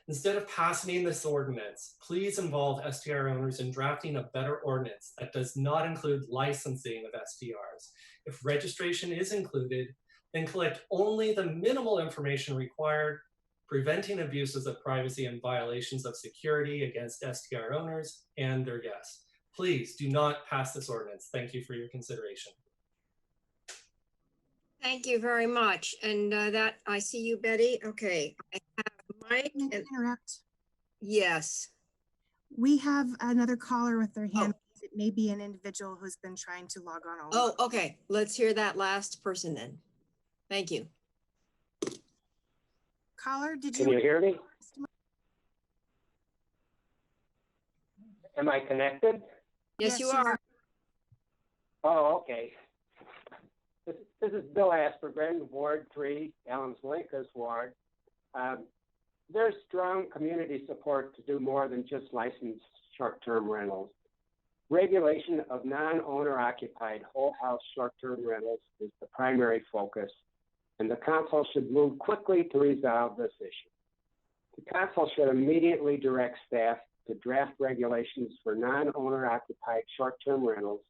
Instead of passing this ordinance, please involve STR owners in drafting a better ordinance that does not include licensing of STRs. If registration is included, then collect only the minimal information required, preventing abuses of privacy and violations of security against STR owners and their guests. Please do not pass this ordinance. Thank you for your consideration. Thank you very much. And that, I see you, Betty. Okay, I have Mike. Can I interrupt? Yes. We have another caller with their hand. It may be an individual who's been trying to log on. Oh, okay. Let's hear that last person then. Thank you. Caller, did Can you hear me? Am I connected? Yes, you are. Oh, okay. This is Bill Aspergren, Ward 3, Elms Linkus Ward. There's strong community support to do more than just licensed short-term rentals. Regulation of non-owner occupied whole house short-term rentals is the primary focus, and the council should move quickly to resolve this issue. The council should immediately direct staff to draft regulations for non-owner occupied short-term rentals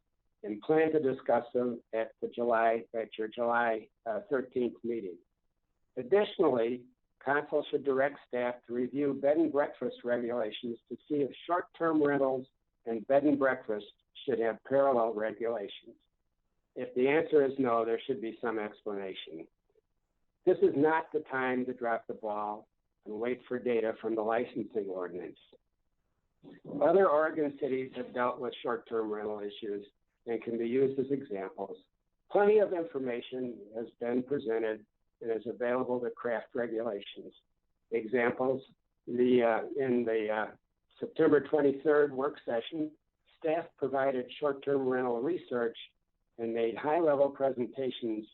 and plan to discuss them at your July 13th meeting. Additionally, council should direct staff to review bed and breakfast regulations to see if short-term rentals and bed and breakfast should have parallel regulations. If the answer is no, there should be some explanation. This is not the time to drop the ball and wait for data from the licensing ordinance. Other Oregon cities have dealt with short-term rental issues and can be used as examples. Plenty of information has been presented and is available to craft regulations. Examples, in the September 23rd work session, staff provided short-term rental research and made high-level presentation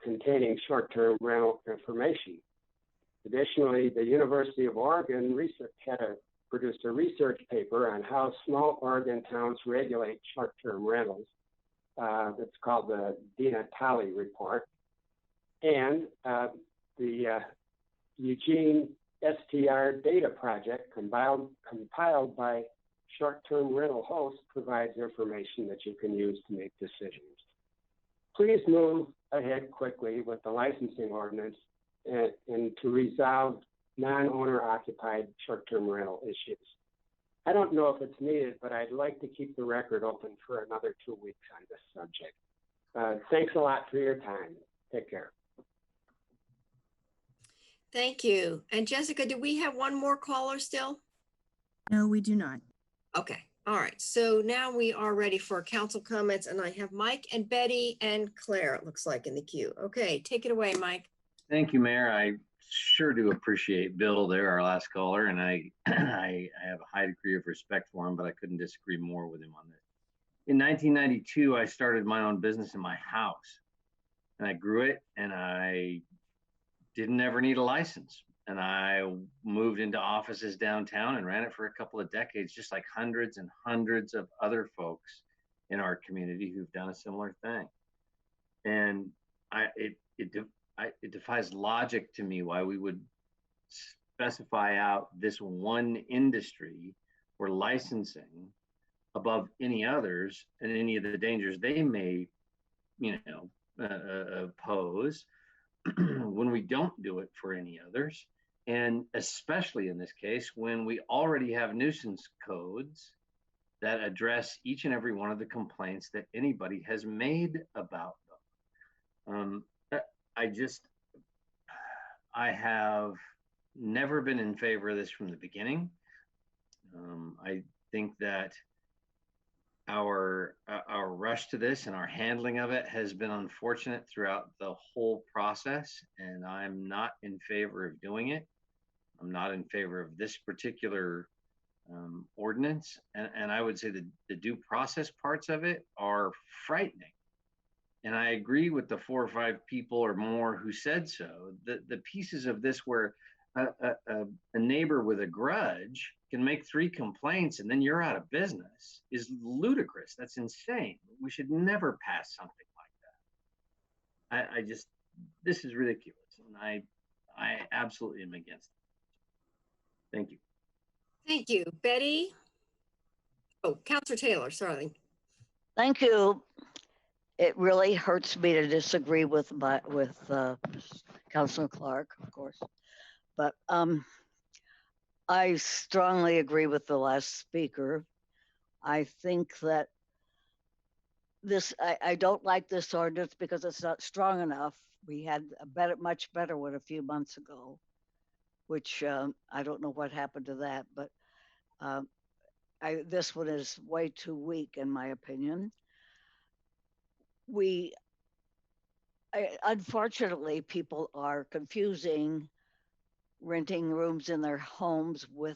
containing short-term rental information. Additionally, the University of Oregon produced a research paper on how small Oregon towns regulate short-term rentals. It's called the Dina Talley Report. And the Eugene STR Data Project, compiled by short-term rental hosts, provides information that you can use to make decisions. Please move ahead quickly with the licensing ordinance and to resolve non-owner occupied short-term rental issues. I don't know if it's needed, but I'd like to keep the record open for another 2 weeks on this subject. Thanks a lot for your time. Take care. Thank you. And Jessica, do we have one more caller still? No, we do not. Okay. All right. So now we are ready for council comments, and I have Mike and Betty and Claire, it looks like, in the queue. Okay, take it away, Mike. Thank you, Mayor. I sure do appreciate Bill there, our last caller, and I have a high degree of respect for him, but I couldn't disagree more with him on this. In 1992, I started my own business in my house, and I grew it, and I didn't ever need a license. And I moved into offices downtown and ran it for a couple of decades, just like hundreds and hundreds of other folks in our community who've done a similar thing. And it defies logic to me why we would specify out this one industry or licensing above any others and any of the dangers they may, pose when we don't do it for any others. And especially in this case, when we already have nuisance codes that address each and every one of the complaints that anybody has made about them. I have never been in favor of this from the beginning. I think that our rush to this and our handling of it has been unfortunate throughout the whole process, and I'm not in favor of doing it. I'm not in favor of this particular ordinance, and I would say that the due process parts of it are frightening. And I agree with the 4 or 5 people or more who said so. The pieces of this where a neighbor with a grudge can make 3 complaints and then you're out of business is ludicrous. That's insane. We should never pass something like that. This is ridiculous, and I absolutely am against it. Thank you. Thank you. Betty? Oh, Councilor Taylor, sorry. Thank you. It really hurts me to disagree with Councilor Clark, of course, but I strongly agree with the last speaker. I think that I don't like this ordinance because it's not strong enough. We had a much better one a few months ago, which I don't know what happened to that, but this one is way too weak in my opinion. Unfortunately, people are confusing renting rooms in their homes with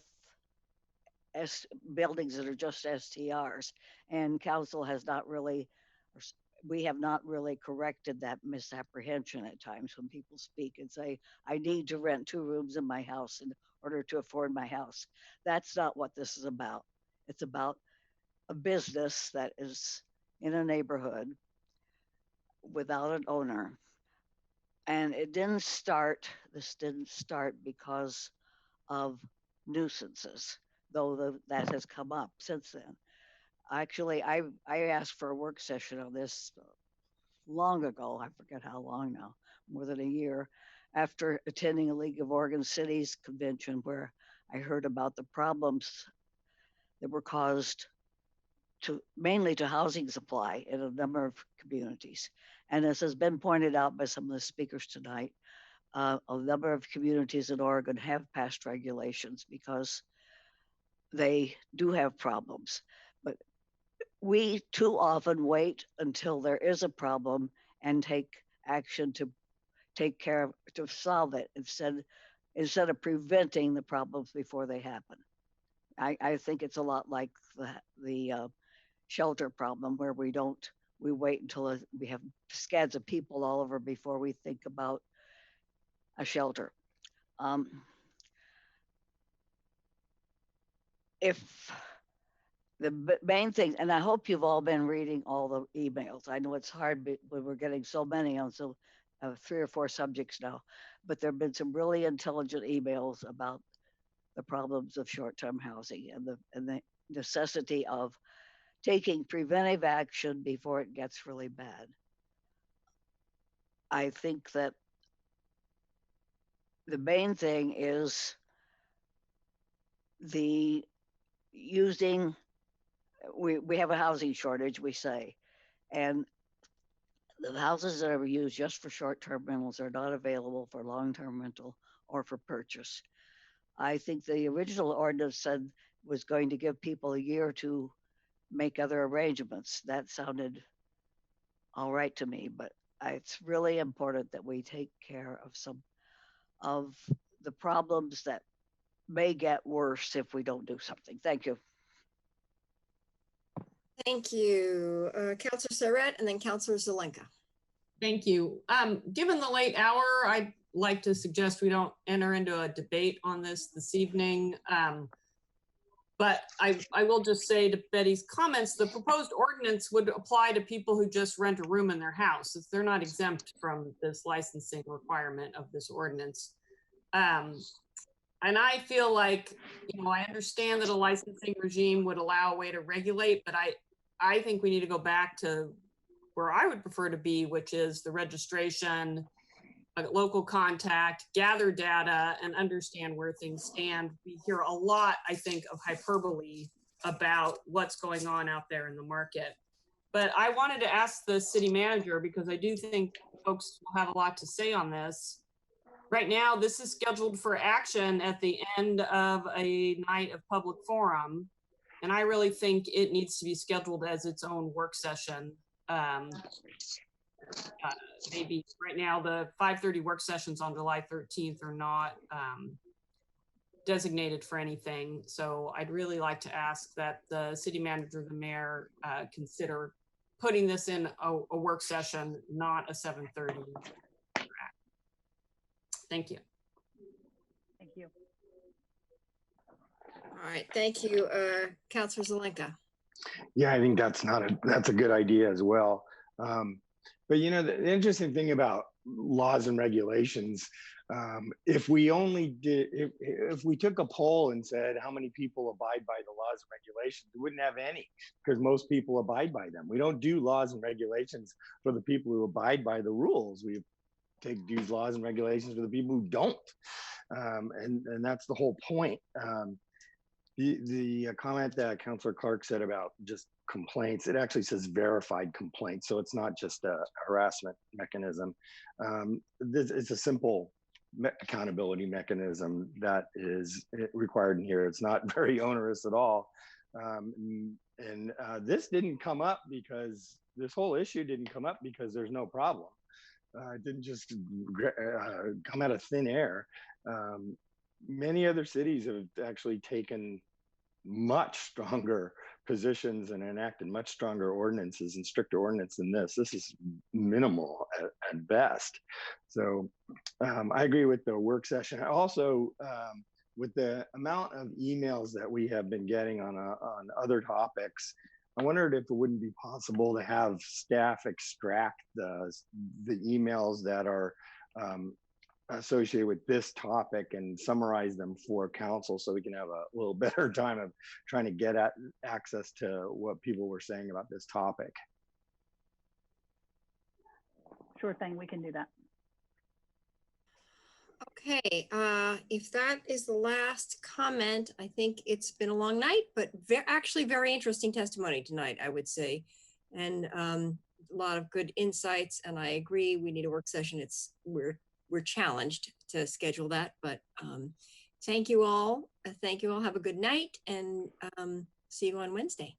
buildings that are just STRs, and council has not really, we have not really corrected that misapprehension at times when people speak and say, I need to rent 2 rooms in my house in order to afford my house. That's not what this is about. It's about a business that is in a neighborhood without an owner. And this didn't start because of nuisances, though that has come up since then. Actually, I asked for a work session on this long ago. I forget how long now, more than a year. after attending a League of Oregon Cities convention where I heard about the problems that were caused mainly to housing supply in a number of communities. And as has been pointed out by some of the speakers tonight, a number of communities in Oregon have passed regulations because they do have problems. But we too often wait until there is a problem and take action to take care of, to solve it instead of preventing the problems before they happen. I think it's a lot like the shelter problem where we wait until we have scads of people all over before we think about a shelter. If the main thing, and I hope you've all been reading all the emails. I know it's hard when we're getting so many on 3 or 4 subjects now, but there have been some really intelligent emails about the problems of short-term housing and the necessity of taking preventive action before it gets really bad. I think that the main thing is we have a housing shortage, we say, and the houses that are used just for short-term rentals are not available for long-term rental or for purchase. I think the original ordinance said was going to give people a year to make other arrangements. That sounded all right to me, but it's really important that we take care of some of the problems that may get worse if we don't do something. Thank you. Thank you. Councillor Surratt and then Councillor Zelenka. Thank you. Given the late hour, I'd like to suggest we don't enter into a debate on this evening. But I will just say to Betty's comments, the proposed ordinance would apply to people who just rent a room in their house. If they're not exempt from this licensing requirement of this ordinance. And I feel like, I understand that a licensing regime would allow a way to regulate, but I think we need to go back to where I would prefer to be, which is the registration, local contact, gather data, and understand where things stand. We hear a lot, I think, of hyperbole about what's going on out there in the market. But I wanted to ask the city manager, because I do think folks will have a lot to say on this. Right now, this is scheduled for action at the end of a night of public forum. And I really think it needs to be scheduled as its own work session. Maybe right now the 5:30 work sessions on July 13th are not designated for anything. So I'd really like to ask that the city manager, the mayor, consider putting this in a work session, not a 7:30. Thank you. Thank you. All right, thank you, Councillor Zelenka. Yeah, I think that's a good idea as well. But the interesting thing about laws and regulations, if we took a poll and said how many people abide by the laws and regulations, we wouldn't have any, because most people abide by them. We don't do laws and regulations for the people who abide by the rules. We do laws and regulations for the people who don't, and that's the whole point. The comment that Councillor Clark said about just complaints, it actually says verified complaints, so it's not just a harassment mechanism. It's a simple accountability mechanism that is required in here. It's not very onerous at all. This didn't come up because this whole issue didn't come up because there's no problem. It didn't just come out of thin air. Many other cities have actually taken much stronger positions and enacted much stronger ordinances and stricter ordinance than this. This is minimal at best. So I agree with the work session. Also, with the amount of emails that we have been getting on other topics, I wondered if it wouldn't be possible to have staff extract the emails that are associated with this topic and summarize them for council, so we can have a little better time of trying to get at access to what people were saying about this topic. Sure thing, we can do that. Okay, if that is the last comment, I think it's been a long night, but actually very interesting testimony tonight, I would say. And a lot of good insights, and I agree, we need a work session. We're challenged to schedule that, but thank you all. Thank you all. Have a good night, and see you on Wednesday.